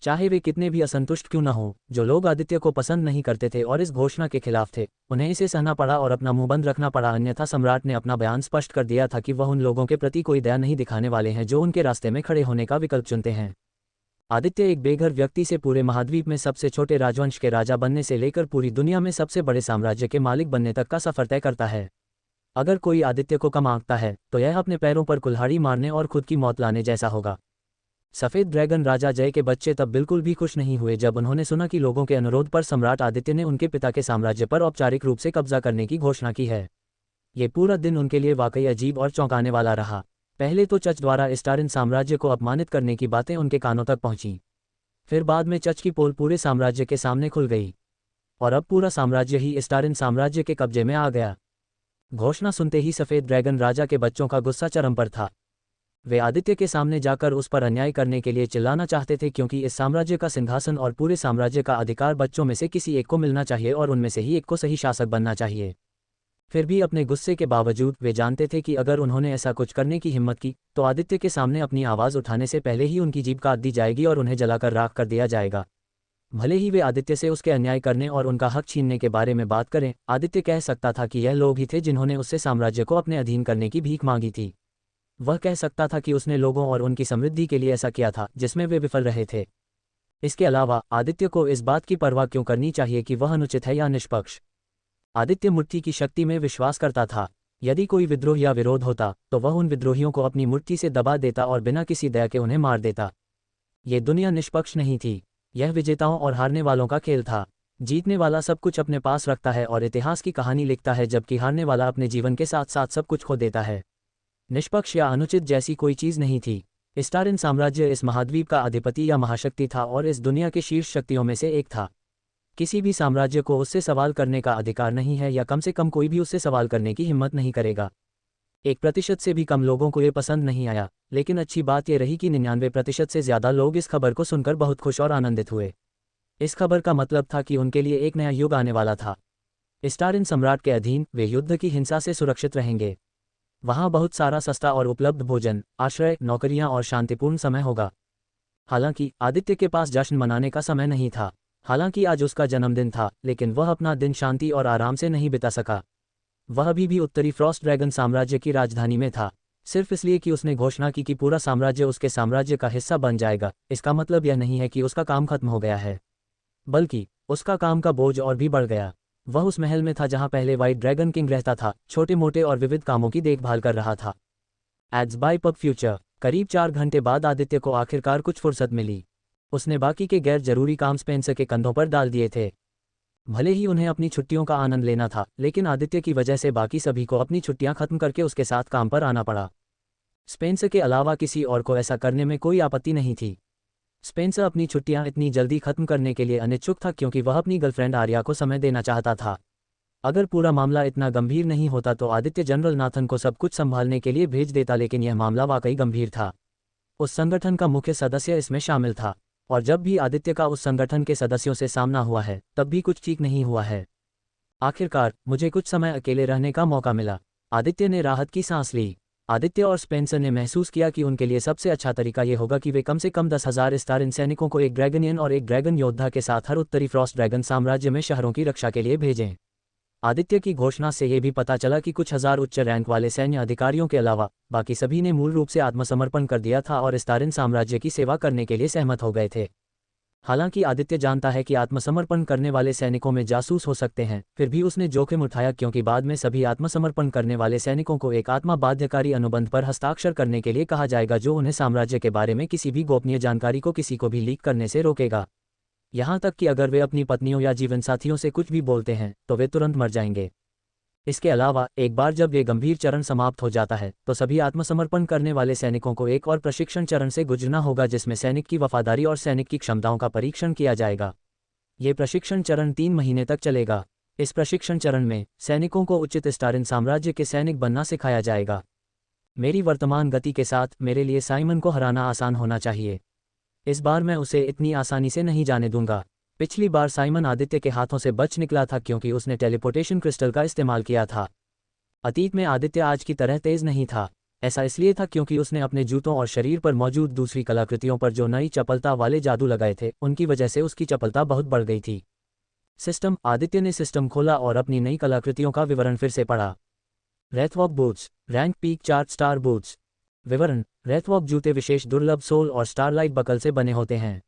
चाहे वे कितने भी असंतुष्ट क्यों न हों, जो लोग आदित्य को पसंद नहीं करते थे और इस घोषणा के खिलाफ थे, उन्हें इसे सहना पड़ा और अपना मुंह बंद रखना पड़ा। अन्यथा सम्राट ने अपना बयान स्पष्ट कर दिया था कि वह उन लोगों के प्रति कोई दया नहीं दिखाने वाले हैं जो उनके रास्ते में खड़े होने का विकल्प चुनते हैं। आदित्य एक बेघर व्यक्ति से पूरे महाद्वीप में सबसे छोटे राजवंश के राजा बनने से लेकर पूरी दुनिया में सबसे बड़े साम्राज्य के मालिक बनने तक का सफर तय करता है। अगर कोई आदित्य को कम आंकता है तो यह अपने पैरों पर कुल्हाड़ी मारने और खुद की मौत लाने जैसा होगा। सफेद ड्रैगन राजा जय के बच्चे तब बिल्कुल भी खुश नहीं हुए जब उन्होंने सुना कि लोगों के अनुरोध पर सम्राट आदित्य ने उनके पिता के साम्राज्य पर औपचारिक रूप से कब्जा करने की घोषणा की है। ये पूरा दिन उनके लिए वाकई अजीब और चौंकाने वाला रहा। पहले तो चर्च द्वारा स्टारिन साम्राज्य को अपमानित करने की बातें उनके कानों तक पहुंची। फिर बाद में चर्च की पोल पूरे साम्राज्य के सामने खुल गई और अब पूरा साम्राज्य ही स्टारिन साम्राज्य के कब्जे में आ गया। घोषणा सुनते ही सफेद ड्रैगन राजा के बच्चों का गुस्सा चरम पर था। वे आदित्य के सामने जाकर उस पर अन्याय करने के लिए चिल्लाना चाहते थे क्योंकि इस साम्राज्य का सिंहासन और पूरे साम्राज्य का अधिकार बच्चों में से किसी एक को मिलना चाहिए और उनमें से ही एक को सही शासक बनना चाहिए। फिर भी अपने गुस्से के बावजूद वे जानते थे कि अगर उन्होंने ऐसा कुछ करने की हिम्मत की तो आदित्य के सामने अपनी आवाज़ उठाने से पहले ही उनकी जीभ काट दी जाएगी और उन्हें जलाकर राख कर दिया जाएगा। भले ही वे आदित्य से उसके अन्याय करने और उनका हक छीनने के बारे में बात करें, आदित्य कह सकता था कि यह लोग ही थे जिन्होंने उससे साम्राज्य को अपने अधीन करने की भीख मांगी थी। वह कह सकता था कि उसने लोगों और उनकी समृद्धि के लिए ऐसा किया था जिसमें वे विफल रहे थे। इसके अलावा आदित्य को इस बात की परवाह क्यों करनी चाहिए कि वह अनुचित है या निष्पक्ष। आदित्य मूर्ति की शक्ति में विश्वास करता था। यदि कोई विद्रोह या विरोध होता तो वह उन विद्रोहियों को अपनी मूर्ति से दबा देता और बिना किसी दया के उन्हें मार देता। ये दुनिया निष्पक्ष नहीं थी। यह विजेताओं और हारने वालों का खेल था। जीतने वाला सब कुछ अपने पास रखता है और इतिहास की कहानी लिखता है, जबकि हारने वाला अपने जीवन के साथ साथ सब कुछ खो देता है। निष्पक्ष या अनुचित जैसी कोई चीज़ नहीं थी। स्टारिन साम्राज्य इस महाद्वीप का अधिपति या महाशक्ति था और इस दुनिया के शीर्ष शक्तियों में से एक था। किसी भी साम्राज्य को उससे सवाल करने का अधिकार नहीं है, या कम से कम कोई भी उससे सवाल करने की हिम्मत नहीं करेगा। 1% से भी कम लोगों को ये पसंद नहीं आया, लेकिन अच्छी बात यह रही कि 99% से ज़्यादा लोग इस खबर को सुनकर बहुत खुश और आनंदित हुए। इस खबर का मतलब था कि उनके लिए एक नया युग आने वाला था। स्टारिन सम्राट के अधीन वे युद्ध की हिंसा से सुरक्षित रहेंगे। वहाँ बहुत सारा सस्ता और उपलब्ध भोजन, आश्रय, नौकरियां और शांतिपूर्ण समय होगा। हालांकि आदित्य के पास जश्न मनाने का समय नहीं था। हालांकि आज उसका जन्मदिन था, लेकिन वह अपना दिन शांति और आराम से नहीं बिता सका। वह अभी भी उत्तरी फ्रॉस्ट ड्रैगन साम्राज्य की राजधानी में था। सिर्फ इसलिए कि उसने घोषणा की कि पूरा साम्राज्य उसके साम्राज्य का हिस्सा बन जाएगा, इसका मतलब यह नहीं है कि उसका काम खत्म हो गया है, बल्कि उसका काम का बोझ और भी बढ़ गया। वह उस महल में था जहां पहले व्हाइट ड्रैगन किंग रहता था, छोटे मोटे और विविध कामों की देखभाल कर रहा था। Ads by pub future. करीब 4 घंटे बाद आदित्य को आखिरकार कुछ फुर्सत मिली। उसने बाकी के गैर जरूरी काम स्पेंसर के कंधों पर डाल दिए थे। भले ही उन्हें अपनी छुट्टियों का आनंद लेना था, लेकिन आदित्य की वजह से बाकी सभी को अपनी छुट्टियां खत्म करके उसके साथ काम पर आना पड़ा। स्पेंसर के अलावा किसी और को ऐसा करने में कोई आपत्ति नहीं थी। स्पेंसर अपनी छुट्टियां इतनी जल्दी खत्म करने के लिए अनिच्छुक था क्योंकि वह अपनी गर्लफ्रेंड आर्या को समय देना चाहता था। अगर पूरा मामला इतना गंभीर नहीं होता तो आदित्य जनरल नाथन को सब कुछ संभालने के लिए भेज देता, लेकिन यह मामला वाकई गंभीर था। उस संगठन का मुख्य सदस्य इसमें शामिल था, और जब भी आदित्य का उस संगठन के सदस्यों से सामना हुआ है तब भी कुछ ठीक नहीं हुआ है। आखिरकार मुझे कुछ समय अकेले रहने का मौका मिला। आदित्य ने राहत की सांस ली। आदित्य और स्पेंसर ने महसूस किया कि उनके लिए सबसे अच्छा तरीका ये होगा कि वे कम से कम 10,000 स्टारिन सैनिकों को एक ड्रैगनियन और एक ड्रैगन योद्धा के साथ हर उत्तरी फ्रॉस्ट ड्रैगन साम्राज्य में शहरों की रक्षा के लिए भेजें। आदित्य की घोषणा से यह भी पता चला कि कुछ हजार उच्च रैंक वाले सैन्य अधिकारियों के अलावा बाकी सभी ने मूल रूप से आत्मसमर्पण कर दिया था और स्टारिन साम्राज्य की सेवा करने के लिए सहमत हो गए थे। हालांकि आदित्य जानता है कि आत्मसमर्पण करने वाले सैनिकों में जासूस हो सकते हैं, फिर भी उसने जोखिम उठाया क्योंकि बाद में सभी आत्मसमर्पण करने वाले सैनिकों को एक आत्मा बाध्यकारी अनुबंध पर हस्ताक्षर करने के लिए कहा जाएगा, जो उन्हें साम्राज्य के बारे में किसी भी गोपनीय जानकारी को किसी को भी लीक करने से रोकेगा। यहाँ तक कि अगर वे अपनी पत्नियों या जीवनसाथियों से कुछ भी बोलते हैं तो वे तुरंत मर जाएंगे। इसके अलावा एक बार जब ये गंभीर चरण समाप्त हो जाता है तो सभी आत्मसमर्पण करने वाले सैनिकों को एक और प्रशिक्षण चरण से गुजरना होगा, जिसमें सैनिक की वफादारी और सैनिक की क्षमताओं का परीक्षण किया जाएगा। ये प्रशिक्षण चरण 3 महीने तक चलेगा। इस प्रशिक्षण चरण में सैनिकों को उचित स्टारिन साम्राज्य के सैनिक बनना सिखाया जाएगा। मेरी वर्तमान गति के साथ मेरे लिए साइमन को हराना आसान होना चाहिए। इस बार मैं उसे इतनी आसानी से नहीं जाने दूंगा। पिछली बार साइमन आदित्य के हाथों से बच निकला था क्योंकि उसने टेलीपोर्टेशन क्रिस्टल का इस्तेमाल किया था। अतीत में आदित्य आज की तरह तेज नहीं था। ऐसा इसलिए था क्योंकि उसने अपने जूतों और शरीर पर मौजूद दूसरी कलाकृतियों पर जो नई चपलता वाले जादू लगाए थे, उनकी वजह से उसकी चपलता बहुत बढ़ गई थी। सिस्टम। आदित्य ने सिस्टम खोला और अपनी नई कलाकृतियों का विवरण फिर से पढ़ा। Wraithwalk boots, rank peak chart star boots. विवरण। रेथवॉक जूते विशेष दुर्लभ सोल और स्टारलाइट बकल से बने होते हैं।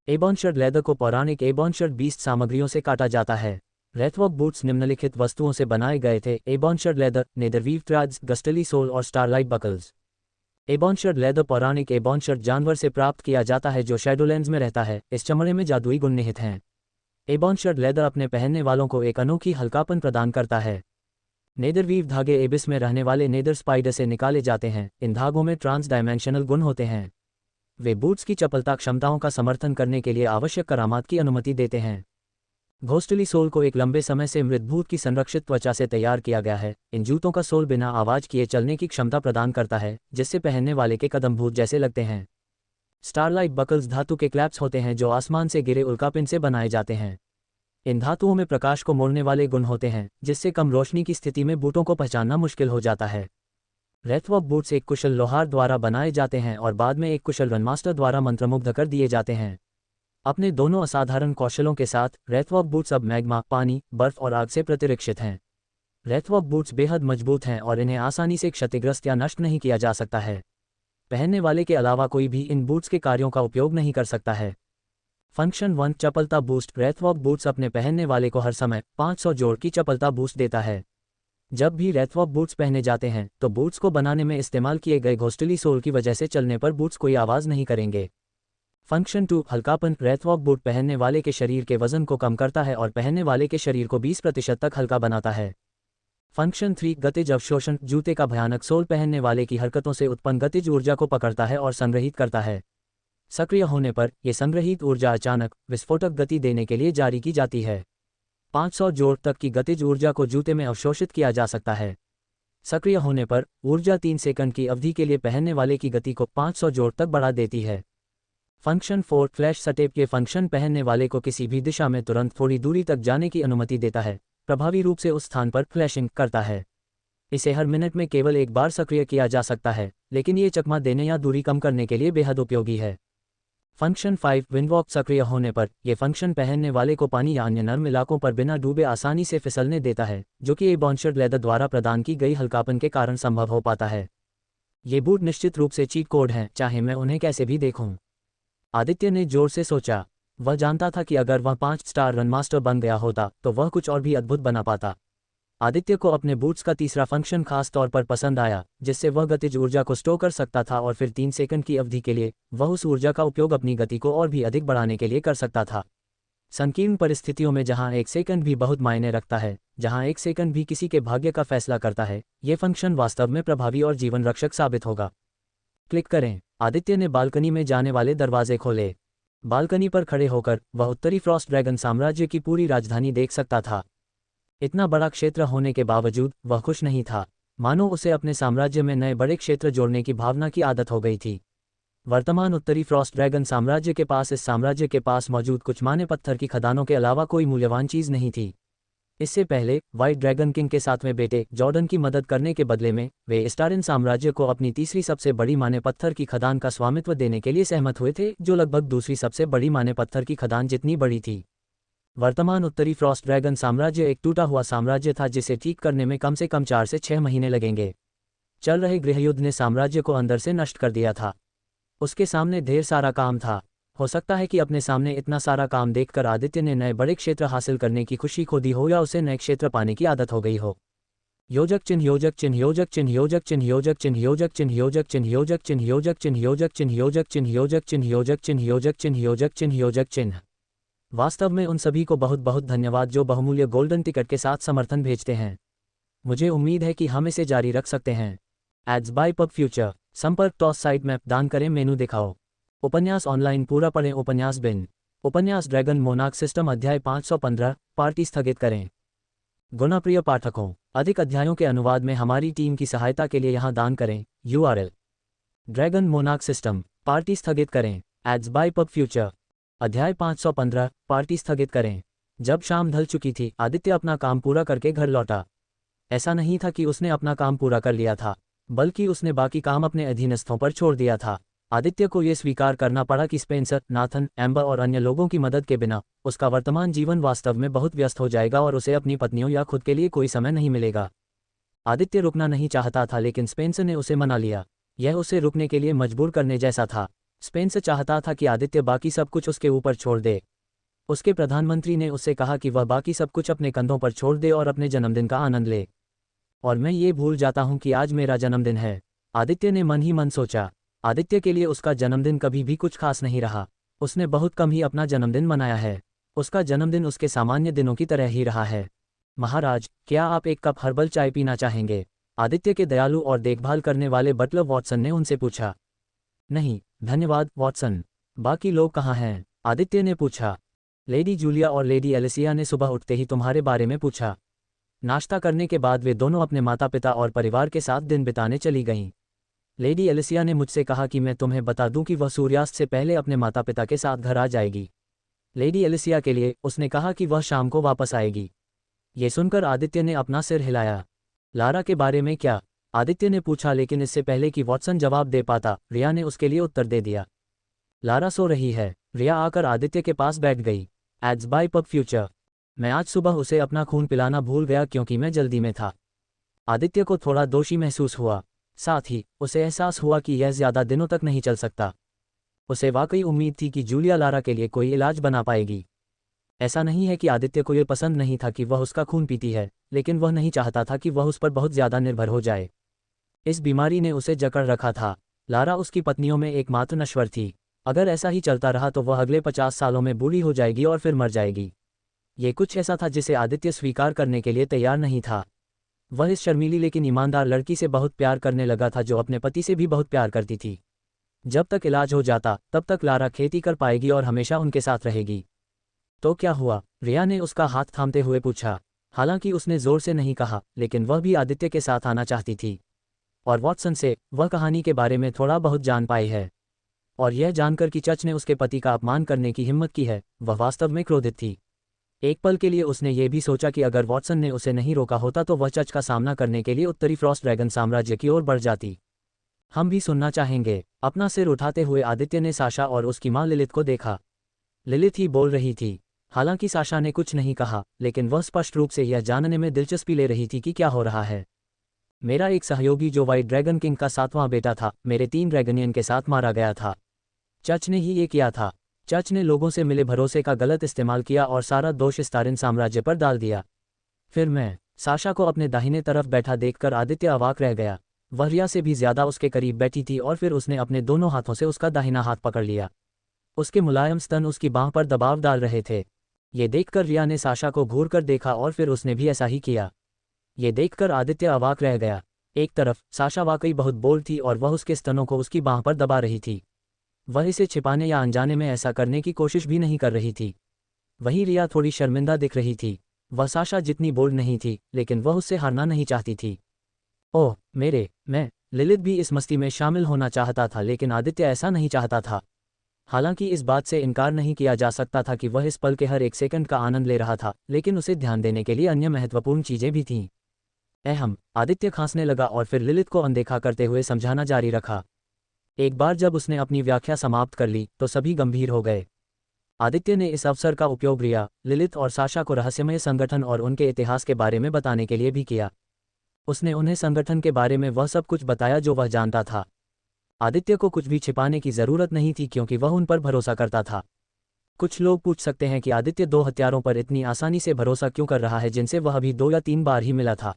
एबॉनशर्ड लेदर को पौराणिक एबॉनशर्ड बीस्ट सामग्रियों से काटा जाता है। रेथवॉक बूट्स निम्नलिखित वस्तुओं से बनाए गए थे: एबॉनशर्ड लेदर, नेदरवीव थ्रेड्स, गस्टली सोल और स्टारलाइट बकल्स। एबॉनशर्ड लेदर पौराणिक एबॉनशर्ड जानवर से प्राप्त किया जाता है जो शैडोलैंड्स में रहता है। इस चमड़े में जादुई गुण निहित हैं। एबॉनशर्ड लेदर अपने पहनने वालों को एक अनोखी हल्कापन प्रदान करता है। नेदरवीव धागे एबिस में रहने वाले नेदर स्पाइडर से निकाले जाते हैं। इन धागों में ट्रांस डायमेंशनल गुण होते हैं। वे बूट्स की चपलता क्षमताओं का समर्थन करने के लिए आवश्यक करामात की अनुमति देते हैं। घोस्टली सोल को एक लंबे समय से मृतभूत की संरक्षित त्वचा से तैयार किया गया है। इन जूतों का सोल बिना आवाज किए चलने की क्षमता प्रदान करता है, जिससे पहनने वाले के कदम भूत जैसे लगते हैं। स्टारलाइट बकल्स धातु के क्लैप्स होते हैं जो आसमान से गिरे उल्कापिंड से बनाए जाते हैं। इन धातुओं में प्रकाश को मोड़ने वाले गुण होते हैं, जिससे कम रोशनी की स्थिति में बूटों को पहचानना मुश्किल हो जाता है। रेथवॉक बूट्स एक कुशल लोहार द्वारा बनाए जाते हैं और बाद में एक कुशल रनमास्टर द्वारा मंत्रमुग्ध कर दिए जाते हैं। अपने दोनों असाधारण कौशलों के साथ रेथवॉक बूट्स अब मैग्मा, पानी, बर्फ और आग से प्रतिरक्षित हैं। रेथवॉक बूट्स बेहद मजबूत हैं और इन्हें आसानी से क्षतिग्रस्त या नष्ट नहीं किया जा सकता है। पहनने वाले के अलावा कोई भी इन बूट्स के कार्यों का उपयोग नहीं कर सकता है। फंक्शन 1 चपलता बूस्ट। रेथवॉक बूट्स अपने पहनने वाले को हर समय 500 जोड़ की चपलता बूस्ट देता है। जब भी रेथवॉक बूट्स पहने जाते हैं तो बूट्स को बनाने में इस्तेमाल किए गए घोस्टली सोल की वजह से चलने पर बूट्स कोई आवाज़ नहीं करेंगे। फंक्शन 2 हल्कापन। रेथवॉक बूट पहनने वाले के शरीर के वजन को कम करता है और पहनने वाले के शरीर को 20% तक हल्का बनाता है। फंक्शन 3 गतिज अवशोषण। जूते का भयानक सोल पहनने वाले की हरकतों से उत्पन्न गतिज ऊर्जा को पकड़ता है और संग्रहित करता है। सक्रिय होने पर यह संग्रहित ऊर्जा अचानक विस्फोटक गति देने के लिए जारी की जाती है। 500 जोड़ तक की गतिज ऊर्जा को जूते में अवशोषित किया जा सकता है। सक्रिय होने पर ऊर्जा 3 सेकंड की अवधि के लिए पहनने वाले की गति को 500 जोड़ तक बढ़ा देती है। Function 4 flash step. के फंक्शन पहनने वाले को किसी भी दिशा में तुरंत थोड़ी दूरी तक जाने की अनुमति देता है। प्रभावी रूप से उस स्थान पर फ्लैशिंग करता है। इसे हर मिनट में केवल एक बार सक्रिय किया जा सकता है, लेकिन ये चकमा देने या दूरी कम करने के लिए बेहद उपयोगी है। फंक्शन 5 विंडवॉक सक्रिय होने पर यह फंक्शन पहनने वाले को पानी या अन्य नर्म इलाकों पर बिना डूबे आसानी से फिसलने देता है, जो कि एबॉन्शर्ड लेदर द्वारा प्रदान की गई हल्कापन के कारण संभव हो पाता है। ये बूट निश्चित रूप से चीट कोड हैं, चाहे मैं उन्हें कैसे भी देखूं। आदित्य ने जोर से सोचा। वह जानता था कि अगर वह 5 स्टार रनमास्टर बन गया होता तो वह कुछ और भी अद्भुत बना पाता। आदित्य को अपने बूट्स का तीसरा फंक्शन खास तौर पर पसंद आया, जिससे वह गतिज ऊर्जा को स्टोर कर सकता था और फिर 3 सेकंड की अवधि के लिए वह उस ऊर्जा का उपयोग अपनी गति को और भी अधिक बढ़ाने के लिए कर सकता था। संकीर्ण परिस्थितियों में जहां 1 सेकंड भी बहुत मायने रखता है, जहां 1 सेकंड भी किसी के भाग्य का फैसला करता है, ये फंक्शन वास्तव में प्रभावी और जीवन रक्षक साबित होगा। क्लिक करें। आदित्य ने बालकनी में जाने वाले दरवाजे खोले। बालकनी पर खड़े होकर वह उत्तरी फ्रॉस्ट ड्रैगन साम्राज्य की पूरी राजधानी देख सकता था। इतना बड़ा क्षेत्र होने के बावजूद वह खुश नहीं था, मानो उसे अपने साम्राज्य में नए बड़े क्षेत्र जोड़ने की भावना की आदत हो गई थी। वर्तमान उत्तरी फ्रॉस्ट ड्रैगन साम्राज्य के पास इस साम्राज्य के पास मौजूद कुछ माने पत्थर की खदानों के अलावा कोई मूल्यवान चीज नहीं थी। इससे पहले व्हाइट ड्रैगन किंग के 7वें बेटे जॉर्डन की मदद करने के बदले में वे स्टारिन साम्राज्य को अपनी तीसरी सबसे बड़ी माने पत्थर की खदान का स्वामित्व देने के लिए सहमत हुए थे, जो लगभग दूसरी सबसे बड़ी माने पत्थर की खदान जितनी बड़ी थी। वर्तमान उत्तरी फ्रॉस्ट ड्रैगन साम्राज्य एक टूटा हुआ साम्राज्य था जिसे ठीक करने में कम से कम 4 से 6 महीने लगेंगे। चल रहे गृहयुद्ध ने साम्राज्य को अंदर से नष्ट कर दिया था। उसके सामने ढेर सारा काम था। हो सकता है कि अपने सामने इतना सारा काम देखकर आदित्य ने नए बड़े क्षेत्र हासिल करने की खुशी खो दी हो या उसे नए क्षेत्र पाने की आदत हो गई हो। योजक चिन्ह योजक चिन्ह योजक चिन्ह योजक चिन्ह योजक चिन्ह योजक चिन्ह योजक चिन्ह योजक चिन्ह योजक चिन्ह योजक चिन्ह योजक चिन्ह योजक चिन्ह योजक चिन्ह योजक चिन्ह योजक चिन्ह योजक चिन्ह। वास्तव में उन सभी को बहुत बहुत धन्यवाद जो बहुमूल्य गोल्डन टिकट के साथ समर्थन भेजते हैं। मुझे उम्मीद है कि हम इसे जारी रख सकते हैं। Ads by pub future. संपर्क टॉस साइट मैप दान करें, मेनू दिखाओ। उपन्यास ऑनलाइन पूरा पढ़ें। उपन्यास बिन। उपन्यास ड्रैगन मोनार्क सिस्टम अध्याय 515। पार्टी स्थगित करें। गुणाप्रिय पाठकों, अधिक अध्यायों के अनुवाद में हमारी टीम की सहायता के लिए यहाँ दान करें। URL dragon monarch system. Party स्थगित करें। Ads by pub future. अध्याय 515। पार्टी स्थगित करें। जब शाम ढल चुकी थी, आदित्य अपना काम पूरा करके घर लौटा। ऐसा नहीं था कि उसने अपना काम पूरा कर लिया था, बल्कि उसने बाकी काम अपने अधीनस्थों पर छोड़ दिया था। आदित्य को यह स्वीकार करना पड़ा कि स्पेंसर, नाथन, एम्बर और अन्य लोगों की मदद के बिना उसका वर्तमान जीवन वास्तव में बहुत व्यस्त हो जाएगा और उसे अपनी पत्नियों या खुद के लिए कोई समय नहीं मिलेगा। आदित्य रुकना नहीं चाहता था, लेकिन स्पेंसर ने उसे मना लिया। यह उसे रुकने के लिए मजबूर करने जैसा था। स्पेंसर चाहता था कि आदित्य बाकी सब कुछ उसके ऊपर छोड़ दे। उसके प्रधानमंत्री ने उससे कहा कि वह बाकी सब कुछ अपने कंधों पर छोड़ दे और अपने जन्मदिन का आनंद ले। और मैं ये भूल जाता हूँ कि आज मेरा जन्मदिन है, आदित्य ने मन ही मन सोचा। आदित्य के लिए उसका जन्मदिन कभी भी कुछ खास नहीं रहा। उसने बहुत कम ही अपना जन्मदिन मनाया है। उसका जन्मदिन उसके सामान्य दिनों की तरह ही रहा है। महाराज, क्या आप एक कप हर्बल चाय पीना चाहेंगे? आदित्य के दयालु और देखभाल करने वाले बटलर वॉटसन ने उनसे पूछा। नहीं धन्यवाद वॉटसन। बाकी लोग कहाँ हैं? आदित्य ने पूछा। लेडी जूलिया और लेडी एलिसिया ने सुबह उठते ही तुम्हारे बारे में पूछा। नाश्ता करने के बाद वे दोनों अपने माता पिता और परिवार के साथ दिन बिताने चली गईं। लेडी एलिसिया ने मुझसे कहा कि मैं तुम्हें बता दूं कि वह सूर्यास्त से पहले अपने माता पिता के साथ घर आ जाएगी। लेडी एलिसिया के लिए उसने कहा कि वह शाम को वापस आएगी। ये सुनकर आदित्य ने अपना सिर हिलाया। लारा के बारे में क्या? आदित्य ने पूछा, लेकिन इससे पहले कि वॉटसन जवाब दे पाता, रिया ने उसके लिए उत्तर दे दिया। लारा सो रही है। रिया आकर आदित्य के पास बैठ गई। Ads by pub future. मैं आज सुबह उसे अपना खून पिलाना भूल गया क्योंकि मैं जल्दी में था। आदित्य को थोड़ा दोषी महसूस हुआ। साथ ही उसे एहसास हुआ कि यह ज्यादा दिनों तक नहीं चल सकता। उसे वाकई उम्मीद थी कि जूलिया लारा के लिए कोई इलाज बना पाएगी। ऐसा नहीं है कि आदित्य को यह पसंद नहीं था कि वह उसका खून पीती है, लेकिन वह नहीं चाहता था कि वह उस पर बहुत ज्यादा निर्भर हो जाए। इस बीमारी ने उसे जकड़ रखा था। लारा उसकी पत्नियों में एकमात्र नश्वर थी। अगर ऐसा ही चलता रहा तो वह अगले 50 सालों में बूढ़ी हो जाएगी और फिर मर जाएगी। ये कुछ ऐसा था जिसे आदित्य स्वीकार करने के लिए तैयार नहीं था। वह इस शर्मीली लेकिन ईमानदार लड़की से बहुत प्यार करने लगा था जो अपने पति से भी बहुत प्यार करती थी। जब तक इलाज हो जाता तब तक लारा खेती कर पाएगी और हमेशा उनके साथ रहेगी। तो क्या हुआ? रिया ने उसका हाथ थामते हुए पूछा। हालांकि उसने जोर से नहीं कहा, लेकिन वह भी आदित्य के साथ आना चाहती थी। और वॉटसन से वह कहानी के बारे में थोड़ा बहुत जान पाई है। और यह जानकर कि चर्च ने उसके पति का अपमान करने की हिम्मत की है, वह वास्तव में क्रोधित थी। एक पल के लिए उसने ये भी सोचा कि अगर वॉटसन ने उसे नहीं रोका होता तो वह चच का सामना करने के लिए उत्तरी फ्रॉस्ट ड्रैगन साम्राज्य की ओर बढ़ जाती। हम भी सुनना चाहेंगे। अपना सिर उठाते हुए आदित्य ने साशा और उसकी मां लिलिथ को देखा। लिलिथ ही बोल रही थी। हालांकि साशा ने कुछ नहीं कहा, लेकिन वह स्पष्ट रूप से यह जानने में दिलचस्पी ले रही थी कि क्या हो रहा है। मेरा एक सहयोगी जो व्हाइट ड्रैगन किंग का 7वां बेटा था, मेरे 3 ड्रैगनियन के साथ मारा गया था। चच ने ही ये किया था। चच ने लोगों से मिले भरोसे का गलत इस्तेमाल किया और सारा दोष स्टारिन साम्राज्य पर डाल दिया। फिर मैं साशा को अपने दाहिने तरफ बैठा देखकर आदित्य अवाक रह गया। वह रिया से भी ज्यादा उसके करीब बैठी थी और फिर उसने अपने दोनों हाथों से उसका दाहिना हाथ पकड़ लिया। उसके मुलायम स्तन उसकी बांह पर दबाव डाल रहे थे। ये देखकर रिया ने साशा को घूर कर देखा और फिर उसने भी ऐसा ही किया। ये देखकर आदित्य अवाक रह गया। एक तरफ साशा वाकई बहुत बोल्ड थी और वह उसके स्तनों को उसकी बांह पर दबा रही थी। वह इसे छिपाने या अनजाने में ऐसा करने की कोशिश भी नहीं कर रही थी। वहीं रिया थोड़ी शर्मिंदा दिख रही थी। वह साशा जितनी बोल्ड नहीं थी, लेकिन वह उससे हारना नहीं चाहती थी। ओह मैं लिलिथ भी इस मस्ती में शामिल होना चाहता था, लेकिन आदित्य ऐसा नहीं चाहता था। हालांकि इस बात से इनकार नहीं किया जा सकता था कि वह इस पल के हर एक सेकंड का आनंद ले रहा था, लेकिन उसे ध्यान देने के लिए अन्य महत्वपूर्ण चीजें भी थीं। अहम आदित्य खांसने लगा और फिर लिलिथ को अनदेखा करते हुए समझाना जारी रखा। एक बार जब उसने अपनी व्याख्या समाप्त कर ली तो सभी गंभीर हो गए। आदित्य ने इस अवसर का उपयोग रिया, लिलिथ और साशा को रहस्यमय संगठन और उनके इतिहास के बारे में बताने के लिए भी किया। उसने उन्हें संगठन के बारे में वह सब कुछ बताया जो वह जानता था। आदित्य को कुछ भी छिपाने की जरूरत नहीं थी क्योंकि वह उन पर भरोसा करता था। कुछ लोग पूछ सकते हैं कि आदित्य 2 हत्यारों पर इतनी आसानी से भरोसा क्यों कर रहा है जिनसे वह अभी 2 या 3 बार ही मिला था।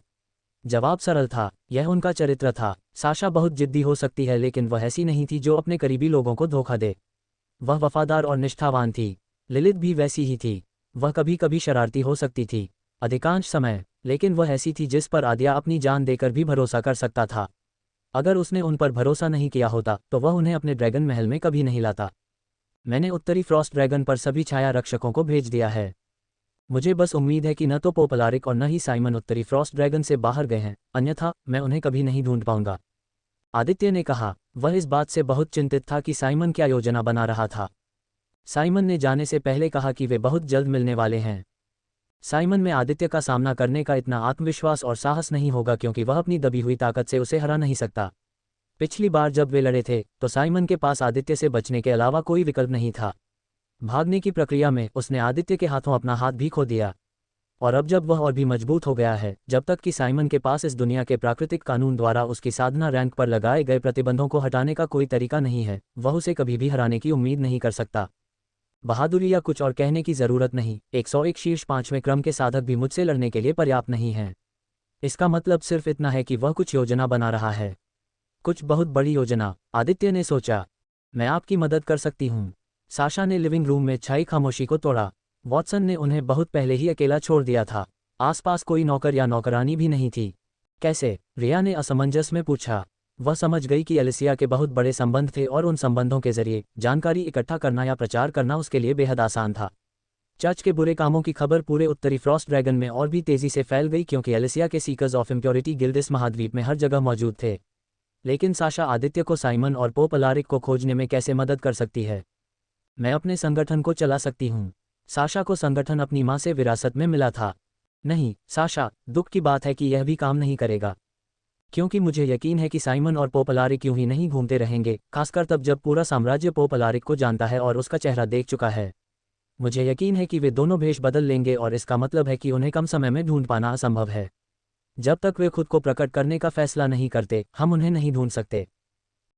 जवाब सरल था, यह उनका चरित्र था। साशा बहुत जिद्दी हो सकती है, लेकिन वह ऐसी नहीं थी जो अपने करीबी लोगों को धोखा दे। वह वफादार और निष्ठावान थी। लिलिथ भी वैसी ही थी। वह कभी कभी शरारती हो सकती थी, अधिकांश समय, लेकिन वह ऐसी थी जिस पर आदित्य अपनी जान देकर भी भरोसा कर सकता था। अगर उसने उन पर भरोसा नहीं किया होता तो वह उन्हें अपने ड्रैगन महल में कभी नहीं लाता। मैंने उत्तरी फ्रॉस्ट ड्रैगन पर सभी छाया रक्षकों को भेज दिया है। मुझे बस उम्मीद है कि न तो पोपलारिक और न ही साइमन उत्तरी फ्रॉस्ट ड्रैगन से बाहर गए हैं, अन्यथा मैं उन्हें कभी नहीं ढूंढ पाऊंगा। आदित्य ने कहा। वह इस बात से बहुत चिंतित था कि साइमन क्या योजना बना रहा था। साइमन ने जाने से पहले कहा कि वे बहुत जल्द मिलने वाले हैं। साइमन में आदित्य का सामना करने का इतना आत्मविश्वास और साहस नहीं होगा क्योंकि वह अपनी दबी हुई ताकत से उसे हरा नहीं सकता। पिछली बार जब वे लड़े थे तो साइमन के पास आदित्य से बचने के अलावा कोई विकल्प नहीं था। भागने की प्रक्रिया में उसने आदित्य के हाथों अपना हाथ भी खो दिया। और अब जब वह और भी मजबूत हो गया है, जब तक कि साइमन के पास इस दुनिया के प्राकृतिक कानून द्वारा उसकी साधना रैंक पर लगाए गए प्रतिबंधों को हटाने का कोई तरीका नहीं है, वह उसे कभी भी हराने की उम्मीद नहीं कर सकता। बहादुरी या कुछ और कहने की जरूरत नहीं, 101 शीर्ष 5वें क्रम के साधक भी मुझसे लड़ने के लिए पर्याप्त नहीं हैं। इसका मतलब सिर्फ इतना है कि वह कुछ योजना बना रहा है, कुछ बहुत बड़ी योजना। आदित्य ने सोचा, मैं आपकी मदद कर सकती हूँ। साशा ने लिविंग रूम में छाई खामोशी को तोड़ा। वॉटसन ने उन्हें बहुत पहले ही अकेला छोड़ दिया था। आसपास कोई नौकर या नौकरानी भी नहीं थी। कैसे? रिया ने असमंजस में पूछा। वह समझ गई कि एलिसिया के बहुत बड़े संबंध थे और उन संबंधों के जरिए जानकारी इकट्ठा करना या प्रचार करना उसके लिए बेहद आसान था। चर्च के बुरे कामों की खबर पूरे उत्तरी फ्रॉस्ट ड्रैगन में और भी तेजी से फैल गई क्योंकि एलिसिया के सीकर्स ऑफ इम्प्योरिटी गिल्ड इस महाद्वीप में हर जगह मौजूद थे। लेकिन साशा आदित्य को साइमन और पोपलारिक को खोजने में कैसे मदद कर सकती है? मैं अपने संगठन को चला सकती हूँ। साशा को संगठन अपनी माँ से विरासत में मिला था। नहीं साशा, दुख की बात है कि यह भी काम नहीं करेगा, क्योंकि मुझे यकीन है कि साइमन और पोपलारिक यूं ही नहीं घूमते रहेंगे, खासकर तब जब पूरा साम्राज्य पोपलारिक को जानता है और उसका चेहरा देख चुका है। मुझे यकीन है कि वे दोनों भेष बदल लेंगे और इसका मतलब है कि उन्हें कम समय में ढूंढ पाना असंभव है। जब तक वे खुद को प्रकट करने का फैसला नहीं करते, हम उन्हें नहीं ढूंढ सकते।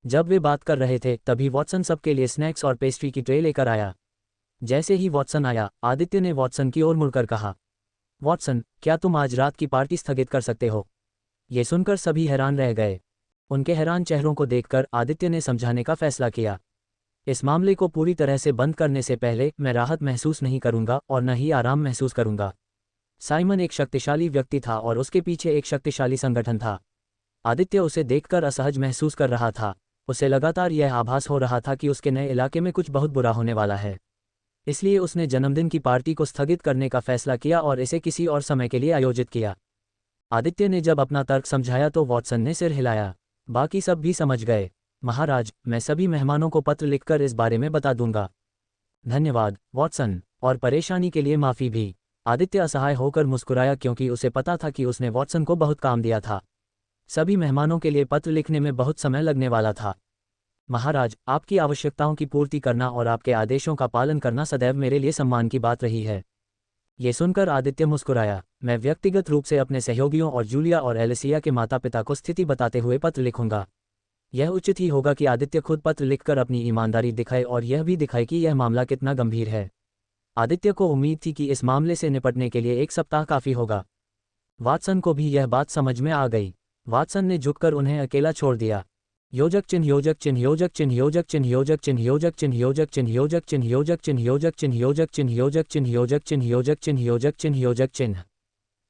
जब वे बात कर रहे थे तभी वॉटसन सबके लिए स्नैक्स और पेस्ट्री की ट्रे लेकर आया। जैसे ही वॉटसन आया, आदित्य ने वॉटसन की ओर मुड़कर कहा, वॉटसन, क्या तुम आज रात की पार्टी स्थगित कर सकते हो? ये सुनकर सभी हैरान रह गए। उनके हैरान चेहरों को देखकर आदित्य ने समझाने का फैसला किया, इस मामले को पूरी तरह से बंद करने से पहले मैं राहत महसूस नहीं करूंगा और न ही आराम महसूस करूंगा। साइमन एक शक्तिशाली व्यक्ति था और उसके पीछे एक शक्तिशाली संगठन था। आदित्य उसे देखकर असहज महसूस कर रहा था। उसे लगातार यह आभास हो रहा था कि उसके नए इलाके में कुछ बहुत बुरा होने वाला है। इसलिए उसने जन्मदिन की पार्टी को स्थगित करने का फैसला किया और इसे किसी और समय के लिए आयोजित किया। आदित्य ने जब अपना तर्क समझाया तो वॉटसन ने सिर हिलाया। बाकी सब भी समझ गए। महाराज, मैं सभी मेहमानों को पत्र लिखकर इस बारे में बता दूंगा। धन्यवाद वॉटसन, और परेशानी के लिए माफ़ी भी। आदित्य असहाय होकर मुस्कुराया क्योंकि उसे पता था कि उसने वॉटसन को बहुत काम दिया था। सभी मेहमानों के लिए पत्र लिखने में बहुत समय लगने वाला था। महाराज, आपकी आवश्यकताओं की पूर्ति करना और आपके आदेशों का पालन करना सदैव मेरे लिए सम्मान की बात रही है। ये सुनकर आदित्य मुस्कुराया। मैं व्यक्तिगत रूप से अपने सहयोगियों और जूलिया और एलिसिया के माता पिता को स्थिति बताते हुए पत्र लिखूंगा। यह उचित ही होगा कि आदित्य खुद पत्र लिखकर अपनी ईमानदारी दिखाए और यह भी दिखाए कि यह मामला कितना गंभीर है। आदित्य को उम्मीद थी कि इस मामले से निपटने के लिए 1 सप्ताह काफ़ी होगा। वाटसन को भी यह बात समझ में आ गई। वाटसन ने झुककर उन्हें अकेला छोड़ दिया। योजक चिन्ह योजक चिन्ह योजक चिन्ह योजक चिन्ह योजक चिन्ह योजक चिन्ह योजक चिन्ह योजक चिन्ह योजक चिन्ह योजक चिन्ह योजक चिन्ह योजक चिन्ह योजक चिन्ह योजक चिन्ह योजक चिन्ह योजक चिन्ह।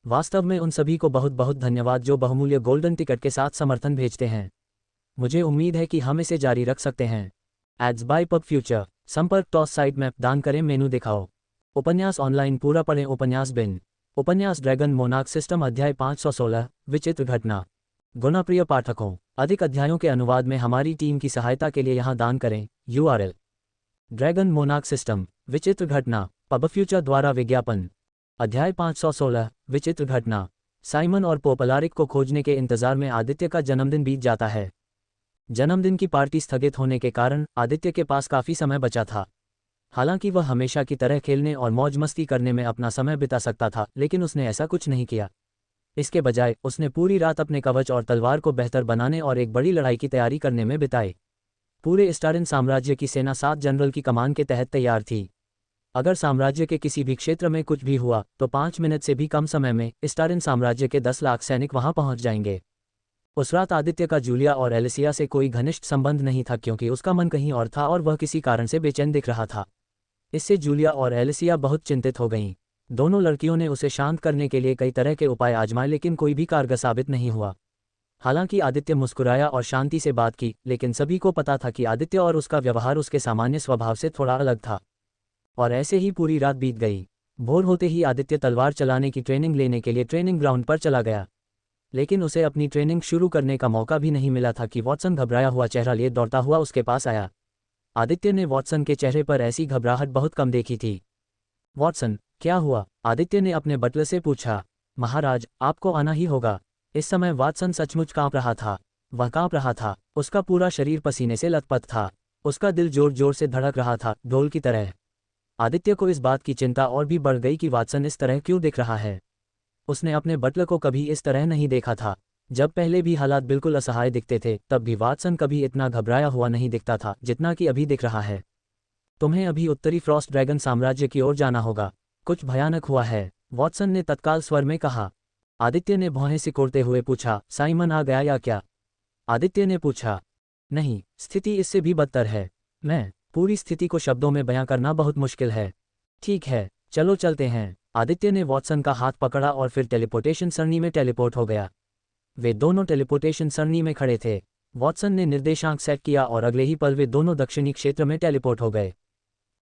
वास्तव में उन सभी को बहुत बहुत धन्यवाद जो बहुमूल्य गोल्डन टिकट के साथ समर्थन भेजते हैं। मुझे उम्मीद है कि हम इसे जारी रख सकते हैं। Ads by pub future. संपर्क टॉस साइट मैप दान करें, मेनू दिखाओ। उपन्यास ऑनलाइन पूरा पढ़ें। उपन्यास बिन। उपन्यास ड्रैगन मोनार्क सिस्टम अध्याय 516 विचित्र घटना। गुणप्रिय पाठकों, अधिक अध्यायों के अनुवाद में हमारी टीम की सहायता के लिए यहाँ दान करें। URL ड्रैगन मोनार्क सिस्टम विचित्र घटना पब फ्यूचर द्वारा विज्ञापन। अध्याय 516 विचित्र घटना। साइमन और पोपलारिक को खोजने के इंतजार में आदित्य का जन्मदिन बीत जाता है। जन्मदिन की पार्टी स्थगित होने के कारण आदित्य के पास काफ़ी समय बचा था। हालांकि वह हमेशा की तरह खेलने और मौज मस्ती करने में अपना समय बिता सकता था, लेकिन उसने ऐसा कुछ नहीं किया। इसके बजाय उसने पूरी रात अपने कवच और तलवार को बेहतर बनाने और एक बड़ी लड़ाई की तैयारी करने में बिताई। पूरे स्टारिन साम्राज्य की सेना 7 जनरल की कमान के तहत तैयार थी। अगर साम्राज्य के किसी भी क्षेत्र में कुछ भी हुआ तो 5 मिनट से भी कम समय में स्टारिन साम्राज्य के 10 लाख सैनिक वहां पहुंच जाएंगे। उस रात आदित्य का जूलिया और एलिसिया से कोई घनिष्ठ संबंध नहीं था क्योंकि उसका मन कहीं और था और वह किसी कारण से बेचैन दिख रहा था। इससे जूलिया और एलिसिया बहुत चिंतित हो गईं। दोनों लड़कियों ने उसे शांत करने के लिए कई तरह के उपाय आजमाए, लेकिन कोई भी कारगर साबित नहीं हुआ। हालांकि आदित्य मुस्कुराया और शांति से बात की, लेकिन सभी को पता था कि आदित्य और उसका व्यवहार उसके सामान्य स्वभाव से थोड़ा अलग था। और ऐसे ही पूरी रात बीत गई। भोर होते ही आदित्य तलवार चलाने की ट्रेनिंग लेने के लिए ट्रेनिंग ग्राउंड पर चला गया, लेकिन उसे अपनी ट्रेनिंग शुरू करने का मौका भी नहीं मिला था कि वॉटसन घबराया हुआ चेहरा लिए दौड़ता हुआ उसके पास आया। आदित्य ने वॉटसन के चेहरे पर ऐसी घबराहट बहुत कम देखी थी। वॉटसन, क्या हुआ? आदित्य ने अपने बटलर से पूछा। महाराज, आपको आना ही होगा। इस समय वॉटसन सचमुच कांप रहा था। वह कांप रहा था। उसका पूरा शरीर पसीने से लथपथ था। उसका दिल जोर जोर से धड़क रहा था, ढोल की तरह। आदित्य को इस बात की चिंता और भी बढ़ गई कि वॉटसन इस तरह क्यों दिख रहा है। उसने अपने बटलर को कभी इस तरह नहीं देखा था। जब पहले भी हालात बिल्कुल असहाय दिखते थे, तब भी वॉटसन कभी इतना घबराया हुआ नहीं दिखता था जितना कि अभी दिख रहा है। तुम्हें अभी उत्तरी फ्रॉस्ट ड्रैगन साम्राज्य की ओर जाना होगा। कुछ भयानक हुआ है, वॉटसन ने तत्काल स्वर में कहा। आदित्य ने भौहें सिकोड़ते हुए पूछा, साइमन आ गया या क्या? आदित्य ने पूछा। नहीं, स्थिति इससे भी बदतर है। पूरी स्थिति को शब्दों में बयां करना बहुत मुश्किल है। ठीक है, चलो चलते हैं। आदित्य ने वॉटसन का हाथ पकड़ा और फिर टेलीपोर्टेशन सरणी में टेलीपोर्ट हो गया। वे दोनों टेलीपोर्टेशन सरणी में खड़े थे। वॉटसन ने निर्देशांक सेट किया और अगले ही पल वे दोनों दक्षिणी क्षेत्र में टेलीपोर्ट हो गए।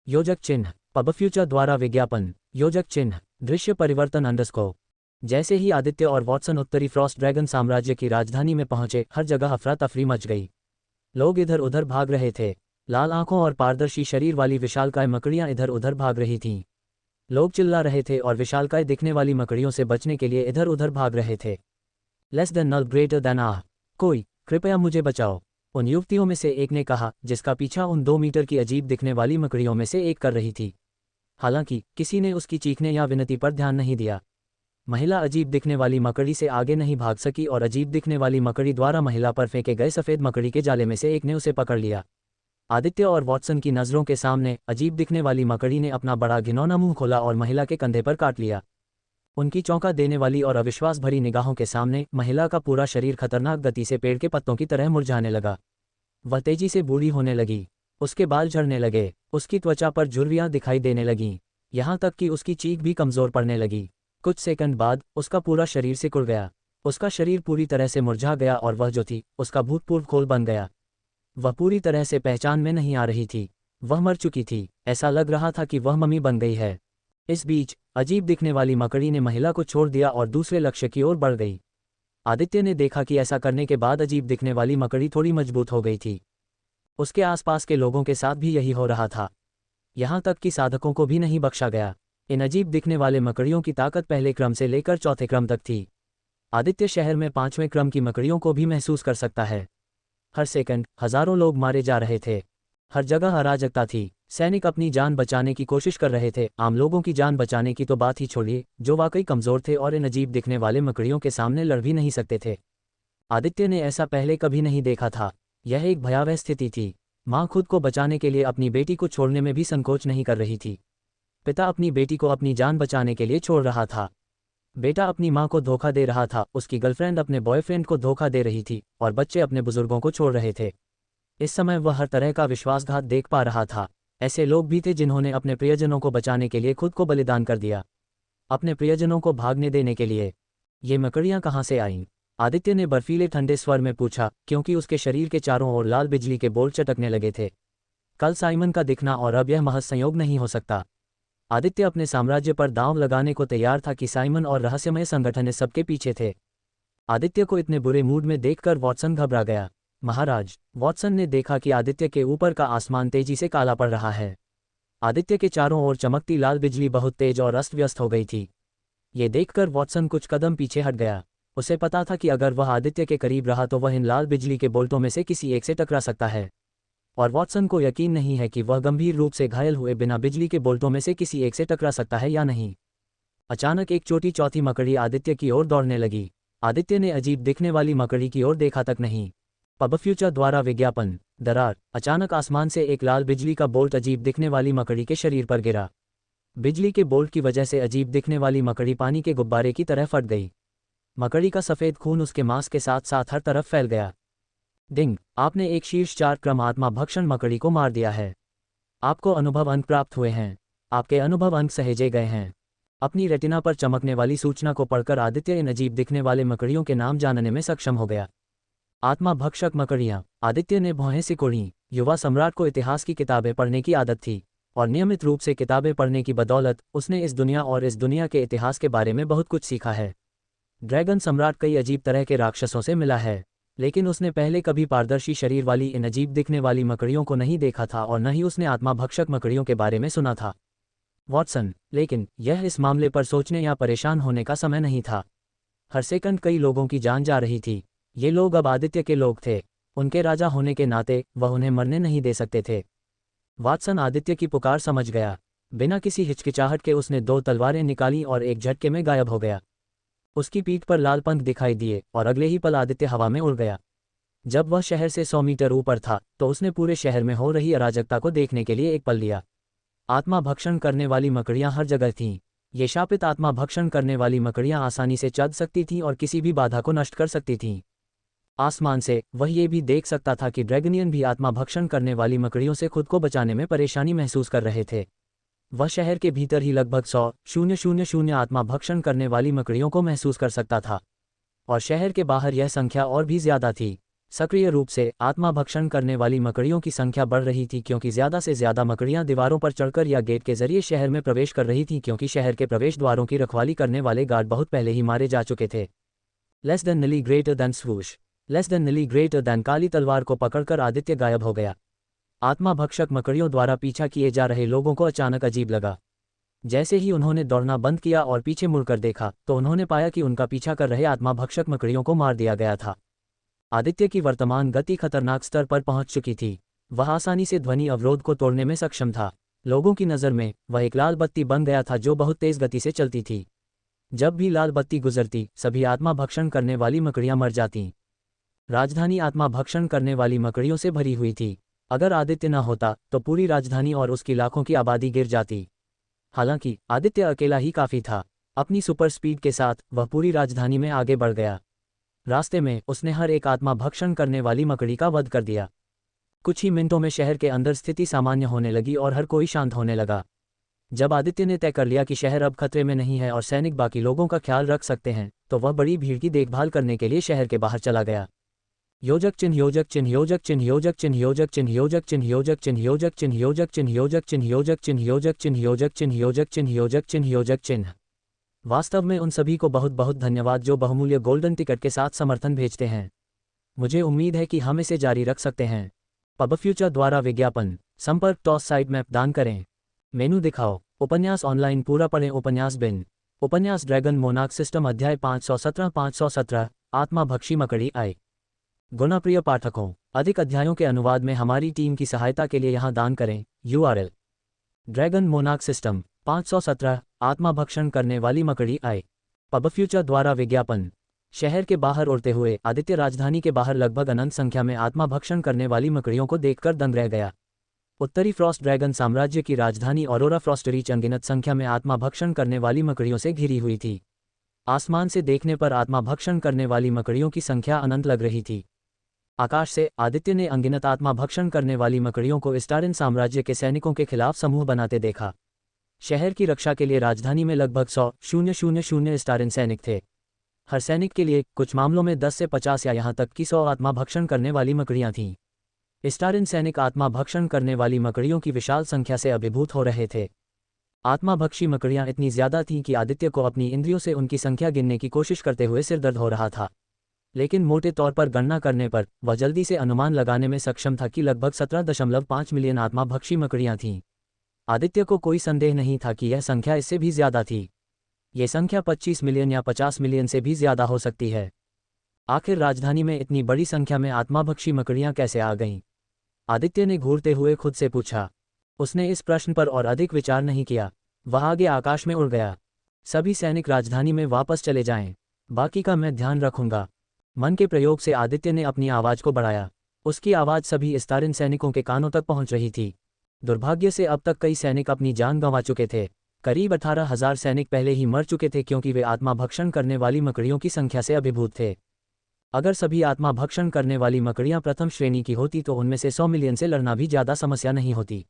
योजक चिन्ह पब फ्यूचर द्वारा विज्ञापन। योजक चिन्ह दृश्य परिवर्तन अंडरस्कोर। जैसे ही आदित्य और वॉटसन उत्तरी फ्रॉस्ट ड्रैगन साम्राज्य की राजधानी में पहुंचे, हर जगह अफरा तफरी मच गई। लोग इधर उधर भाग रहे थे। लाल आंखों और पारदर्शी शरीर वाली विशालकाय मकड़ियां इधर उधर भाग रही थीं। लोग चिल्ला रहे थे और विशालकाय दिखने वाली मकड़ियों से बचने के लिए इधर उधर भाग रहे थे। लेस देन नल ग्रेटर देन आह। कोई, कृपया मुझे बचाओ, उन युवतियों में से एक ने कहा, जिसका पीछा उन 2 मीटर की अजीब दिखने वाली मकड़ियों में से एक कर रही थी। हालांकि किसी ने उसकी चीखने या विनती पर ध्यान नहीं दिया। महिला अजीब दिखने वाली मकड़ी से आगे नहीं भाग सकी और अजीब दिखने वाली मकड़ी द्वारा महिला पर फेंके गए सफ़ेद मकड़ी के जाले में से एक ने उसे पकड़ लिया। आदित्य और वॉटसन की नज़रों के सामने अजीब दिखने वाली मकड़ी ने अपना बड़ा घिनौना मुंह खोला और महिला के कंधे पर काट लिया। उनकी चौंका देने वाली और अविश्वास भरी निगाहों के सामने महिला का पूरा शरीर खतरनाक गति से पेड़ के पत्तों की तरह मुरझाने लगा। वह तेजी से बूढ़ी होने लगी। उसके बाल झड़ने लगे। उसकी त्वचा पर झुर्रियां दिखाई देने लगीं। यहाँ तक कि उसकी चीख भी कमज़ोर पड़ने लगी। कुछ सेकंड बाद उसका पूरा शरीर सिकुड़ गया। उसका शरीर पूरी तरह से मुरझा गया और वह जो थी उसका भूतपूर्व खोल बन गया। वह पूरी तरह से पहचान में नहीं आ रही थी। वह मर चुकी थी। ऐसा लग रहा था कि वह मम्मी बन गई है। इस बीच अजीब दिखने वाली मकड़ी ने महिला को छोड़ दिया और दूसरे लक्ष्य की ओर बढ़ गई। आदित्य ने देखा कि ऐसा करने के बाद अजीब दिखने वाली मकड़ी थोड़ी मजबूत हो गई थी। उसके आसपास के लोगों के साथ भी यही हो रहा था। यहाँ तक कि साधकों को भी नहीं बख्शा गया। इन अजीब दिखने वाले मकड़ियों की ताकत पहले क्रम से लेकर चौथे क्रम तक थी। आदित्य शहर में 5वें क्रम की मकड़ियों को भी महसूस कर सकता है। हर सेकंड हजारों लोग मारे जा रहे थे। हर जगह अराजकता थी। सैनिक अपनी जान बचाने की कोशिश कर रहे थे। आम लोगों की जान बचाने की तो बात ही छोड़िए, जो वाकई कमज़ोर थे और इन अजीब दिखने वाले मकड़ियों के सामने लड़ भी नहीं सकते थे। आदित्य ने ऐसा पहले कभी नहीं देखा था। यह एक भयावह स्थिति थी। माँ खुद को बचाने के लिए अपनी बेटी को छोड़ने में भी संकोच नहीं कर रही थी। पिता अपनी बेटी को अपनी जान बचाने के लिए छोड़ रहा था। बेटा अपनी माँ को धोखा दे रहा था, उसकी गर्लफ्रेंड अपने बॉयफ्रेंड को धोखा दे रही थी और बच्चे अपने बुजुर्गों को छोड़ रहे थे। इस समय वह हर तरह का विश्वासघात देख पा रहा था। ऐसे लोग भी थे जिन्होंने अपने प्रियजनों को बचाने के लिए खुद को बलिदान कर दिया, अपने प्रियजनों को भागने देने के लिए। ये मकड़ियाँ कहाँ से आईं? आदित्य ने बर्फीले ठंडे स्वर में पूछा, क्योंकि उसके शरीर के चारों ओर लाल बिजली के बोल्ट चटकने लगे थे। कल साइमन का दिखना और अब यह महज संयोग नहीं हो सकता। आदित्य अपने साम्राज्य पर दांव लगाने को तैयार था कि साइमन और रहस्यमय संगठन इस सबके पीछे थे। आदित्य को इतने बुरे मूड में देखकर वॉटसन घबरा गया। महाराज, वॉटसन ने देखा कि आदित्य के ऊपर का आसमान तेजी से काला पड़ रहा है। आदित्य के चारों ओर चमकती लाल बिजली बहुत तेज और अस्त व्यस्त हो गई थी। ये देखकर वॉटसन कुछ कदम पीछे हट गया। उसे पता था कि अगर वह आदित्य के करीब रहा तो वह इन लाल बिजली के बोल्टों में से किसी एक से टकरा सकता है। और वॉटसन को यकीन नहीं है कि वह गंभीर रूप से घायल हुए बिना बिजली के बोल्टों में से किसी एक से टकरा सकता है या नहीं। अचानक एक छोटी चौथी मकड़ी आदित्य की ओर दौड़ने लगी। आदित्य ने अजीब दिखने वाली मकड़ी की ओर देखा तक नहीं। पब फ्यूचर द्वारा विज्ञापन। दरार। अचानक आसमान से एक लाल बिजली का बोल्ट अजीब दिखने वाली मकड़ी के शरीर पर गिरा। बिजली के बोल्ट की वजह से अजीब दिखने वाली मकड़ी पानी के गुब्बारे की तरह फट गई। मकड़ी का सफ़ेद खून उसके मांस के साथ साथ हर तरफ फैल गया। डिंग, आपने एक शीर्ष 4 क्रम आत्मा भक्षण मकड़ी को मार दिया है। आपको अनुभव अंक प्राप्त हुए हैं। आपके अनुभव अंक सहेजे गए हैं। अपनी रेटिना पर चमकने वाली सूचना को पढ़कर आदित्य इन अजीब दिखने वाले मकड़ियों के नाम जानने में सक्षम हो गया। आत्मा भक्षक मकड़ियाँ। आदित्य ने भौहें सिकोड़ीं। युवा सम्राट को इतिहास की किताबें पढ़ने की आदत थी और नियमित रूप से किताबें पढ़ने की बदौलत उसने इस दुनिया और इस दुनिया के इतिहास के बारे में बहुत कुछ सीखा है। ड्रैगन सम्राट कई अजीब तरह के राक्षसों से मिला है, लेकिन उसने पहले कभी पारदर्शी शरीर वाली इन अजीब दिखने वाली मकड़ियों को नहीं देखा था और न ही उसने आत्मा भक्षक मकड़ियों के बारे में सुना था। वॉटसन, लेकिन यह इस मामले पर सोचने या परेशान होने का समय नहीं था। हर सेकंड कई लोगों की जान जा रही थी। ये लोग अब आदित्य के लोग थे। उनके राजा होने के नाते वह उन्हें मरने नहीं दे सकते थे। वाटसन आदित्य की पुकार समझ गया। बिना किसी हिचकिचाहट के उसने 2 तलवारें निकाली और एक झटके में गायब हो गया। उसकी पीठ पर लाल पंख दिखाई दिए और अगले ही पल आदित्य हवा में उड़ गया। जब वह शहर से 100 मीटर ऊपर था तो उसने पूरे शहर में हो रही अराजकता को देखने के लिए एक पल लिया। आत्मा भक्षण करने वाली मकड़ियां हर जगह थीं। ये शापित आत्मा भक्षण करने वाली मकड़ियां आसानी से चल सकती थीं और किसी भी बाधा को नष्ट कर सकती थीं। आसमान से वह ये भी देख सकता था कि ड्रैगनियन भी आत्मा भक्षण करने वाली मकड़ियों से खुद को बचाने में परेशानी महसूस कर रहे थे। वह शहर के भीतर ही लगभग 100,000 आत्मा भक्षण करने वाली मकड़ियों को महसूस कर सकता था और शहर के बाहर यह संख्या और भी ज्यादा थी। सक्रिय रूप से आत्मा भक्षण करने वाली मकड़ियों की संख्या बढ़ रही थी क्योंकि ज्यादा से ज्यादा मकड़ियां दीवारों पर चढ़कर या गेट के जरिए शहर में प्रवेश कर रही थीं, क्योंकि शहर के प्रवेश द्वारों की रखवाली करने वाले गार्ड बहुत पहले ही मारे जा चुके थे। लेस देन निली greater than swoosh. Less than निली ग्रेटर देन। काली तलवार को पकड़कर आदित्य गायब हो गया। आत्मा भक्षक मकड़ियों द्वारा पीछा किए जा रहे लोगों को अचानक अजीब लगा। जैसे ही उन्होंने दौड़ना बंद किया और पीछे मुड़कर देखा तो उन्होंने पाया कि उनका पीछा कर रहे आत्मा भक्षक मकड़ियों को मार दिया गया था। आदित्य की वर्तमान गति खतरनाक स्तर पर पहुंच चुकी थी। वह आसानी से ध्वनि अवरोध को तोड़ने में सक्षम था। लोगों की नज़र में वह एक लाल बत्ती बन गया था जो बहुत तेज गति से चलती थी। जब भी लाल बत्ती गुजरती सभी आत्मा भक्षण करने वाली मकड़ियां मर जातीं। राजधानी आत्मा भक्षण करने वाली मकड़ियों से भरी हुई थी। अगर आदित्य न होता तो पूरी राजधानी और उसकी लाखों की आबादी गिर जाती। हालांकि आदित्य अकेला ही काफी था। अपनी सुपर स्पीड के साथ वह पूरी राजधानी में आगे बढ़ गया। रास्ते में उसने हर एक आत्मा भक्षण करने वाली मकड़ी का वध कर दिया। कुछ ही मिनटों में शहर के अंदर स्थिति सामान्य होने लगी और हर कोई शांत होने लगा। जब आदित्य ने तय कर लिया कि शहर अब खतरे में नहीं है और सैनिक बाकी लोगों का ख्याल रख सकते हैं, तो वह बड़ी भीड़ की देखभाल करने के लिए शहर के बाहर चला गया। योजक चिन्ह योजक चिन्ह योजक चिन्ह योजक चिन्ह योजक चिन्ह योजक चिन्ह योजक चिन्ह योजक चिन्ह योजक चिन्ह योजक चिन्ह योजक चिन्ह योजक चिन्ह योजक चिन्ह योजक चिन्ह योजक चिन्ह योजक चिन्ह। वास्तव में उन सभी को बहुत बहुत धन्यवाद जो बहुमूल्य गोल्डन टिकट के साथ समर्थन भेजते हैं। मुझे उम्मीद है कि हम इसे जारी रख सकते हैं। पब फ्यूचर द्वारा विज्ञापन। संपर्क टॉस साइट मैप दान करें। मेनू दिखाओ। उपन्यास ऑनलाइन पूरा पढ़ें। उपन्यास बिन उपन्यास ड्रैगन मोनार्क सिस्टम अध्याय 517 आत्माभक्षी मकड़ी आई। गुणप्रिय पाठकों, अधिक अध्यायों के अनुवाद में हमारी टीम की सहायता के लिए यहाँ दान करें। URL ड्रैगन मोनार्क सिस्टम 517 आत्माभक्षण करने वाली मकड़ी आई। पब फ्यूचर द्वारा विज्ञापन। शहर के बाहर उड़ते हुए आदित्य राजधानी के बाहर लगभग अनंत संख्या में आत्माभक्षण करने वाली मकड़ियों को देखकर दंग रह गया। उत्तरी फ्रॉस्ट ड्रैगन साम्राज्य की राजधानी ऑरोरा फ्रॉस्टरीच अनगिनत संख्या में आत्माभक्षण करने वाली मकड़ियों से घिरी हुई थी। आसमान से देखने पर आत्माभक्षण करने वाली मकड़ियों की संख्या अनंत लग रही थी। आकाश से आदित्य ने अनगिनत आत्माभक्षण करने वाली मकड़ियों को स्टारिन साम्राज्य के सैनिकों के खिलाफ समूह बनाते देखा। शहर की रक्षा के लिए राजधानी में लगभग 100,000 स्टारिन सैनिक थे। हर सैनिक के लिए कुछ मामलों में 10 से 50 या यहाँ तक कि 100 आत्माभक्षण करने वाली मकड़ियाँ थीं। स्टारिन सैनिक आत्माभक्षण करने वाली मकड़ियों की विशाल संख्या से अभिभूत हो रहे थे। आत्माभक्षी मकड़ियाँ इतनी ज्यादा थीं कि आदित्य को अपनी इंद्रियों से उनकी संख्या गिनने की कोशिश करते हुए सिरदर्द हो रहा था। लेकिन मोटे तौर पर गणना करने पर वह जल्दी से अनुमान लगाने में सक्षम था कि लगभग 17.5 मिलियन आत्माभक्षी मकड़ियाँ थीं। आदित्य को कोई संदेह नहीं था कि यह संख्या इससे भी ज्यादा थी। ये संख्या 25 मिलियन या 50 मिलियन से भी ज्यादा हो सकती है। आखिर राजधानी में इतनी बड़ी संख्या में आत्माभक्षी मकड़ियाँ कैसे आ गईं? आदित्य ने घूरते हुए खुद से पूछा। उसने इस प्रश्न पर और अधिक विचार नहीं किया। वह आगे आकाश में उड़ गया। सभी सैनिक राजधानी में वापस चले जाएं, बाकी का मैं ध्यान रखूंगा। मन के प्रयोग से आदित्य ने अपनी आवाज को बढ़ाया। उसकी आवाज सभी स्टारिन सैनिकों के कानों तक पहुंच रही थी। दुर्भाग्य से अब तक कई सैनिक अपनी जान गंवा चुके थे। करीब 18,000 सैनिक पहले ही मर चुके थे क्योंकि वे आत्माभक्षण करने वाली मकड़ियों की संख्या से अभिभूत थे। अगर सभी आत्माभक्षण करने वाली मकड़ियां प्रथम श्रेणी की होती तो उनमें से 100 मिलियन से लड़ना भी ज़्यादा समस्या नहीं होती।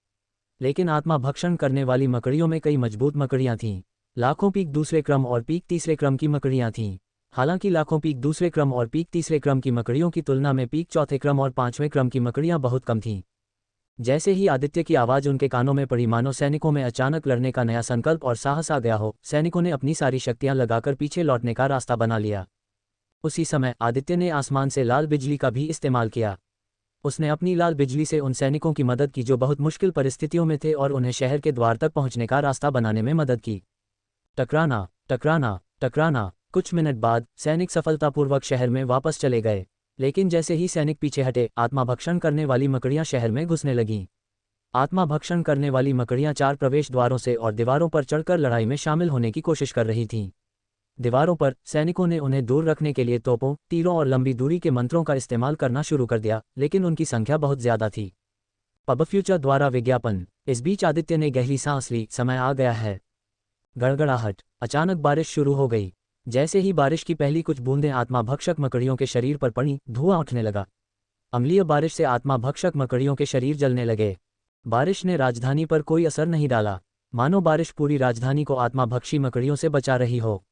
लेकिन आत्माभक्षण करने वाली मकड़ियों में कई मजबूत मकड़ियां थीं। लाखों पीक दूसरे क्रम और पीक तीसरे क्रम की मकड़ियां थीं। हालांकि लाखों पीक दूसरे क्रम और पीक तीसरे क्रम की मकड़ियों की तुलना में पीक चौथे क्रम और पांचवें क्रम की मकड़ियां बहुत कम थीं। जैसे ही आदित्य की आवाज़ उनके कानों में पड़ी, मानो सैनिकों में अचानक लड़ने का नया संकल्प और साहस आ गया हो। सैनिकों ने अपनी सारी शक्तियां लगाकर पीछे लौटने का रास्ता बना लिया। उसी समय आदित्य ने आसमान से लाल बिजली का भी इस्तेमाल किया। उसने अपनी लाल बिजली से उन सैनिकों की मदद की जो बहुत मुश्किल परिस्थितियों में थे और उन्हें शहर के द्वार तक पहुंचने का रास्ता बनाने में मदद की। टकराना टकराना टकराना। कुछ मिनट बाद सैनिक सफलतापूर्वक शहर में वापस चले गए। लेकिन जैसे ही सैनिक पीछे हटे, आत्माभक्षण करने वाली मकड़ियां शहर में घुसने लगीं। आत्माभक्षण करने वाली मकड़ियां 4 प्रवेश द्वारों से और दीवारों पर चढ़कर लड़ाई में शामिल होने की कोशिश कर रही थीं। दीवारों पर सैनिकों ने उन्हें दूर रखने के लिए तोपों, तीरों और लंबी दूरी के मंत्रों का इस्तेमाल करना शुरू कर दिया, लेकिन उनकी संख्या बहुत ज्यादा थी। पब फ्यूचर द्वारा विज्ञापन। इस बीच आदित्य ने गहरी सांस ली। समय आ गया है। गड़गड़ाहट। अचानक बारिश शुरू हो गई। जैसे ही बारिश की पहली कुछ बूंदें आत्माभक्षक मकड़ियों के शरीर पर पड़ी, धुआं उठने लगा। अम्लीय बारिश से आत्माभक्षक मकड़ियों के शरीर जलने लगे। बारिश ने राजधानी पर कोई असर नहीं डाला, मानो बारिश पूरी राजधानी को आत्माभक्षी मकड़ियों से बचा रही हो।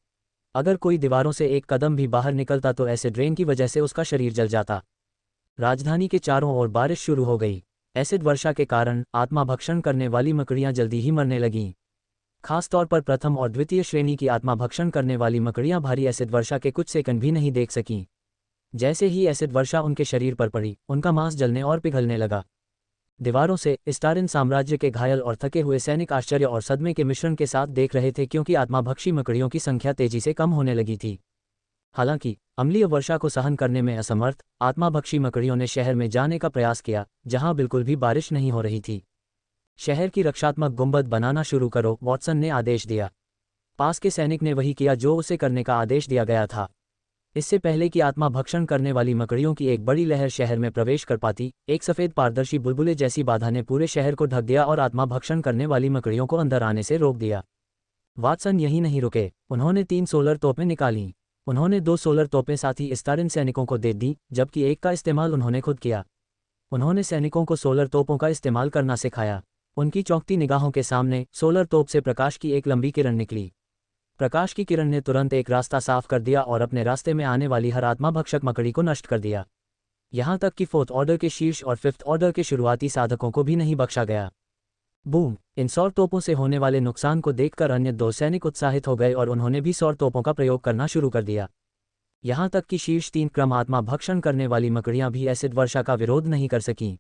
अगर कोई दीवारों से एक कदम भी बाहर निकलता तो एसिड रेन की वजह से उसका शरीर जल जाता। राजधानी के चारों ओर बारिश शुरू हो गई। एसिड वर्षा के कारण आत्माभक्षण करने वाली मकड़ियां जल्दी ही मरने लगीं। खासतौर पर प्रथम और द्वितीय श्रेणी की आत्माभक्षण करने वाली मकड़ियां भारी एसिड वर्षा के कुछ सेकंड भी नहीं देख सकीं। जैसे ही एसिड वर्षा उनके शरीर पर पड़ी, उनका मांस जलने और पिघलने लगा। दीवारों से स्टारिन साम्राज्य के घायल और थके हुए सैनिक आश्चर्य और सदमे के मिश्रण के साथ देख रहे थे क्योंकि आत्माभक्षी मकड़ियों की संख्या तेजी से कम होने लगी थी। हालांकि अम्लीय वर्षा को सहन करने में असमर्थ आत्माभक्षी मकड़ियों ने शहर में जाने का प्रयास किया, जहां बिल्कुल भी बारिश नहीं हो रही थी। शहर की रक्षात्मक गुंबद बनाना शुरू करो, वॉटसन ने आदेश दिया। पास के सैनिक ने वही किया जो उसे करने का आदेश दिया गया था। इससे पहले कि आत्माभक्षण करने वाली मकड़ियों की एक बड़ी लहर शहर में प्रवेश कर पाती, एक सफेद पारदर्शी बुलबुले जैसी बाधा ने पूरे शहर को ढक दिया और आत्माभक्षण करने वाली मकड़ियों को अंदर आने से रोक दिया। वाटसन यहीं नहीं रुके। उन्होंने 3 सोलर तोपें निकालीं। उन्होंने 2 सोलर तोपें साथी स्टारिन सैनिकों को दे दी, जबकि एक का इस्तेमाल उन्होंने खुद किया। उन्होंने सैनिकों को सोलर तोपों का इस्तेमाल करना सिखाया। उनकी चौंकती निगाहों के सामने सोलर तोप से प्रकाश की एक लंबी किरण निकली। प्रकाश की किरण ने तुरंत एक रास्ता साफ कर दिया और अपने रास्ते में आने वाली हर आत्माभक्षक मकड़ी को नष्ट कर दिया। यहाँ तक कि 4th ऑर्डर के शीर्ष और 5th ऑर्डर के शुरुआती साधकों को भी नहीं बख्शा गया। बूम! इन सौर तोपों से होने वाले नुकसान को देखकर अन्य 2 सैनिक उत्साहित हो गए और उन्होंने भी सौर तोपों का प्रयोग करना शुरू कर दिया। यहाँ तक कि शीर्ष 3 क्रम आत्माभक्षण करने वाली मकड़ियाँ भी एसिड वर्षा का विरोध नहीं कर सकीं।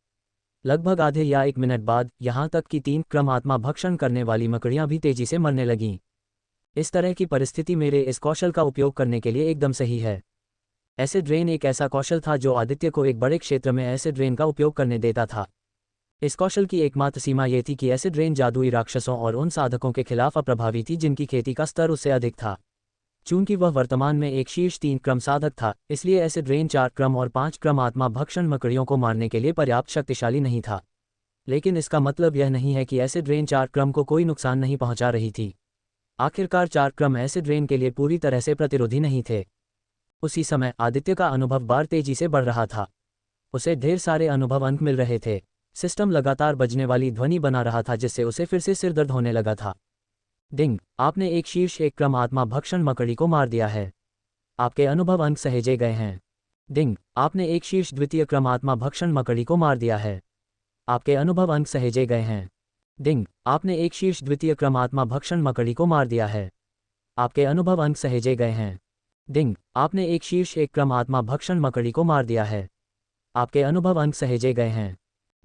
लगभग आधे या 1 मिनट बाद यहाँ तक कि 3 क्रम आत्मा भक्षण करने वाली मकड़ियाँ भी तेजी से मरने लगीं। इस तरह की परिस्थिति मेरे इस कौशल का उपयोग करने के लिए एकदम सही है। एसिड रेन एक ऐसा कौशल था जो आदित्य को एक बड़े क्षेत्र में एसिड रेन का उपयोग करने देता था। इस कौशल की एकमात्र सीमा ये थी कि एसिड रेन जादुई राक्षसों और उन साधकों के खिलाफ अप्रभावी थी जिनकी खेती का स्तर उससे अधिक था। चूंकि वह वर्तमान में एक शीर्ष 3 क्रम साधक था, इसलिए एसिड रेन 4 क्रम और 5 क्रम आत्मा भक्षण मकड़ियों को मारने के लिए पर्याप्त शक्तिशाली नहीं था। लेकिन इसका मतलब यह नहीं है कि एसिड रेन 4 क्रम को कोई नुकसान नहीं पहुंचा रही थी। आखिरकार 4 क्रम एसिड रेन के लिए पूरी तरह से प्रतिरोधी नहीं थे। उसी समय आदित्य का अनुभव बार तेजी से बढ़ रहा था। उसे ढेर सारे अनुभव अंक मिल रहे थे। सिस्टम लगातार बजने वाली ध्वनि बना रहा था जिससे उसे फिर से सिरदर्द होने लगा था। डिंग, आपने एक शीर्ष 1 क्रम आत्मा भक्षण मकड़ी को मार दिया है। आपके अनुभव अंक सहेजे गए हैं। डिंग, आपने एक शीर्ष 2 क्रम आत्मा भक्षण मकड़ी को मार दिया है। आपके अनुभव अंक सहेजे गए हैं। डिंग, आपने एक शीर्ष 2 क्रम आत्मा भक्षण मकड़ी को मार दिया है। आपके अनुभव अंक सहेजे गए हैं। डिंग, आपने एक शीर्ष 1 क्रम आत्मा भक्षण मकड़ी को मार दिया है। आपके अनुभव अंक सहेजे गए हैं।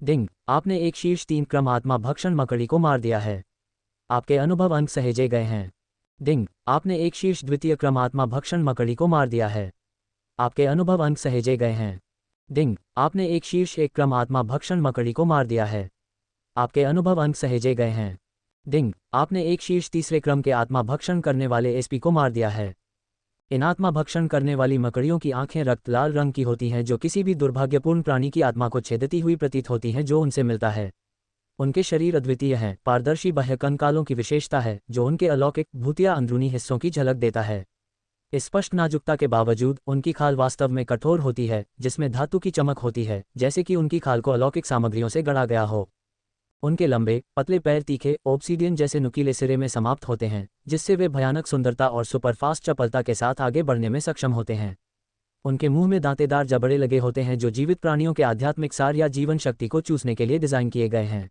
डिंग, आपने एक शीर्ष 3 क्रम आत्मा भक्षण मकड़ी को मार दिया है। आपके अनुभव अंक सहेजे गए हैं। डिंग, आपने एक शीर्ष 2 क्रम आत्मा भक्षण मकड़ी को मार दिया है। आपके अनुभव अंक सहेजे गए हैं। डिंग, आपने एक शीर्ष 1 क्रम आत्मा भक्षण मकड़ी को मार दिया है। आपके अनुभव अंक सहेजे गए हैं। डिंग, आपने एक शीर्ष 3 क्रम के आत्मा भक्षण करने वाले एसपी को मार दिया है। इन आत्मा भक्षण करने वाली मकड़ियों की आंखें रक्त लाल रंग की होती हैं जो किसी भी दुर्भाग्यपूर्ण प्राणी की आत्मा को छेदती हुई प्रतीत होती हैं जो उनसे मिलता है। उनके शरीर अद्वितीय हैं, पारदर्शी बाह्य कंकालों की विशेषता है जो उनके अलौकिक भूतिया अंदरूनी हिस्सों की झलक देता है। इस स्पष्ट नाजुकता के बावजूद उनकी खाल वास्तव में कठोर होती है जिसमें धातु की चमक होती है, जैसे कि उनकी खाल को अलौकिक सामग्रियों से गढ़ा गया हो। उनके लंबे पतले पैर तीखे ऑब्सीडियन जैसे नुकीले सिरे में समाप्त होते हैं जिससे वे भयानक सुंदरता और सुपरफास्ट चपलता के साथ आगे बढ़ने में सक्षम होते हैं। उनके मुंह में दांतेदार जबड़े लगे होते हैं जो जीवित प्राणियों के आध्यात्मिक सार या जीवन शक्ति को चूसने के लिए डिजाइन किए गए हैं।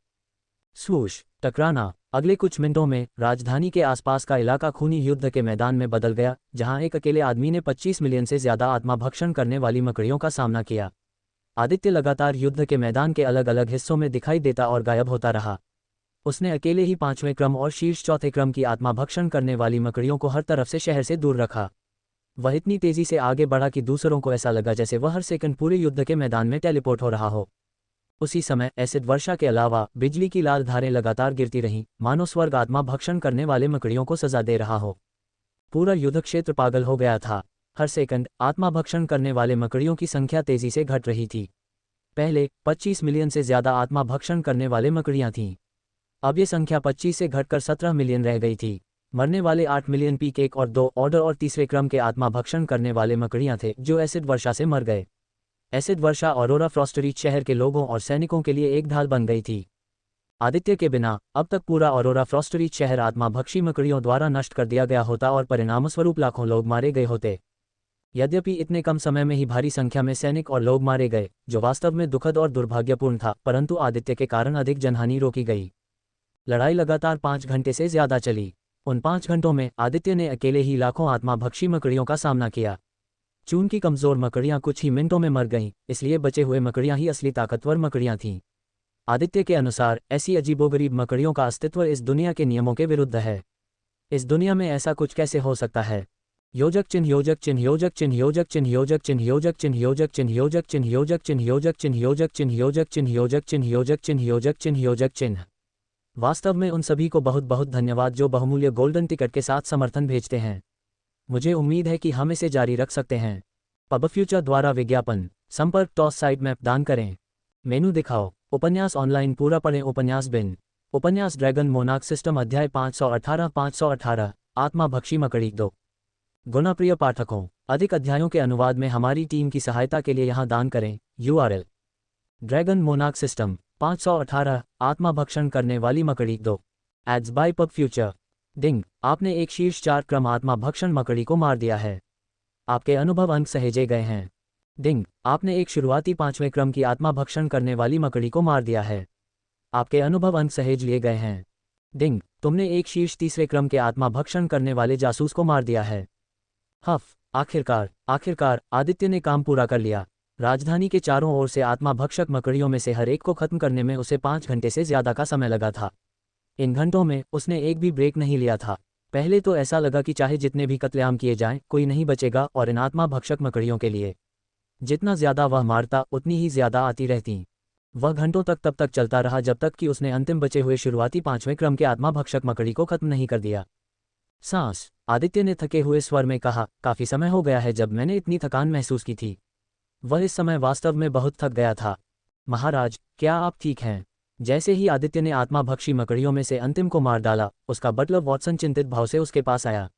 स्वूश, टकराना। अगले कुछ मिनटों में राजधानी के आसपास का इलाका खूनी युद्ध के मैदान में बदल गया जहां एक अकेले आदमी ने 25 मिलियन से ज्यादा आत्मा भक्षण करने वाली मकड़ियों का सामना किया। आदित्य लगातार युद्ध के मैदान के अलग अलग हिस्सों में दिखाई देता और गायब होता रहा। उसने अकेले ही 5वें क्रम और शीर्ष 4थे क्रम की आत्मा भक्षण करने वाली मकड़ियों को हर तरफ से शहर से दूर रखा। वह इतनी तेजी से आगे बढ़ा कि दूसरों को ऐसा लगा जैसे वह हर सेकंड पूरे युद्ध के मैदान में टेलीपोर्ट हो रहा हो। उसी समय एसिड वर्षा के अलावा बिजली की लाल धारें लगातार गिरती रहीं, मानो स्वर्ग आत्मा भक्षण करने वाले मकड़ियों को सजा दे रहा हो। पूरा युद्ध क्षेत्र पागल हो गया था। हर सेकंड आत्मा भक्षण करने वाले मकड़ियों की संख्या तेजी से घट रही थी। पहले 25 मिलियन से ज्यादा आत्मा भक्षण करने वाले मकड़ियां थीं। अब ये संख्या 25 से घटकर 17 मिलियन रह गई थी। मरने वाले 8 मिलियन पीक 1 और 2 ऑर्डर और 3रे क्रम के आत्मा भक्षण करने वाले मकड़ियां थे जो एसिड वर्षा से मर गए। एसिड वर्षा ऑरोरा फ्रॉस्टरीच शहर के लोगों और सैनिकों के लिए एक ढाल बन गई थी। आदित्य के बिना अब तक पूरा ऑरोरा फ्रॉस्टरीच शहर आत्मा भक्षी मकड़ियों द्वारा नष्ट कर दिया गया होता और परिणामस्वरूप लाखों लोग मारे गए होते। यद्यपि इतने कम समय में ही भारी संख्या में सैनिक और लोग मारे गए, जो वास्तव में दुखद और दुर्भाग्यपूर्ण था, परंतु आदित्य के कारण अधिक जनहानि रोकी गई। लड़ाई लगातार 5 घंटे से ज्यादा चली। उन 5 घंटों में आदित्य ने अकेले ही लाखों आत्मा भक्षी मकड़ियों का सामना किया। चूंकि कमजोर मकड़ियां कुछ ही मिनटों में मर गईं, इसलिए बचे हुए मकड़ियां ही असली ताकतवर मकड़ियां थीं। आदित्य के अनुसार ऐसी अजीबोगरीब मकड़ियों का अस्तित्व इस दुनिया के नियमों के विरुद्ध है। इस दुनिया में ऐसा कुछ कैसे हो सकता है? योजक चिन्ह योजक चिन्ह योजक चिन्ह योजक चिन्ह योजक चिन्ह योजक चिन्ह योजक चिन्ह योजक चिन्ह योजक चिन्ह योजक चिन्ह योजक चिन्ह योजक चिन्ह योजक चिन्ह योजक चिन्ह योजक चिन्ह योजक चिन्ह। वास्तव में उन सभी को बहुत बहुत धन्यवाद जो बहुमूल्य गोल्डन टिकट के साथ समर्थन भेजते हैं। मुझे उम्मीद है कि हम इसे जारी रख सकते हैं। पब फ्यूचर द्वारा विज्ञापन संपर्क टॉस साइट मैप दान करें। मेनू दिखाओ। उपन्यास ऑनलाइन पूरा पढ़ें। उपन्यास बिन उपन्यास ड्रैगन मोनार्क सिस्टम अध्याय 518 आत्मा भक्षी मकड़ी 2। गुणाप्रिय पाठकों, अधिक अध्यायों के अनुवाद में हमारी टीम की सहायता के लिए यहाँ दान करें। URL ड्रैगन मोनार्क सिस्टम 518 आत्मा भक्षण करने वाली मकड़ी 2। Ads by pub future. Ding, आपने एक शीर्ष 4 क्रम आत्मा भक्षण मकड़ी को मार दिया है। आपके अनुभव अंक सहेजे गए हैं। डिंग, आपने एक शुरुआती 5वें क्रम की आत्मा भक्षण करने वाली मकड़ी को मार दिया है। आपके अनुभव अंक सहेज लिए गए हैं। डिंग, तुमने एक शीर्ष 3रे क्रम के आत्मा भक्षण करने वाले जासूस को मार दिया है। हफ, आखिरकार आदित्य ने काम पूरा कर लिया। राजधानी के चारों ओर से आत्मा भक्षक मकड़ियों में से हर एक को खत्म करने में उसे 5 घंटे से ज्यादा का समय लगा था। इन घंटों में उसने एक भी ब्रेक नहीं लिया था। पहले तो ऐसा लगा कि चाहे जितने भी कत्लेआम किए जाएं, कोई नहीं बचेगा, और इन आत्मा भक्षक मकड़ियों के लिए जितना ज्यादा वह मारता उतनी ही ज्यादा आती रहती। वह घंटों तक तब तक चलता रहा जब तक कि उसने अंतिम बचे हुए शुरुआती 5वें क्रम के आत्मा भक्षक मकड़ी को खत्म नहीं कर दिया। सांस, आदित्य ने थके हुए स्वर में कहा, काफी समय हो गया है जब मैंने इतनी थकान महसूस की थी। वह इस समय वास्तव में बहुत थक गया था। महाराज, क्या आप ठीक हैं? जैसे ही आदित्य ने आत्मा भक्षी मकड़ियों में से अंतिम को मार डाला, उसका बटलर वॉटसन चिंतित भाव से उसके पास आया।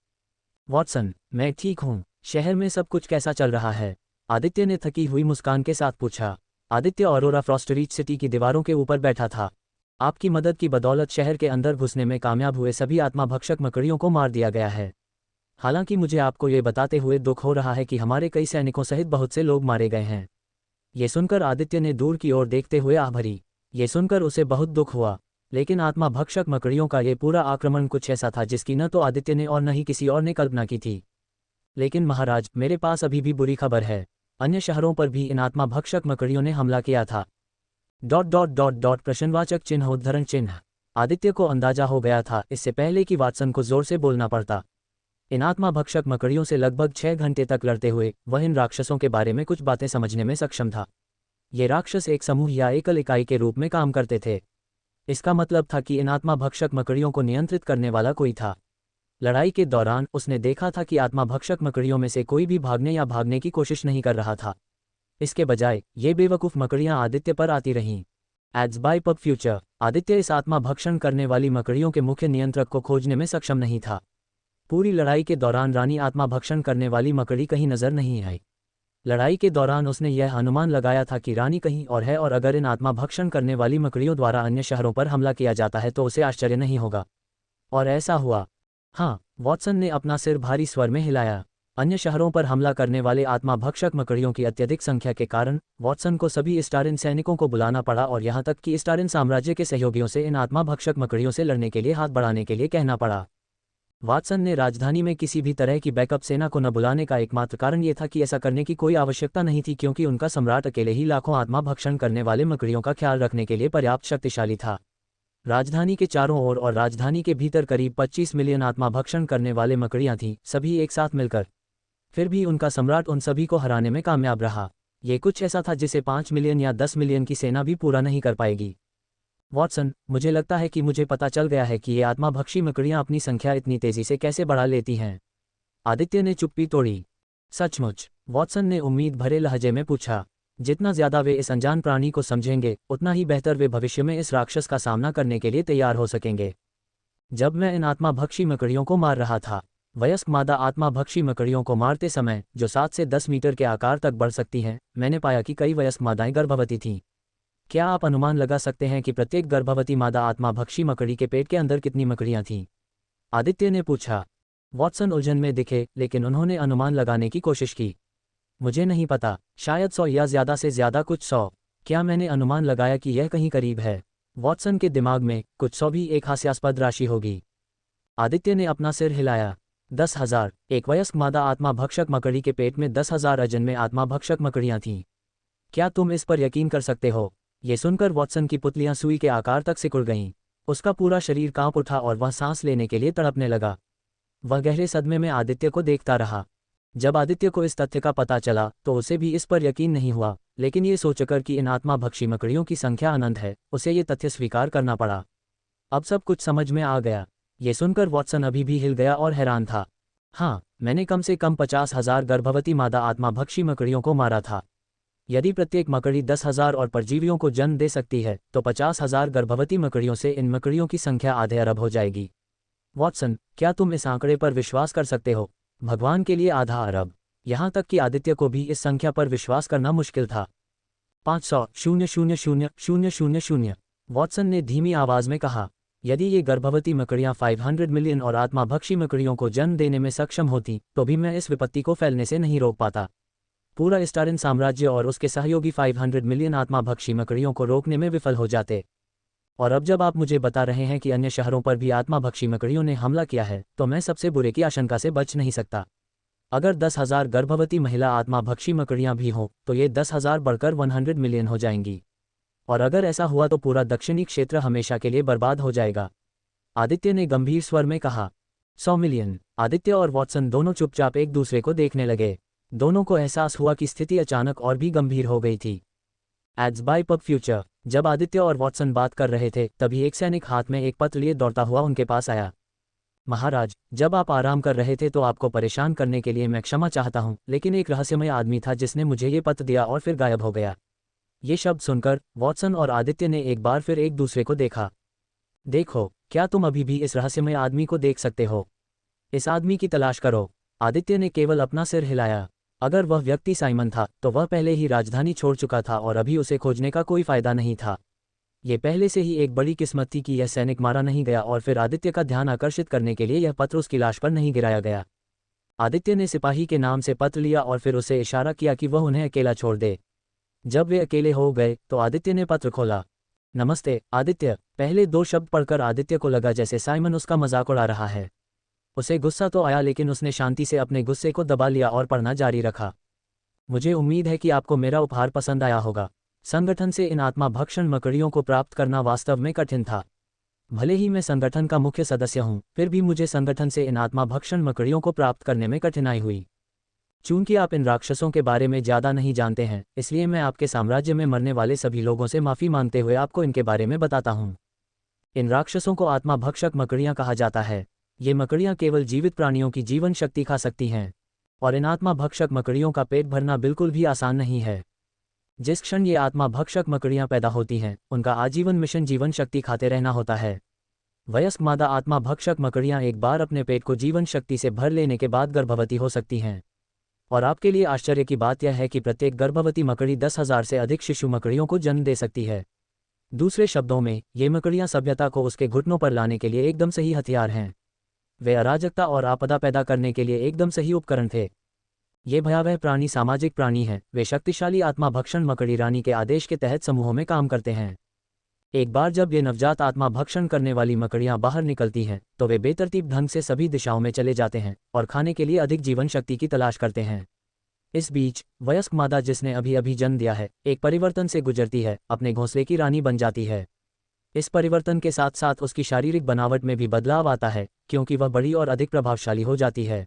वॉटसन, मैं ठीक हूँ। शहर में सब कुछ कैसा चल रहा है? आदित्य ने थकी हुई मुस्कान के साथ पूछा। आदित्य ऑरोरा फ्रॉस्टरीच सिटी की दीवारों के ऊपर बैठा था। आपकी मदद की बदौलत शहर के अंदर घुसने में कामयाब हुए सभी आत्मा भक्षक मकड़ियों को मार दिया गया है। हालांकि मुझे आपको ये बताते हुए दुख हो रहा है कि हमारे कई सैनिकों सहित बहुत से लोग मारे गए हैं। ये सुनकर आदित्य ने दूर की ओर देखते हुए आह भरी। ये सुनकर उसे बहुत दुख हुआ, लेकिन आत्मा भक्षक मकड़ियों का ये पूरा आक्रमण कुछ ऐसा था जिसकी न तो आदित्य ने और न ही किसी और ने कल्पना की थी। लेकिन महाराज, मेरे पास अभी भी बुरी खबर है। अन्य शहरों पर भी इन आत्मा भक्षक मकड़ियों ने हमला किया था। ... प्रश्नवाचक चिन्ह उद्धरण चिन्ह। आदित्य को अंदाजा हो गया था इससे पहले कि वाटसन को जोर से बोलना पड़ता। इन आत्मा भक्षक मकड़ियों से लगभग 6 घंटे तक लड़ते हुए वह इन राक्षसों के बारे में कुछ बातें समझने में सक्षम था। ये राक्षस एक समूह या एकल इकाई के रूप में काम करते थे। इसका मतलब था कि इन आत्मा भक्षक मकड़ियों को नियंत्रित करने वाला कोई था। लड़ाई के दौरान उसने देखा था कि आत्मा भक्षक मकड़ियों में से कोई भी भागने या भागने की कोशिश नहीं कर रहा था। इसके बजाय ये बेवकूफ़ मकड़ियां आदित्य पर आती रहीं। Ads by pub future. Aditya इस आत्मा भक्षण करने वाली मकड़ियों के मुख्य नियंत्रक को खोजने में सक्षम नहीं था। पूरी लड़ाई के दौरान रानी आत्मा भक्षण करने वाली मकड़ी कहीं नजर नहीं आई। लड़ाई के दौरान उसने यह अनुमान लगाया था कि रानी कहीं और है, और अगर इन आत्मा भक्षण करने वाली मकड़ियों द्वारा अन्य शहरों पर हमला किया जाता है तो उसे आश्चर्य नहीं होगा। और ऐसा हुआ। हाँ, वॉटसन ने अपना सिर भारी स्वर में हिलाया। अन्य शहरों पर हमला करने वाले आत्मा भक्षक मकड़ियों की अत्यधिक संख्या के कारण वॉटसन को सभी स्टारिन सैनिकों को बुलाना पड़ा, और यहाँ तक कि स्टारिन साम्राज्य के सहयोगियों से इन आत्मा भक्षक मकड़ियों से लड़ने के लिए हाथ बढ़ाने के लिए कहना पड़ा। वाटसन ने राजधानी में किसी भी तरह की बैकअप सेना को न बुलाने का एकमात्र कारण ये था कि ऐसा करने की कोई आवश्यकता नहीं थी, क्योंकि उनका सम्राट अकेले ही लाखों आत्मा भक्षण करने वाले मकड़ियों का ख्याल रखने के लिए पर्याप्त शक्तिशाली था। राजधानी के चारों ओर और राजधानी के भीतर करीब 25 मिलियन आत्मा भक्षण करने वाले मकड़ियां थीं, सभी एक साथ मिलकर। फिर भी उनका सम्राट उन सभी को हराने में कामयाब रहा। ये कुछ ऐसा था जिसे 5 मिलियन या 10 मिलियन की सेना भी पूरा नहीं कर पाएगी। वॉटसन, मुझे लगता है कि मुझे पता चल गया है कि ये आत्मा भक्षी मकड़ियां अपनी संख्या इतनी तेजी से कैसे बढ़ा लेती हैं। आदित्य ने चुप्पी तोड़ी। सचमुच? वॉटसन ने उम्मीद भरे लहजे में पूछा। जितना ज्यादा वे इस अनजान प्राणी को समझेंगे उतना ही बेहतर वे भविष्य में इस राक्षस का सामना करने के लिए तैयार हो सकेंगे। जब मैं इन आत्मा भक्षी मकड़ियों को मार रहा था, वयस्क मादा आत्मा भक्षी मकड़ियों को मारते समय, जो 7 से 10 मीटर के आकार तक बढ़ सकती हैं, मैंने पाया कि कई वयस्क मादाएं गर्भवती थीं। क्या आप अनुमान लगा सकते हैं कि प्रत्येक गर्भवती मादा आत्मा भक्षी मकड़ी के पेट के अंदर कितनी मकड़ियां थीं? आदित्य ने पूछा। वॉटसन उलझन में दिखे, लेकिन उन्होंने अनुमान लगाने की कोशिश की। मुझे नहीं पता, शायद 100 या ज्यादा से ज्यादा कुछ 100। क्या मैंने अनुमान लगाया कि यह कहीं करीब है? वॉटसन के दिमाग में कुछ 100 भी एक हास्यास्पद राशि होगी। आदित्य ने अपना सिर हिलाया। 10,000। एक वयस्क मादा आत्मा भक्षक मकड़ी के पेट में 10,000 अजन्मे में आत्मा भक्षक मकड़ियां थीं। क्या तुम इस पर यकीन कर सकते हो? ये सुनकर वॉटसन की पुतलियां सुई के आकार तक सिकुड़ गईं। उसका पूरा शरीर कांप उठा और वह सांस लेने के लिए तड़पने लगा। वह गहरे सदमे में आदित्य को देखता रहा। जब आदित्य को इस तथ्य का पता चला तो उसे भी इस पर यकीन नहीं हुआ, लेकिन ये सोचकर कि इन आत्मा भक्षी मकड़ियों की संख्या अनंत है, उसे ये तथ्य स्वीकार करना पड़ा। अब सब कुछ समझ में आ गया। ये सुनकर वॉटसन अभी भी हिल गया और हैरान था। हाँ, मैंने कम से कम 50,000 गर्भवती मादा आत्मा भक्षी मकड़ियों को मारा था। यदि प्रत्येक मकड़ी 10,000 और परजीवियों को जन्म दे सकती है तो 50,000 गर्भवती मकड़ियों से इन मकड़ियों की संख्या आधे अरब हो जाएगी। वॉटसन, क्या तुम इस आंकड़े पर विश्वास कर सकते हो? भगवान के लिए आधा अरब। यहाँ तक कि आदित्य को भी इस संख्या पर विश्वास करना मुश्किल था। 500,000,000,000। वॉटसन ने धीमी आवाज में कहा। यदि ये गर्भवती मकड़ियां 500 मिलियन और आत्मा भक्षी मकड़ियों को जन्म देने में सक्षम होती तो भी मैं इस विपत्ति को फैलने से नहीं रोक पाता। पूरा स्टारिन साम्राज्य और उसके सहयोगी 500 मिलियन आत्मा भक्षी मकड़ियों को रोकने में विफल हो जाते। और अब जब आप मुझे बता रहे हैं कि अन्य शहरों पर भी आत्मा भक्षी मकड़ियों ने हमला किया है, तो मैं सबसे बुरे की आशंका से बच नहीं सकता। अगर 10,000 गर्भवती महिला आत्माभक्षी मकड़ियां भी हों तो ये 10,000 बढ़कर 100 मिलियन हो जाएंगी। और अगर ऐसा हुआ तो पूरा दक्षिणी क्षेत्र हमेशा के लिए बर्बाद हो जाएगा। आदित्य ने गंभीर स्वर में कहा। 100 मिलियन। आदित्य और वॉटसन दोनों चुपचाप एक दूसरे को देखने लगे। दोनों को एहसास हुआ कि स्थिति अचानक और भी गंभीर हो गई थी। Ads by pub future. जब आदित्य और वॉटसन बात कर रहे थे तभी एक सैनिक हाथ में एक पत्र लिए दौड़ता हुआ उनके पास आया। महाराज, जब आप आराम कर रहे थे तो आपको परेशान करने के लिए मैं क्षमा चाहता हूं, लेकिन एक रहस्यमय आदमी था जिसने मुझे ये पत्र दिया और फिर गायब हो गया। ये शब्द सुनकर वॉटसन और आदित्य ने एक बार फिर एक दूसरे को देखा। देखो, क्या तुम अभी भी इस रहस्यमय आदमी को देख सकते हो? इस आदमी की तलाश करो। आदित्य ने केवल अपना सिर हिलाया। अगर वह व्यक्ति साइमन था तो वह पहले ही राजधानी छोड़ चुका था और अभी उसे खोजने का कोई फायदा नहीं था। ये पहले से ही एक बड़ी किस्मत थी कि यह सैनिक मारा नहीं गया और फिर आदित्य का ध्यान आकर्षित करने के लिए यह पत्र उसकी लाश पर नहीं गिराया गया। आदित्य ने सिपाही के नाम से पत्र लिया और फिर उसे इशारा किया कि वह उन्हें अकेला छोड़ दे। जब वे अकेले हो गए तो आदित्य ने पत्र खोला। नमस्ते आदित्य। पहले 2 शब्द पढ़कर आदित्य को लगा जैसे साइमन उसका मजाक उड़ा रहा है। उसे गुस्सा तो आया लेकिन उसने शांति से अपने गुस्से को दबा लिया और पढ़ना जारी रखा। मुझे उम्मीद है कि आपको मेरा उपहार पसंद आया होगा। संगठन से इन आत्माभक्षण मकड़ियों को प्राप्त करना वास्तव में कठिन था। भले ही मैं संगठन का मुख्य सदस्य हूं, फिर भी मुझे संगठन से इन आत्माभक्षण मकड़ियों को प्राप्त करने में कठिनाई हुई। चूंकि आप इन राक्षसों के बारे में ज़्यादा नहीं जानते हैं, इसलिए मैं आपके साम्राज्य में मरने वाले सभी लोगों से माफ़ी मांगते हुए आपको इनके बारे में बताता हूँ। इन राक्षसों को आत्माभक्षक मकड़ियाँ कहा जाता है। ये मकड़ियाँ केवल जीवित प्राणियों की जीवन शक्ति खा सकती हैं, और इन आत्माभक्षक मकड़ियों का पेट भरना बिल्कुल भी आसान नहीं है। जिस क्षण ये आत्माभक्षक मकड़ियाँ पैदा होती हैं, उनका आजीवन मिशन जीवन शक्ति खाते रहना होता है। वयस्क मादा आत्माभक्षक मकड़ियाँ एक बार अपने पेट को जीवन शक्ति से भर लेने के बाद गर्भवती हो सकती हैं। और आपके लिए आश्चर्य की बात यह है कि प्रत्येक गर्भवती मकड़ी 10,000 से अधिक शिशु मकड़ियों को जन्म दे सकती है। दूसरे शब्दों में, ये मकड़ियाँ सभ्यता को उसके घुटनों पर लाने के लिए एकदम सही हथियार हैं। वे अराजकता और आपदा पैदा करने के लिए एकदम सही उपकरण थे। ये भयावह प्राणी सामाजिक प्राणी हैं। वे शक्तिशाली आत्माभक्षण मकड़ी रानी के आदेश के तहत समूहों में काम करते हैं। एक बार जब ये नवजात आत्माभक्षण करने वाली मकड़ियाँ बाहर निकलती हैं तो वे बेतरतीब ढंग से सभी दिशाओं में चले जाते हैं और खाने के लिए अधिक जीवन शक्ति की तलाश करते हैं। इस बीच वयस्क मादा जिसने अभी अभी जन्म दिया है, एक परिवर्तन से गुजरती है, अपने घोंसले की रानी बन जाती है। इस परिवर्तन के साथ साथ उसकी शारीरिक बनावट में भी बदलाव आता है, क्योंकि वह बड़ी और अधिक प्रभावशाली हो जाती है।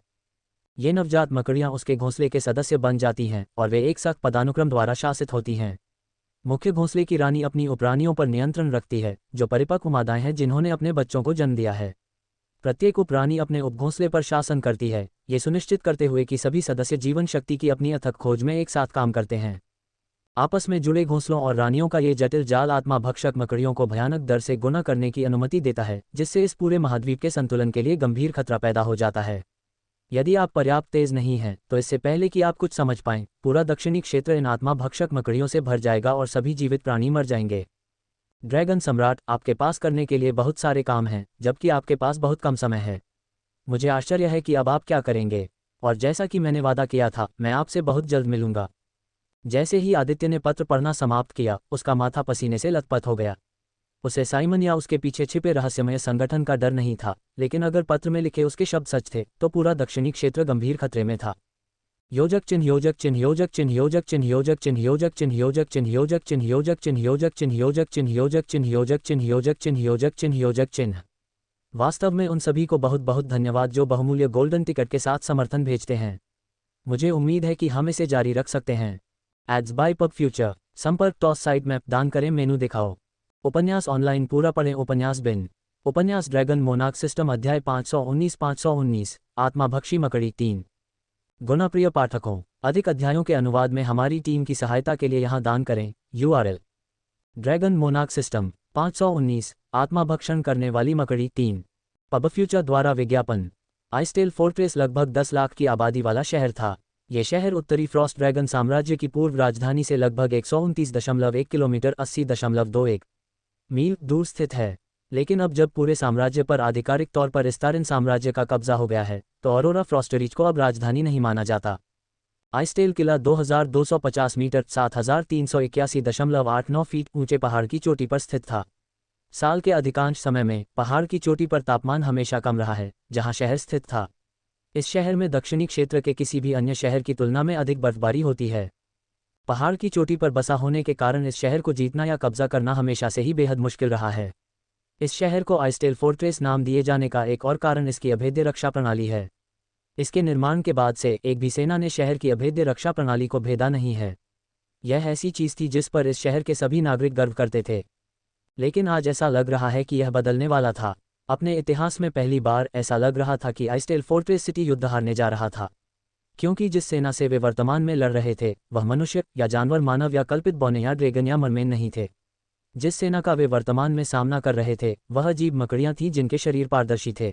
ये नवजात मकड़ियाँ उसके घोंसले के सदस्य बन जाती हैं और वे एक सख्त पदानुक्रम द्वारा शासित होती हैं। मुख्य घोंसले की रानी अपनी उपरानियों पर नियंत्रण रखती है, जो परिपक्व मादाएं हैं जिन्होंने अपने बच्चों को जन्म दिया है। प्रत्येक उपरानी अपने उपघोंसले पर शासन करती है, ये सुनिश्चित करते हुए कि सभी सदस्य जीवन शक्ति की अपनी अथक खोज में एक साथ काम करते हैं। आपस में जुड़े घोंसलों और रानियों का ये जटिल जाल आत्माभक्षक मकड़ियों को भयानक दर से गुना करने की अनुमति देता है, जिससे इस पूरे महाद्वीप के संतुलन के लिए गंभीर खतरा पैदा हो जाता है। यदि आप पर्याप्त तेज नहीं हैं तो इससे पहले कि आप कुछ समझ पाएं, पूरा दक्षिणी क्षेत्र इन आत्माभक्षक मकड़ियों से भर जाएगा और सभी जीवित प्राणी मर जाएंगे। ड्रैगन सम्राट, आपके पास करने के लिए बहुत सारे काम हैं, जबकि आपके पास बहुत कम समय है। मुझे आश्चर्य है कि अब आप क्या करेंगे, और जैसा कि मैंने वादा किया था, मैं आपसे बहुत जल्द मिलूंगा। जैसे ही आदित्य ने पत्र पढ़ना समाप्त किया, उसका माथा पसीने से लथपथ हो गया। उसे साइमन या उसके पीछे छिपे रहस्यमय संगठन का डर नहीं था, लेकिन अगर पत्र में लिखे उसके शब्द सच थे तो पूरा दक्षिणी क्षेत्र गंभीर खतरे में था। योजक चिन्ह योजक चिन्ह योजक चिन्ह योजक चिन्ह योजक चिन्ह योजक चिन्ह योजक चिन्ह योजक चिन्ह योजक चिन्ह योजक चिन्ह योजक चिन्ह योजक चिन्ह योजक चिन्ह योजक चिन्ह योजक चिन्ह योजक चिन्ह। वास्तव में उन सभी को बहुत बहुत धन्यवाद जो बहुमूल्य गोल्डन टिकट के साथ समर्थन भेजते हैं। मुझे उम्मीद है कि हम इसे जारी रख सकते हैं। Ads by pub future. संपर्क टॉस साइट मैप दान करें मेनू दिखाओ। उपन्यास ऑनलाइन पूरा पढ़ें। उपन्यास बिन। उपन्यास ड्रैगन मोनार्क सिस्टम अध्याय 519 आत्माभक्षी मकड़ी 3। गुणप्रिय पाठकों, अधिक अध्यायों के अनुवाद में हमारी टीम की सहायता के लिए यहाँ दान करें। URL ड्रैगन मोनार्क सिस्टम 519 आत्माभक्षण करने वाली मकड़ी 3। पब फ्यूचर द्वारा विज्ञापन। आइसटेल फोर्ट्रेस लगभग 10 लाख की आबादी वाला शहर था। यह शहर उत्तरी फ्रॉस्ट ड्रैगन साम्राज्य की पूर्व राजधानी से लगभग 129.1 किलोमीटर 80.21 मील दूर स्थित है। लेकिन अब जब पूरे साम्राज्य पर आधिकारिक तौर पर इस्तारिन साम्राज्य का कब्जा हो गया है, तो अरोरा फ्रॉस्टरिज को अब राजधानी नहीं माना जाता। आइसटेल किला 2250 मीटर 7381.89 फीट ऊंचे पहाड़ की चोटी पर स्थित था। साल के अधिकांश समय में पहाड़ की चोटी पर तापमान हमेशा कम रहा है, जहां शहर स्थित था। इस शहर में दक्षिणी क्षेत्र के किसी भी अन्य शहर की तुलना में अधिक बर्फबारी होती है। पहाड़ की चोटी पर बसा होने के कारण इस शहर को जीतना या कब्जा करना हमेशा से ही बेहद मुश्किल रहा है। इस शहर को आइसटेल फोर्ट्रेस नाम दिए जाने का एक और कारण इसकी अभेद्य रक्षा प्रणाली है। इसके निर्माण के बाद से एक भी सेना ने शहर की अभेद्य रक्षा प्रणाली को भेदा नहीं है। यह ऐसी चीज़ थी जिस पर इस शहर के सभी नागरिक गर्व करते थे। लेकिन आज ऐसा लग रहा है कि यह बदलने वाला था। अपने इतिहास में पहली बार ऐसा लग रहा था कि आइसटेल फोर्ट्रेस सिटी युद्ध हारने जा रहा था, क्योंकि जिस सेना से वे वर्तमान में लड़ रहे थे वह मनुष्य या जानवर, मानव या कल्पित बौने या ड्रैगन या मरमेन नहीं थे। जिस सेना का वे वर्तमान में सामना कर रहे थे वह अजीब मकड़ियाँ थीं जिनके शरीर पारदर्शी थे।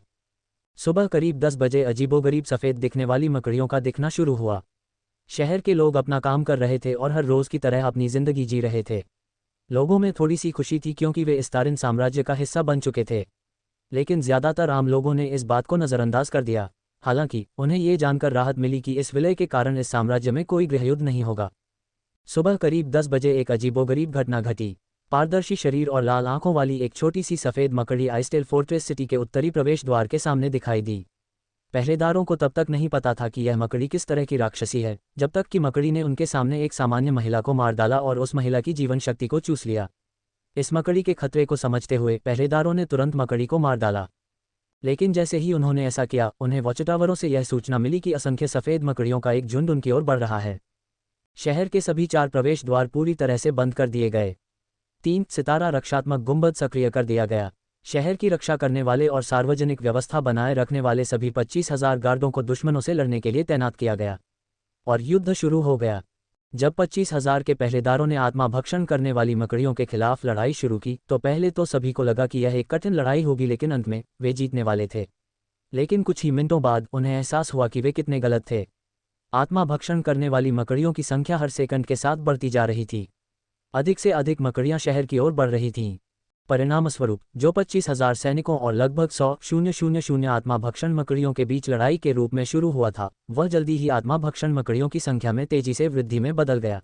सुबह करीब 10 बजे अजीबोगरीब सफ़ेद दिखने वाली मकड़ियों का दिखना शुरू हुआ। शहर के लोग अपना काम कर रहे थे और हर रोज़ की तरह अपनी ज़िंदगी जी रहे थे। लोगों में थोड़ी सी खुशी थी क्योंकि वे स्टारिन साम्राज्य का हिस्सा बन चुके थे, लेकिन ज़्यादातर आम लोगों ने इस बात को नज़रअंदाज कर दिया। हालांकि उन्हें ये जानकर राहत मिली कि इस विलय के कारण इस साम्राज्य में कोई गृहयुद्ध नहीं होगा। सुबह करीब 10 बजे एक अजीबोगरीब घटना घटी। पारदर्शी शरीर और लाल आंखों वाली एक छोटी सी सफ़ेद मकड़ी आइसटेल फोर्ट्रेस सिटी के उत्तरी प्रवेश द्वार के सामने दिखाई दी। पहरेदारों को तब तक नहीं पता था कि यह मकड़ी किस तरह की राक्षसी है, जब तक कि मकड़ी ने उनके सामने एक सामान्य महिला को मार डाला और उस महिला की जीवन शक्ति को चूस लिया। इस मकड़ी के खतरे को समझते हुए पहरेदारों ने तुरंत मकड़ी को मार डाला। लेकिन जैसे ही उन्होंने ऐसा किया, उन्हें वॉचटावरों से यह सूचना मिली कि असंख्य सफ़ेद मकड़ियों का एक झुंड उनकी ओर बढ़ रहा है। शहर के सभी 4 प्रवेश द्वार पूरी तरह से बंद कर दिए गए। 3 सितारा रक्षात्मक गुंबद सक्रिय कर दिया गया। शहर की रक्षा करने वाले और सार्वजनिक व्यवस्था बनाए रखने वाले सभी 25,000 गार्डों को दुश्मनों से लड़ने के लिए तैनात किया गया और युद्ध शुरू हो गया। जब 25,000 के पहरेदारों ने आत्मा भक्षण करने वाली मकड़ियों के खिलाफ लड़ाई शुरू की तो पहले तो सभी को लगा कि यह एक कठिन लड़ाई होगी, लेकिन अंत में वे जीतने वाले थे। लेकिन कुछ ही मिनटों बाद उन्हें एहसास हुआ कि वे कितने गलत थे। आत्मा भक्षण करने वाली मकड़ियों की संख्या हर सेकंड के साथ बढ़ती जा रही थी। अधिक से अधिक मकड़ियां शहर की ओर बढ़ रही थीं। परिणामस्वरूप जो 25,000 सैनिकों और लगभग 100,000 आत्मा भक्षण मकड़ियों के बीच लड़ाई के रूप में शुरू हुआ था, वह जल्दी ही आत्मा भक्षण मकड़ियों की संख्या में तेजी से वृद्धि में बदल गया।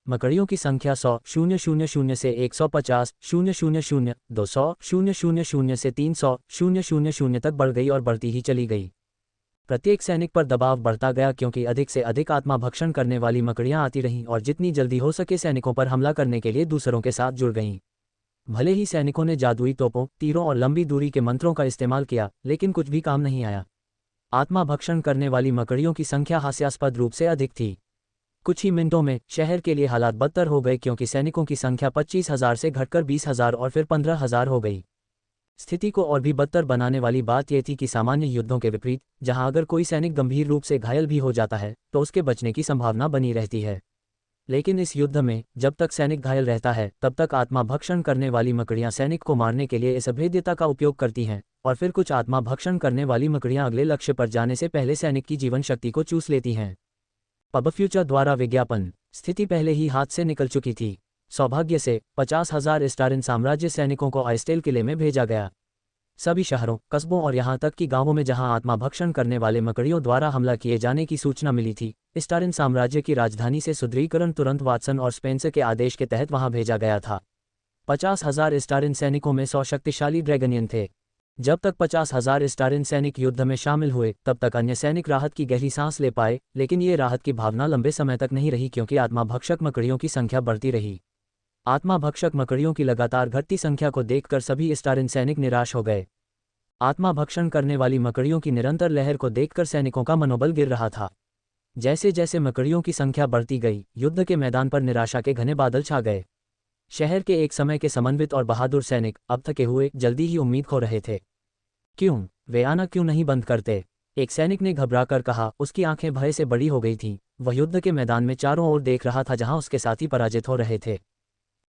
मकड़ियों की संख्या 100,000 से 150,000, 200,000 से 300,000 तक बढ़ गई और बढ़ती ही चली गई। प्रत्येक सैनिक पर दबाव बढ़ता गया क्योंकि अधिक से अधिक आत्मा भक्षण करने वाली मकड़ियां आती रहीं और जितनी जल्दी हो सके सैनिकों पर हमला करने के लिए दूसरों के साथ जुड़ गईं। भले ही सैनिकों ने जादुई तोपों, तीरों और लंबी दूरी के मंत्रों का इस्तेमाल किया, लेकिन कुछ भी काम नहीं आया। आत्मा भक्षण करने वाली मकड़ियों की संख्या हास्यास्पद रूप से अधिक थी। कुछ ही मिनटों में शहर के लिए हालात बदतर हो गए क्योंकि सैनिकों की संख्या 25,000 से घटकर 20,000 और फिर 15,000 हो गई। स्थिति को और भी बदतर बनाने वाली बात यह थी कि सामान्य युद्धों के विपरीत, जहां अगर कोई सैनिक गंभीर रूप से घायल भी हो जाता है तो उसके बचने की संभावना बनी रहती है, लेकिन इस युद्ध में जब तक सैनिक घायल रहता है तब तक आत्मा भक्षण करने वाली मकड़ियां सैनिक को मारने के लिए इस अभेद्यता का उपयोग करती हैं और फिर कुछ आत्मा भक्षण करने वाली मकड़ियां अगले लक्ष्य पर जाने से पहले सैनिक की जीवन शक्ति को चूस लेती हैं। पब फ्यूचर द्वारा विज्ञापन। स्थिति पहले ही हाथ से निकल चुकी थी। सौभाग्य से 50,000 स्टारिन साम्राज्य सैनिकों को आइसटेल किले में भेजा गया। सभी शहरों, कस्बों और यहाँ तक कि गांवों में जहां आत्मा भक्षण करने वाले मकड़ियों द्वारा हमला किए जाने की सूचना मिली थी, स्टारिन साम्राज्य की राजधानी से सुदृढ़ीकरण तुरंत वाटसन और स्पेंसर के आदेश के तहत वहां भेजा गया था। 50,000 स्टारिन सैनिकों में 100 शक्तिशाली ड्रैगनियन थे। जब तक 50,000 स्टारिन सैनिक युद्ध में शामिल हुए तब तक अन्य सैनिक राहत की गहरी सांस ले पाए, लेकिन ये राहत की भावना लंबे समय तक नहीं रही क्योंकि आत्मा भक्षक मकड़ियों की संख्या बढ़ती रही। आत्मा भक्षक मकड़ियों की लगातार घटती संख्या को देखकर सभी स्टारिन सैनिक निराश हो गए। आत्मा भक्षण करने वाली मकड़ियों की निरंतर लहर को देखकर सैनिकों का मनोबल गिर रहा था। जैसे जैसे मकड़ियों की संख्या बढ़ती गई, युद्ध के मैदान पर निराशा के घने बादल छा गए। शहर के एक समय के समन्वित और बहादुर सैनिक अब थके हुए, जल्दी ही उम्मीद खो रहे थे। क्यों वे आना क्यों नहीं बंद करते? एक सैनिक ने घबराकर कहा। उसकी आंखें भय से बड़ी हो गई थीं। वह युद्ध के मैदान में चारों ओर देख रहा था जहां उसके साथी पराजित हो रहे थे।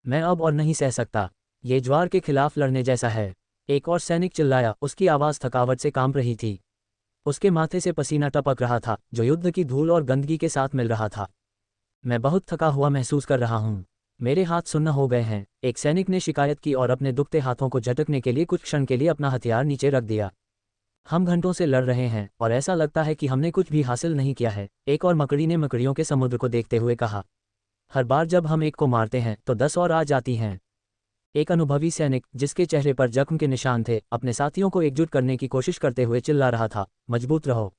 मैं अब और नहीं सह सकता, ये ज्वार के खिलाफ लड़ने जैसा है, एक और सैनिक चिल्लाया। उसकी आवाज़ थकावट से कांप रही थी। उसके माथे से पसीना टपक रहा था जो युद्ध की धूल और गंदगी के साथ मिल रहा था। मैं बहुत थका हुआ महसूस कर रहा हूँ, मेरे हाथ सुन्न हो गए हैं, एक सैनिक ने शिकायत की और अपने दुखते हाथों को झटकने के लिए कुछ क्षण के लिए अपना हथियार नीचे रख दिया। हम घंटों से लड़ रहे हैं और ऐसा लगता है कि हमने कुछ भी हासिल नहीं किया है, एक और मकड़ी ने मकड़ियों के समुद्र को देखते हुए कहा। हर बार जब हम एक को मारते हैं तो 10 और आ जाती हैं। एक अनुभवी सैनिक, जिसके चेहरे पर जख्म के निशान थे, अपने साथियों को एकजुट करने की कोशिश करते हुए चिल्ला रहा था, मजबूत रहो,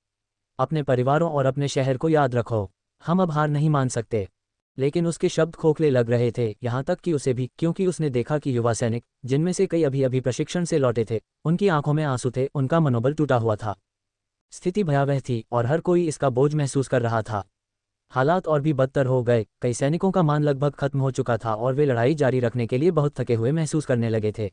अपने परिवारों और अपने शहर को याद रखो। हम अब हार नहीं मान सकते। लेकिन उसके शब्द खोखले लग रहे थे, यहाँ तक कि उसे भी, क्योंकि उसने देखा कि युवा सैनिक, जिनमें से कई अभी अभी प्रशिक्षण से लौटे थे, उनकी आंखों में आंसू थे, उनका मनोबल टूटा हुआ था। स्थिति भयावह थी और हर कोई इसका बोझ महसूस कर रहा था। हालात और भी बदतर हो गए। कई सैनिकों का मान लगभग खत्म हो चुका था और वे लड़ाई जारी रखने के लिए बहुत थके हुए महसूस करने लगे थे।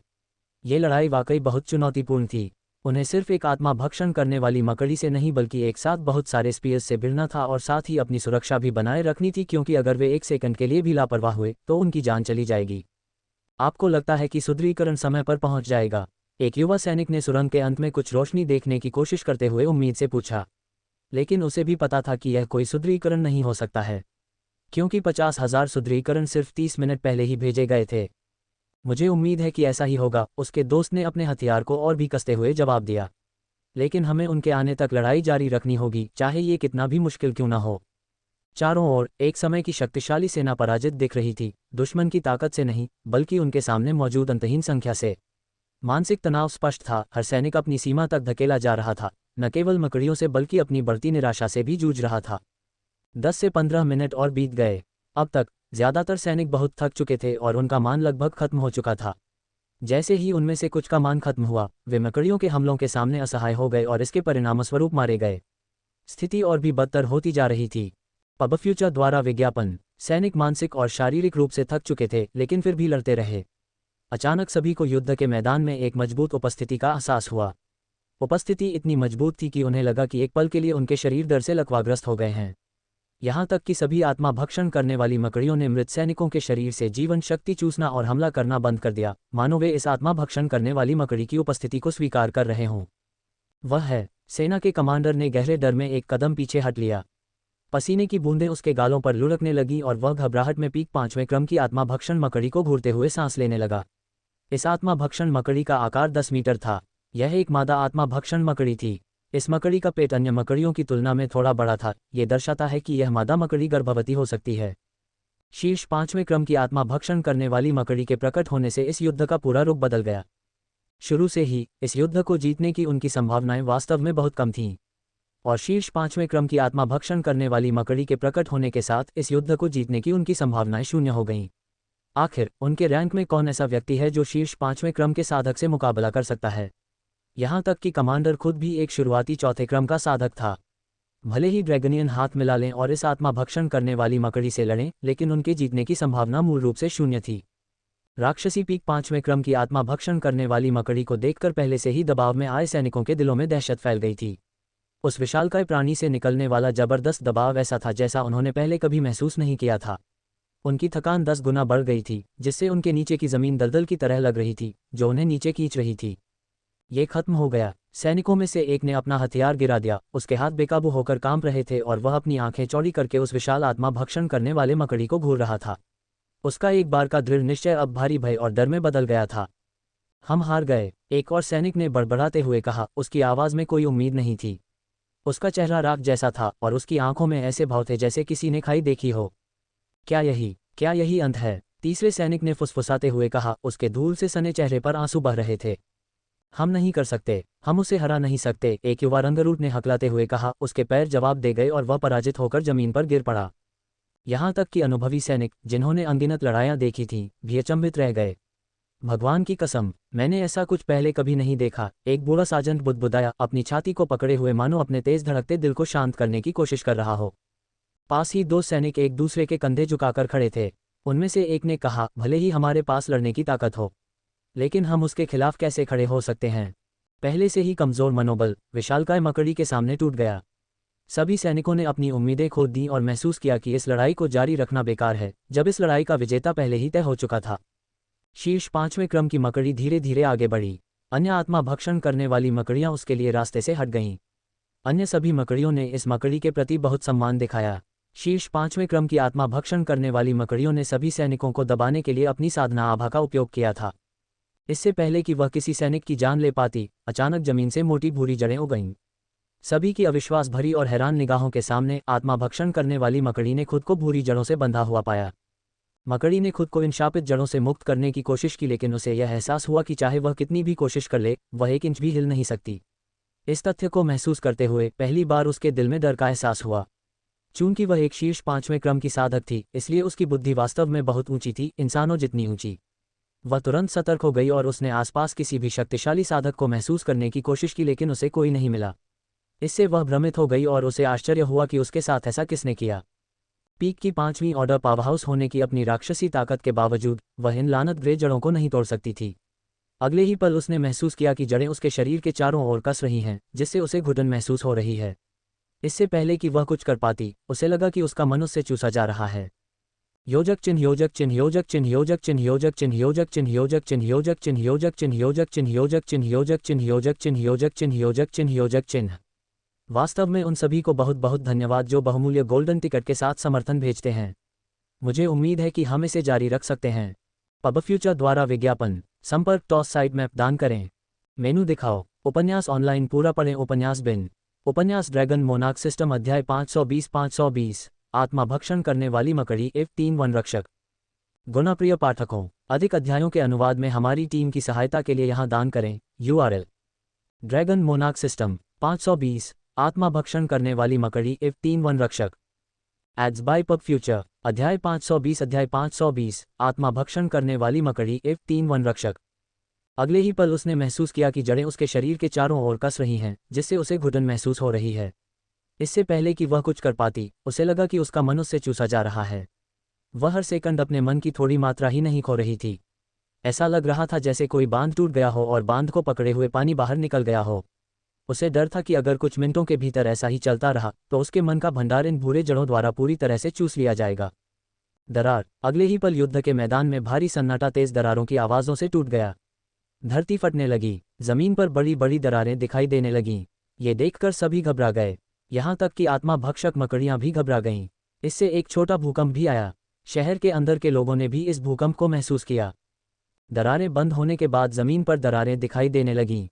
ये लड़ाई वाकई बहुत चुनौतीपूर्ण थी। उन्हें सिर्फ एक आत्मा भक्षण करने वाली मकड़ी से नहीं बल्कि एक साथ बहुत सारे स्पीयर्स से भिड़ना था और साथ ही अपनी सुरक्षा भी बनाए रखनी थी, क्योंकि अगर वे एक सेकंड के लिए भी लापरवाह हुए तो उनकी जान चली जाएगी। आपको लगता है कि सुदृढ़ीकरण समय पर पहुंच जाएगा? एक युवा सैनिक ने सुरंग के अंत में कुछ रोशनी देखने की कोशिश करते हुए उम्मीद से पूछा। लेकिन उसे भी पता था कि यह कोई सुदृढ़ीकरण नहीं हो सकता है, क्योंकि 50,000 सुदृढ़ीकरण सिर्फ 30 मिनट पहले ही भेजे गए थे। मुझे उम्मीद है कि ऐसा ही होगा, उसके दोस्त ने अपने हथियार को और भी कसते हुए जवाब दिया। लेकिन हमें उनके आने तक लड़ाई जारी रखनी होगी, चाहे ये कितना भी मुश्किल क्यों ना हो। चारों ओर एक समय की शक्तिशाली सेना पराजित दिख रही थी, दुश्मन की ताकत से नहीं बल्कि उनके सामने मौजूद अंतहीन संख्या से। मानसिक तनाव स्पष्ट था, हर सैनिक अपनी सीमा तक धकेला जा रहा था, न केवल मकड़ियों से बल्कि अपनी बढ़ती निराशा से भी जूझ रहा था। 10 से 15 मिनट और बीत गए। अब तक ज्यादातर सैनिक बहुत थक चुके थे और उनका मान लगभग खत्म हो चुका था। जैसे ही उनमें से कुछ का मान खत्म हुआ, वे मकड़ियों के हमलों के सामने असहाय हो गए और इसके परिणामस्वरूप मारे गए। स्थिति और भी बदतर होती जा रही थी। पब फ्यूचर द्वारा विज्ञापन। सैनिक मानसिक और शारीरिक रूप से थक चुके थे, लेकिन फिर भी लड़ते रहे। अचानक सभी को युद्ध के मैदान में एक मजबूत उपस्थिति का एहसास हुआ। उपस्थिति इतनी मजबूत थी कि उन्हें लगा कि एक पल के लिए उनके शरीर डर से लकवाग्रस्त हो गए हैं। यहाँ तक कि सभी आत्मा भक्षण करने वाली मकड़ियों ने मृत सैनिकों के शरीर से जीवन शक्ति चूसना और हमला करना बंद कर दिया, मानो वे इस आत्मा भक्षण करने वाली मकड़ी की उपस्थिति को स्वीकार कर रहे हों। वह है। सेना के कमांडर ने गहरे डर में एक कदम पीछे हट लिया। पसीने की बूंदें उसके गालों पर लुढ़कने लगी और वह घबराहट में पीक 5वें क्रम की आत्मा भक्षण मकड़ी को घूरते हुए सांस लेने लगा। इस आत्मा भक्षण मकड़ी का आकार 10 मीटर था। यह एक मादा आत्मा भक्षण मकड़ी थी। इस मकड़ी का पेट अन्य मकड़ियों की तुलना में थोड़ा बड़ा था। यह दर्शाता है कि यह मादा मकड़ी गर्भवती हो सकती है। शीर्ष 5वें क्रम की आत्मा भक्षण करने वाली मकड़ी के प्रकट होने से इस युद्ध का पूरा रुख बदल गया। शुरू से ही इस युद्ध को जीतने की उनकी संभावनाएं वास्तव में बहुत कम थीं, और शीर्ष 5वें क्रम की आत्मा भक्षण करने वाली मकड़ी के प्रकट होने के साथ इस युद्ध को जीतने की उनकी संभावनाएं शून्य हो गईं। आखिर उनके रैंक में कौन ऐसा व्यक्ति है जो शीर्ष 5वें क्रम के साधक से मुकाबला कर सकता है? यहाँ तक कि कमांडर खुद भी एक शुरुआती 4थे क्रम का साधक था। भले ही ड्रैगनियन हाथ मिला लें और इस आत्मा भक्षण करने वाली मकड़ी से लड़ें, लेकिन उनके जीतने की संभावना मूल रूप से शून्य थी। राक्षसी पीक 5वें क्रम की आत्मा भक्षण करने वाली मकड़ी को देखकर पहले से ही दबाव में आए सैनिकों के दिलों में दहशत फैल गई थी। उस विशालकाय प्राणी से निकलने वाला जबरदस्त दबाव ऐसा था जैसा उन्होंने पहले कभी महसूस नहीं किया था। उनकी थकान 10 गुना बढ़ गई थी, जिससे उनके नीचे की जमीन दलदल की तरह लग रही थी, जो उन्हें नीचे खींच रही थी। ये खत्म हो गया। सैनिकों में से एक ने अपना हथियार गिरा दिया। उसके हाथ बेकाबू होकर कांप रहे थे और वह अपनी आंखें चौड़ी करके उस विशाल आत्मा भक्षण करने वाले मकड़ी को घूर रहा था। उसका एक बार का दृढ़ निश्चय अब भारी भय और डर में बदल गया था। हम हार गए, एक और सैनिक ने बड़बड़ाते हुए कहा। उसकी आवाज़ में कोई उम्मीद नहीं थी। उसका चेहरा राख जैसा था और उसकी आंखों में ऐसे भाव थे जैसे किसी ने खाई देखी हो। क्या यही अंत है? तीसरे सैनिक ने फुसफुसाते हुए कहा। उसके धूल से सने चेहरे पर आंसू बह रहे थे। हम नहीं कर सकते, हम उसे हरा नहीं सकते, एक युवा रंगरूट ने हकलाते हुए कहा। उसके पैर जवाब दे गए और वह पराजित होकर जमीन पर गिर पड़ा। यहाँ तक कि अनुभवी सैनिक, जिन्होंने अनगिनत लड़ाइयाँ देखी थीं, भी अचंभित रह गए। भगवान की कसम, मैंने ऐसा कुछ पहले कभी नहीं देखा, एक बूढ़ा साजंट बुदबुदाया, अपनी छाती को पकड़े हुए मानो अपने तेज धड़कते दिल को शांत करने की कोशिश कर रहा हो। पास ही 2 सैनिक एक दूसरे के कंधे झुकाकर खड़े थे। उनमें से एक ने कहा, भले ही हमारे पास लड़ने की ताकत हो, लेकिन हम उसके खिलाफ कैसे खड़े हो सकते हैं? पहले से ही कमजोर मनोबल विशालकाय मकड़ी के सामने टूट गया। सभी सैनिकों ने अपनी उम्मीदें खो दी और महसूस किया कि इस लड़ाई को जारी रखना बेकार है, जब इस लड़ाई का विजेता पहले ही तय हो चुका था। शीर्ष 5वें क्रम की मकड़ी धीरे धीरे आगे बढ़ी। अन्य आत्मा भक्षण करने वाली मकड़ियां उसके लिए रास्ते से हट गईं। अन्य सभी मकड़ियों ने इस मकड़ी के प्रति बहुत सम्मान दिखाया। शीर्ष 5वें क्रम की आत्मा भक्षण करने वाली मकड़ियों ने सभी सैनिकों को दबाने के लिए अपनी साधना आभा का उपयोग किया था। इससे पहले कि वह किसी सैनिक की जान ले पाती, अचानक जमीन से मोटी भूरी जड़ें उगईं। सभी की अविश्वास भरी और हैरान निगाहों के सामने आत्मा भक्षण करने वाली मकड़ी ने खुद को भूरी जड़ों से बंधा हुआ पाया। मकड़ी ने खुद को इन शापित जड़ों से मुक्त करने की कोशिश की, लेकिन उसे यह एहसास हुआ कि चाहे वह कितनी भी कोशिश कर ले, वह 1 इंच भी हिल नहीं सकती। इस तथ्य को महसूस करते हुए पहली बार उसके दिल में डर का एहसास हुआ। चूंकि वह एक शीर्ष 5वें क्रम की साधक थी, इसलिए उसकी बुद्धि वास्तव में बहुत ऊंची थी, इंसानों जितनी ऊंची। वह तुरंत सतर्क हो गई और उसने आसपास किसी भी शक्तिशाली साधक को महसूस करने की कोशिश की, लेकिन उसे कोई नहीं मिला। इससे वह भ्रमित हो गई और उसे आश्चर्य हुआ कि उसके साथ ऐसा किसने किया। पीक की 5वीं ऑर्डर पावरहाउस होने की अपनी राक्षसी ताकत के बावजूद वह इन लानत ग्रे जड़ों को नहीं तोड़ सकती थी। अगले ही पल उसने महसूस किया कि जड़ें उसके शरीर के चारों ओर कस रही हैं, जिससे उसे घुटन महसूस हो रही है। इससे पहले कि वह कुछ कर पाती, उसे लगा कि उसका मन उससे चूसा जा रहा है। योजक चिन्ह योजक चिन्ह योजक चिन्ह योजक चिन्ह योजक चिन्ह योजक चिन्ह योजक चिन्ह योजक चिन्ह योजक चिन्ह योजक चिन्ह योजक चिन्ह योजक चिन्ह योजक चिन्ह योजक चिन्ह योजक चिन्ह योजक चिन्ह। वास्तव में उन सभी को बहुत बहुत धन्यवाद जो बहुमूल्य गोल्डन टिकट के साथ समर्थन भेजते हैं। मुझे उम्मीद है कि हम इसे जारी रख सकते हैं। पब फ्यूचर द्वारा विज्ञापन। संपर्क टॉस साइड मैप दान करें। मेनू दिखाओ। उपन्यास ऑनलाइन पूरा पढ़ें। उपन्यास बिन। उपन्यास ड्रैगन मोनार्क सिस्टम अध्याय 520 आत्मा भक्षण करने वाली मकड़ी F3 वन रक्षक। गुणप्रिय पाठकों, अधिक अध्यायों के अनुवाद में हमारी टीम की सहायता के लिए यहाँ दान करें। URL ड्रैगन मोनार्क सिस्टम 520 आत्मा भक्षण करने वाली मकड़ी F3 वन रक्षक। एड्स बाय पब फ्यूचर अध्याय 520 आत्मा भक्षण करने वाली मकड़ी F3 वन रक्षक। अगले ही पल उसने महसूस किया कि जड़ें उसके शरीर के चारों ओर कस रही हैं, जिससे उसे घुटन महसूस हो रही है। इससे पहले कि वह कुछ कर पाती, उसे लगा कि उसका मन उससे चूसा जा रहा है। वह हर सेकंड अपने मन की थोड़ी मात्रा ही नहीं खो रही थी। ऐसा लग रहा था जैसे कोई बांध टूट गया हो और बांध को पकड़े हुए पानी बाहर निकल गया हो। उसे डर था कि अगर कुछ मिनटों के भीतर ऐसा ही चलता रहा तो उसके मन का भंडार इन भूरे जड़ों द्वारा पूरी तरह से चूस लिया जाएगा। दरार। अगले ही पल युद्ध के मैदान में भारी सन्नाटा तेज दरारों की आवाज़ों से टूट गया। धरती फटने लगी। जमीन पर बड़ी बड़ी दरारें दिखाई देने लगीं। ये देखकर सभी घबरा गए, यहाँ तक कि आत्मा भक्षक मकड़ियाँ भी घबरा गईं। इससे एक छोटा भूकंप भी आया। शहर के अंदर के लोगों ने भी इस भूकंप को महसूस किया। दरारें बंद होने के बाद जमीन पर दरारें दिखाई देने लगीं।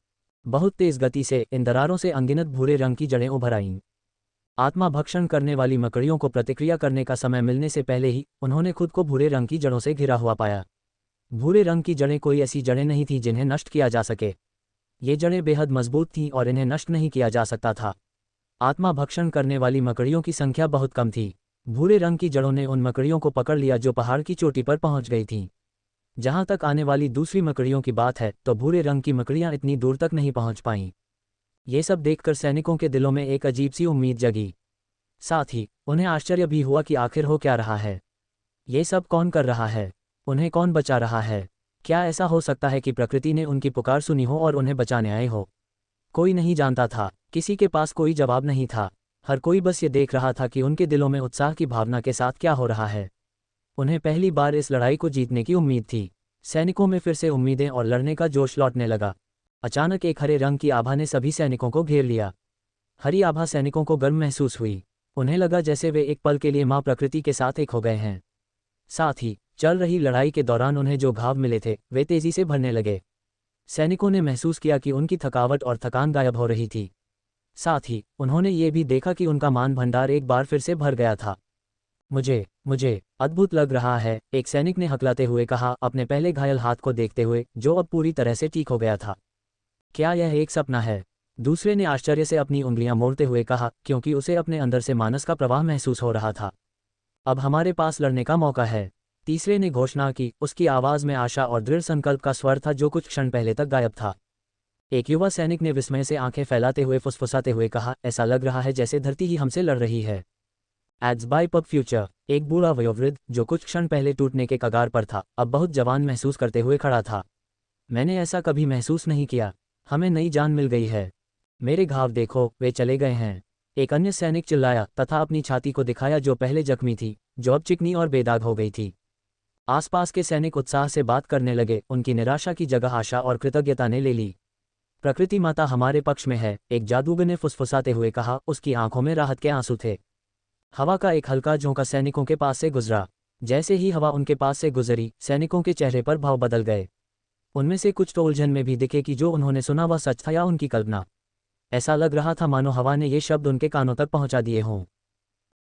बहुत तेज गति से इन दरारों से अनगिनत भूरे रंग की जड़ें उभर आईं। आत्मा भक्षण करने वाली मकड़ियों को प्रतिक्रिया करने का समय मिलने से पहले ही उन्होंने खुद को भूरे रंग की जड़ों से घिरा हुआ पाया। भूरे रंग की जड़ें कोई ऐसी जड़ें नहीं थीं जिन्हें नष्ट किया जा सके। ये जड़ें बेहद मजबूत थीं और इन्हें नष्ट नहीं किया जा सकता था। आत्मा भक्षण करने वाली मकड़ियों की संख्या बहुत कम थी। भूरे रंग की जड़ों ने उन मकड़ियों को पकड़ लिया जो पहाड़ की चोटी पर पहुंच गई थीं। जहां तक आने वाली दूसरी मकड़ियों की बात है तो भूरे रंग की मकड़ियां इतनी दूर तक नहीं पहुंच पाईं। ये सब देखकर सैनिकों के दिलों में एक अजीब सी उम्मीद जगी। साथ ही उन्हें आश्चर्य भी हुआ कि आखिर हो क्या रहा है। ये सब कौन कर रहा है? उन्हें कौन बचा रहा है? क्या ऐसा हो सकता है कि प्रकृति ने उनकी पुकार सुनी हो और उन्हें बचाने आए हो? कोई नहीं जानता था। किसी के पास कोई जवाब नहीं था। हर कोई बस ये देख रहा था कि उनके दिलों में उत्साह की भावना के साथ क्या हो रहा है। उन्हें पहली बार इस लड़ाई को जीतने की उम्मीद थी। सैनिकों में फिर से उम्मीदें और लड़ने का जोश लौटने लगा। अचानक एक हरे रंग की आभा ने सभी सैनिकों को घेर लिया। हरी आभा सैनिकों को गर्म महसूस हुई। उन्हें लगा जैसे वे एक पल के लिए मां प्रकृति के साथ एक हो गए हैं। साथ ही चल रही लड़ाई के दौरान उन्हें जो घाव मिले थे वे तेजी से भरने लगे। सैनिकों ने महसूस किया कि उनकी थकावट और थकान गायब हो रही थी। साथ ही उन्होंने ये भी देखा कि उनका मान भंडार एक बार फिर से भर गया था। मुझे अद्भुत लग रहा है, एक सैनिक ने हकलाते हुए कहा, अपने पहले घायल हाथ को देखते हुए जो अब पूरी तरह से ठीक हो गया था। क्या यह एक सपना है? दूसरे ने आश्चर्य से अपनी उंगलियां मोड़ते हुए कहा, क्योंकि उसे अपने अंदर से मानस का प्रवाह महसूस हो रहा था। अब हमारे पास लड़ने का मौका है। तीसरे ने घोषणा की। उसकी आवाज़ में आशा और दृढ़ संकल्प का स्वर था जो कुछ क्षण पहले तक गायब था। एक युवा सैनिक ने विस्मय से आंखें फैलाते हुए फुसफुसाते हुए कहा, ऐसा लग रहा है जैसे धरती ही हमसे लड़ रही है। Ads by pub future. एक बूढ़ा वयोवृद्ध जो कुछ क्षण पहले टूटने के कगार पर था, अब बहुत जवान महसूस करते हुए खड़ा था। मैंने ऐसा कभी महसूस नहीं किया। हमें नई जान मिल गई है। मेरे घाव देखो, वे चले गए हैं। एक अन्य सैनिक चिल्लाया तथा अपनी छाती को दिखाया जो पहले जख्मी थी, जो अब चिकनी और बेदाग हो गई थी। आसपास के सैनिक उत्साह से बात करने लगे। उनकी निराशा की जगह आशा और कृतज्ञता ने ले ली। प्रकृति माता हमारे पक्ष में है, एक जादूगर ने फुसफुसाते हुए कहा। उसकी आंखों में राहत के आंसू थे। हवा का एक हल्का झोंका सैनिकों के पास से गुजरा। जैसे ही हवा उनके पास से गुजरी, सैनिकों के चेहरे पर भाव बदल गए। उनमें से कुछ तो उलझन में भी दिखे कि जो उन्होंने सुना वह सच था या उनकी कल्पना। ऐसा लग रहा था मानो हवा ने ये शब्द उनके कानों तक पहुंचा दिए हों।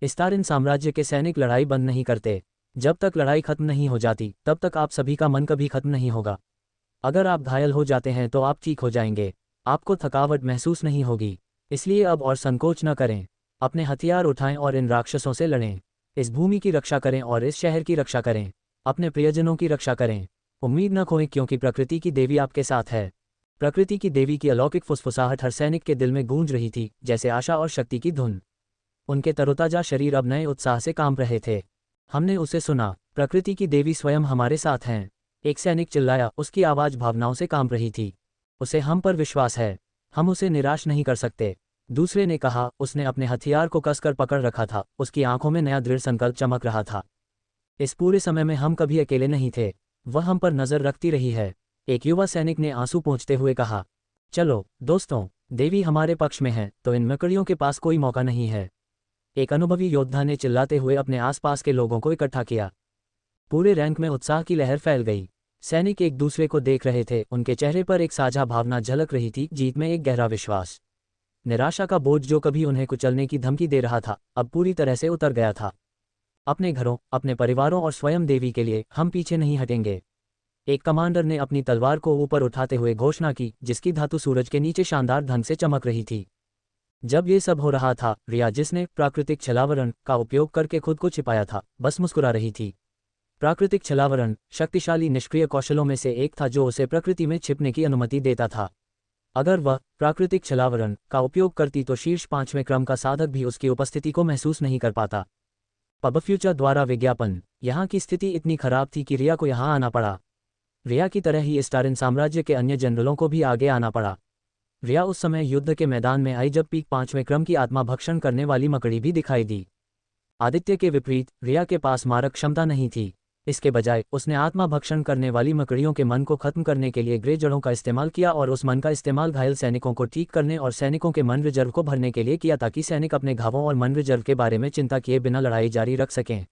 इस्तारिन साम्राज्य के सैनिक लड़ाई बंद नहीं करते। जब तक लड़ाई खत्म नहीं हो जाती तब तक आप सभी का मन कभी खत्म नहीं होगा। अगर आप घायल हो जाते हैं तो आप ठीक हो जाएंगे। आपको थकावट महसूस नहीं होगी, इसलिए अब और संकोच न करें। अपने हथियार उठाएं और इन राक्षसों से लड़ें। इस भूमि की रक्षा करें और इस शहर की रक्षा करें। अपने प्रियजनों की रक्षा करें। उम्मीद न खोएं क्योंकि प्रकृति की देवी आपके साथ है। प्रकृति की देवी की अलौकिक फुसफुसाहट हर सैनिक के दिल में गूंज रही थी, जैसे आशा और शक्ति की धुन। उनके तरोताजा शरीर अब नए उत्साह से कांप रहे थे। हमने उसे सुना, प्रकृति की देवी स्वयं हमारे साथ हैं। एक सैनिक चिल्लाया, उसकी आवाज़ भावनाओं से कांप रही थी। उसे हम पर विश्वास है, हम उसे निराश नहीं कर सकते। दूसरे ने कहा, उसने अपने हथियार को कसकर पकड़ रखा था, उसकी आंखों में नया दृढ़ संकल्प चमक रहा था। इस पूरे समय में हम कभी अकेले नहीं थे, वह हम पर नजर रखती रही है। एक युवा सैनिक ने आंसू पोंछते हुए कहा, चलो दोस्तों, देवी हमारे पक्ष में है तो इन मकड़ियों के पास कोई मौका नहीं है। एक अनुभवी योद्धा ने चिल्लाते हुए अपने आसपास के लोगों को इकट्ठा किया। पूरे रैंक में उत्साह की लहर फैल गई। सैनिक एक दूसरे को देख रहे थे, उनके चेहरे पर एक साझा भावना झलक रही थी, जीत में एक गहरा विश्वास। निराशा का बोझ जो कभी उन्हें कुचलने की धमकी दे रहा था, अब पूरी तरह से उतर गया था। अपने घरों, अपने परिवारों और स्वयं देवी के लिए हम पीछे नहीं हटेंगे। एक कमांडर ने अपनी तलवार को ऊपर उठाते हुए घोषणा की, जिसकी धातु सूरज के नीचे शानदार ढंग से चमक रही थी। जब ये सब हो रहा था, रिया, जिसने प्राकृतिक छलावरण का उपयोग करके खुद को छिपाया था, बस मुस्कुरा रही थी। प्राकृतिक छलावरण शक्तिशाली निष्क्रिय कौशलों में से एक था जो उसे प्रकृति में छिपने की अनुमति देता था। अगर वह प्राकृतिक छलावरण का उपयोग करती तो शीर्ष 5वें क्रम का साधक भी उसकी उपस्थिति को महसूस नहीं कर पाता। पबफ्यूचर द्वारा विज्ञापन। यहाँ की स्थिति इतनी खराब थी कि रिया को यहाँ आना पड़ा। रिया की तरह ही स्टारिन साम्राज्य के अन्य जनरलों को भी आगे आना पड़ा। रिया उस समय युद्ध के मैदान में आई जब पीक 5वें क्रम की आत्मा भक्षण करने वाली मकड़ी भी दिखाई दी। आदित्य के विपरीत रिया के पास मारक क्षमता नहीं थी। इसके बजाय उसने आत्मा भक्षण करने वाली मकड़ियों के मन को खत्म करने के लिए ग्रे जड़ों का इस्तेमाल किया और उस मन का इस्तेमाल घायल सैनिकों को ठीक करने और सैनिकों के मन रिजर्व को भरने के लिए किया ताकि सैनिक अपने घावों और मन रिजर्व के बारे में चिंता किए बिना लड़ाई जारी रख सकें।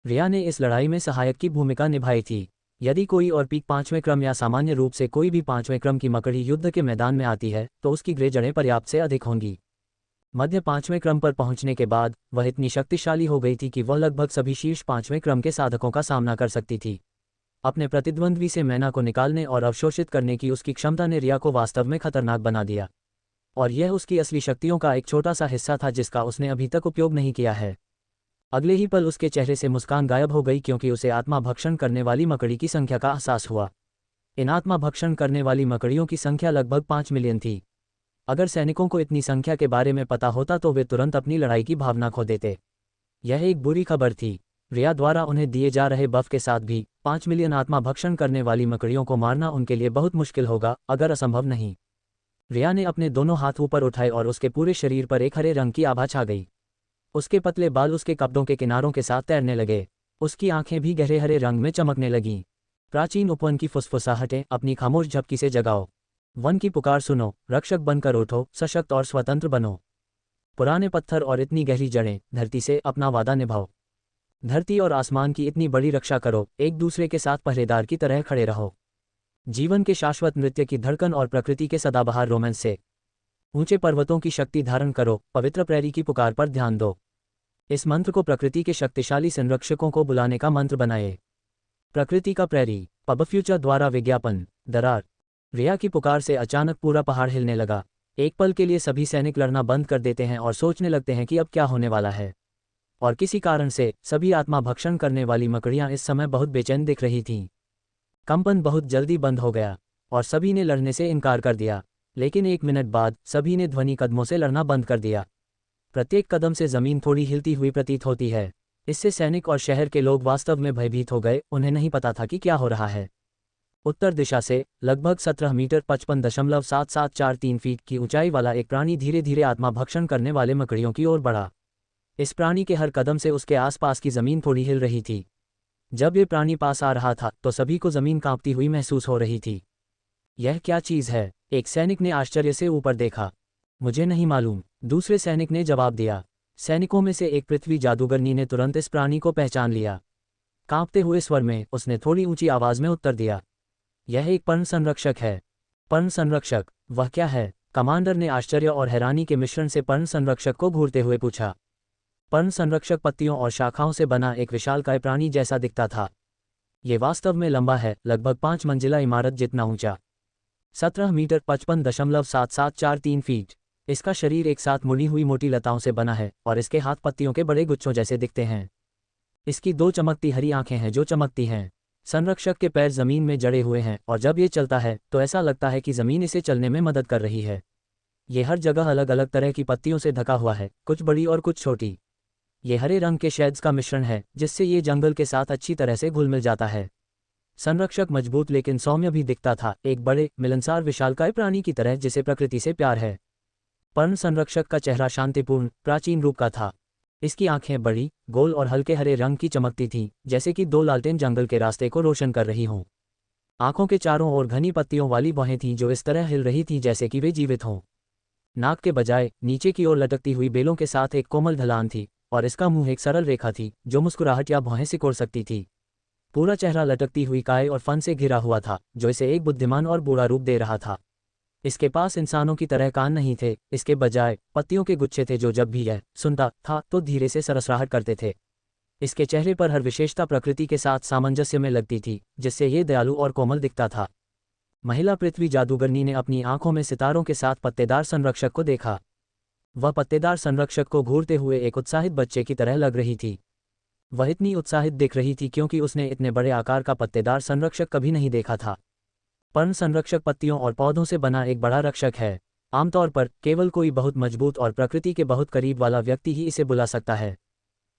रिया ने इस लड़ाई में सहायक की भूमिका निभाई थी। यदि कोई और पीक 5वें क्रम या सामान्य रूप से कोई भी 5वें क्रम की मकड़ी युद्ध के मैदान में आती है तो उसकी ग्रे जड़ें पर्याप्त से अधिक होंगी। मध्य 5वें क्रम पर पहुंचने के बाद वह इतनी शक्तिशाली हो गई थी कि वह लगभग सभी शीर्ष 5वें क्रम के साधकों का सामना कर सकती थी। अपने प्रतिद्वंद्वी से मैना को निकालने और अवशोषित करने की उसकी क्षमता ने रिया को वास्तव में खतरनाक बना दिया। और यह उसकी असली शक्तियों का एक छोटा सा हिस्सा था जिसका उसने अभी तक उपयोग नहीं किया है। अगले ही पल उसके चेहरे से मुस्कान गायब हो गई क्योंकि उसे आत्मा भक्षण करने वाली मकड़ी की संख्या का एहसास हुआ। इन आत्मा भक्षण करने वाली मकड़ियों की संख्या लगभग 5 मिलियन थी। अगर सैनिकों को इतनी संख्या के बारे में पता होता तो वे तुरंत अपनी लड़ाई की भावना खो देते। यह एक बुरी खबर थी। रिया द्वारा उन्हें दिए जा रहे बफ के साथ भी 5 मिलियन आत्मा भक्षण करने वाली मकड़ियों को मारना उनके लिए बहुत मुश्किल होगा, अगर असंभव नहीं। रिया ने अपने दोनों हाथ ऊपर उठाए और उसके पूरे शरीर पर एक हरे रंग की आभा छा गई। उसके पतले बाल उसके कपड़ों के किनारों के साथ तैरने लगे। उसकी आंखें भी गहरे हरे रंग में चमकने लगीं। प्राचीन उपवन की फुसफुसाहटें, अपनी खामोश झपकी से जगाओ। वन की पुकार सुनो, रक्षक बनकर उठो, सशक्त और स्वतंत्र बनो। पुराने पत्थर और इतनी गहरी जड़ें, धरती से अपना वादा निभाओ। धरती और आसमान की इतनी बड़ी रक्षा करो, एक दूसरे के साथ पहरेदार की तरह खड़े रहो। जीवन के शाश्वत नृत्य की धड़कन और प्रकृति के सदाबहार रोमांस से ऊंचे पर्वतों की शक्ति धारण करो, पवित्र प्रैरी की पुकार पर ध्यान दो। इस मंत्र को प्रकृति के शक्तिशाली संरक्षकों को बुलाने का मंत्र बनाए। प्रकृति का प्रैरी। पबफ्यूचर द्वारा विज्ञापन। दरार। रिया की पुकार से अचानक पूरा पहाड़ हिलने लगा। एक पल के लिए सभी सैनिक लड़ना बंद कर देते हैं और सोचने लगते हैं कि अब क्या होने वाला है। और किसी कारण से सभी आत्मा भक्षण करने वाली मकड़ियां इस समय बहुत बेचैन दिख रही थीं। कंपन बहुत जल्दी बंद हो गया और सभी ने लड़ने से इनकार कर दिया। लेकिन 1 मिनट बाद सभी ने ध्वनि कदमों से लड़ना बंद कर दिया। प्रत्येक कदम से जमीन थोड़ी हिलती हुई प्रतीत होती है। इससे सैनिक और शहर के लोग वास्तव में भयभीत हो गए, उन्हें नहीं पता था कि क्या हो रहा है। उत्तर दिशा से लगभग 17 मीटर 55.7743 फीट की ऊंचाई वाला एक प्राणी धीरे धीरे आत्मा भक्षण करने वाले मकड़ियों की ओर बढ़ा। इस प्राणी के हर कदम से उसके आसपास की जमीन थोड़ी हिल रही थी। जब ये प्राणी पास आ रहा था तो सभी को जमीन कांपती हुई महसूस हो रही थी। यह क्या चीज़ है? एक सैनिक ने आश्चर्य से ऊपर देखा। मुझे नहीं मालूम, दूसरे सैनिक ने जवाब दिया। सैनिकों में से एक पृथ्वी जादूगरनी ने तुरंत इस प्राणी को पहचान लिया। कांपते हुए स्वर में उसने थोड़ी ऊंची आवाज में उत्तर दिया, यह एक पर्ण संरक्षक है। पर्ण संरक्षक? वह क्या है? कमांडर ने आश्चर्य और हैरानी के मिश्रण से पर्ण संरक्षक को घूरते हुए पूछा। पर्ण संरक्षक पत्तियों और शाखाओं से बना एक विशालकाय प्राणी जैसा दिखता था। ये वास्तव में लंबा है, लगभग 5 मंजिला इमारत जितना ऊंचा। 17 मीटर 55.7743 फीट। इसका शरीर एक साथ मुड़ी हुई मोटी लताओं से बना है और इसके हाथ पत्तियों के बड़े गुच्छों जैसे दिखते हैं। इसकी 2 चमकती हरी आंखें हैं जो चमकती हैं। संरक्षक के पैर जमीन में जड़े हुए हैं और जब ये चलता है तो ऐसा लगता है कि जमीन इसे चलने में मदद कर रही है। ये हर जगह अलग अलग तरह की पत्तियों से ढका हुआ है, कुछ बड़ी और कुछ छोटी। ये हरे रंग के शेड्स का मिश्रण है जिससे ये जंगल के साथ अच्छी तरह से घुल मिल जाता है। संरक्षक मजबूत लेकिन सौम्य भी दिखता था, एक बड़े मिलनसार विशालकाय प्राणी की तरह जिसे प्रकृति से प्यार है। पर्ण संरक्षक का चेहरा शांतिपूर्ण प्राचीन रूप का था। इसकी आंखें बड़ी, गोल और हल्के हरे रंग की चमकती थीं, जैसे कि 2 लालटेन जंगल के रास्ते को रोशन कर रही हों। आंखों के चारों ओर घनी पत्तियों वाली बाहें थीं जो इस तरह हिल रही थीं जैसे कि वे जीवित हों। नाक के बजाय नीचे की ओर लटकती हुई बेलों के साथ एक कोमल ढलान थी और इसका मुंह एक सरल रेखा थी जो मुस्कुराहट या भौहें सिकोड़ सकती थी। पूरा चेहरा लटकती हुई काय और फन से घिरा हुआ था जो इसे एक बुद्धिमान और बूढ़ा रूप दे रहा था। इसके पास इंसानों की तरह कान नहीं थे, इसके बजाय पत्तियों के गुच्छे थे जो जब भी यह सुनता था तो धीरे से सरसराहट करते थे। इसके चेहरे पर हर विशेषता प्रकृति के साथ सामंजस्य में लगती थी जिससे ये दयालु और कोमल दिखता था। महिला पृथ्वी जादूगरनी ने अपनी आंखों में सितारों के साथ पत्तेदार संरक्षक को देखा। वह पत्तेदार संरक्षक को घूरते हुए एक उत्साहित बच्चे की तरह लग रही थी। वह इतनी उत्साहित दिख रही थी क्योंकि उसने इतने बड़े आकार का पत्तेदार संरक्षक कभी नहीं देखा था। पर्ण संरक्षक पत्तियों और पौधों से बना एक बड़ा रक्षक है। आमतौर पर केवल कोई बहुत मजबूत और प्रकृति के बहुत करीब वाला व्यक्ति ही इसे बुला सकता है।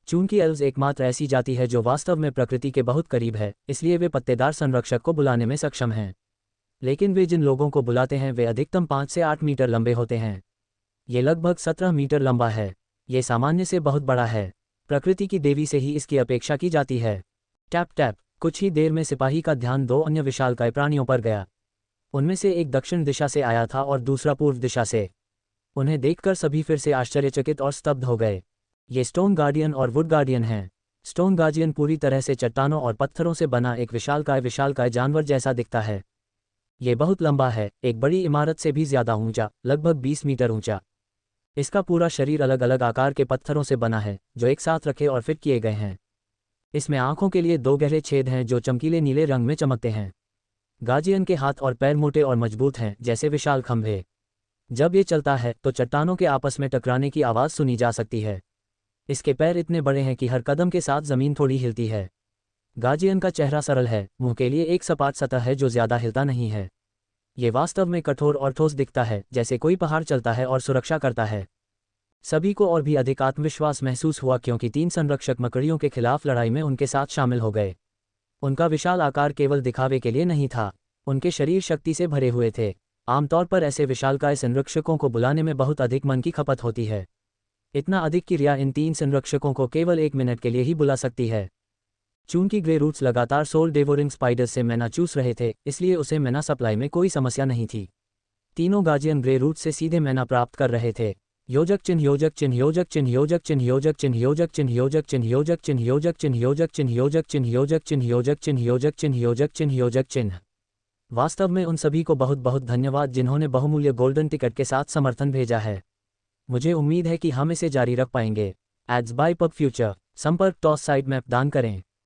चूंकि एल्व्स एकमात्र ऐसी जाति है जो वास्तव में प्रकृति के बहुत करीब है, इसलिए वे पत्तेदार संरक्षक को बुलाने में सक्षम हैं। लेकिन वे जिन लोगों को बुलाते हैं वे अधिकतम 5 से 8 मीटर लंबे होते हैं। ये लगभग 17 मीटर लंबा है। ये सामान्य से बहुत बड़ा है। प्रकृति की देवी से ही इसकी अपेक्षा की जाती है। Tap tap. कुछ ही देर में सिपाही का ध्यान 2 अन्य विशालकाय प्राणियों पर गया। उनमें से एक दक्षिण दिशा से आया था और दूसरा पूर्व दिशा से। उन्हें देखकर सभी फिर से आश्चर्यचकित और स्तब्ध हो गए। ये स्टोन गार्डियन और वुड गार्डियन हैं। स्टोन गार्डियन पूरी तरह से चट्टानों और पत्थरों से बना एक विशालकाय जानवर जैसा दिखता है। ये बहुत लंबा है, एक बड़ी इमारत से भी ज्यादा ऊंचा, लगभग 20 मीटर ऊंचा। इसका पूरा शरीर अलग अलग आकार के पत्थरों से बना है जो एक साथ रखे और फिट किए गए हैं। इसमें आंखों के लिए 2 गहरे छेद हैं जो चमकीले नीले रंग में चमकते हैं। गार्डियन के हाथ और पैर मोटे और मजबूत हैं जैसे विशाल खंभे। जब ये चलता है तो चट्टानों के आपस में टकराने की आवाज़ सुनी जा सकती है। इसके पैर इतने बड़े हैं कि हर कदम के साथ ज़मीन थोड़ी हिलती है। गार्डियन का चेहरा सरल है, मुंह के लिए एक सपाट सतह है जो ज़्यादा हिलता नहीं है। ये वास्तव में कठोर और ठोस दिखता है, जैसे कोई पहाड़ चलता है और सुरक्षा करता है। सभी को और भी अधिक आत्मविश्वास महसूस हुआ क्योंकि 3 संरक्षक मकड़ियों के खिलाफ लड़ाई में उनके साथ शामिल हो गए। उनका विशाल आकार केवल दिखावे के लिए नहीं था, उनके शरीर शक्ति से भरे हुए थे। आमतौर पर ऐसे विशालकाय संरक्षकों को बुलाने में बहुत अधिक मन की खपत होती है। इतना अधिक कि रिया इन 3 संरक्षकों को केवल 1 मिनट के लिए ही बुला सकती है। चूंकि ग्रे रूट्स लगातार सोल डेवोरिंग स्पाइडर्स से मैना चूस रहे थे, इसलिए उसे मैना सप्लाई में कोई समस्या नहीं थी। तीनों गार्डियन ग्रे रूट से सीधे मैना प्राप्त कर रहे थे। योजक चिन्ह योजक चिन्ह योजक चिन्ह योजक चिन्ह योजक चिन्ह योजक चिन्ह योजक चिन्ह योजक चिन्ह योजक चिन्ह योजक चिन्ह योजक चिन्ह योजक चिन्ह योजक चिन्ह योजक चिन्ह योजक चिन्ह योजक चिन्ह। वास्तव में उन सभी को बहुत बहुत धन्यवाद जिन्होंने बहुमूल्य गोल्डन टिकट के साथ समर्थन भेजा है। मुझे उम्मीद है कि हम इसे जारी रख पाएंगे। Ads by pub future. संपर्क टॉस साइट मैप दान करें।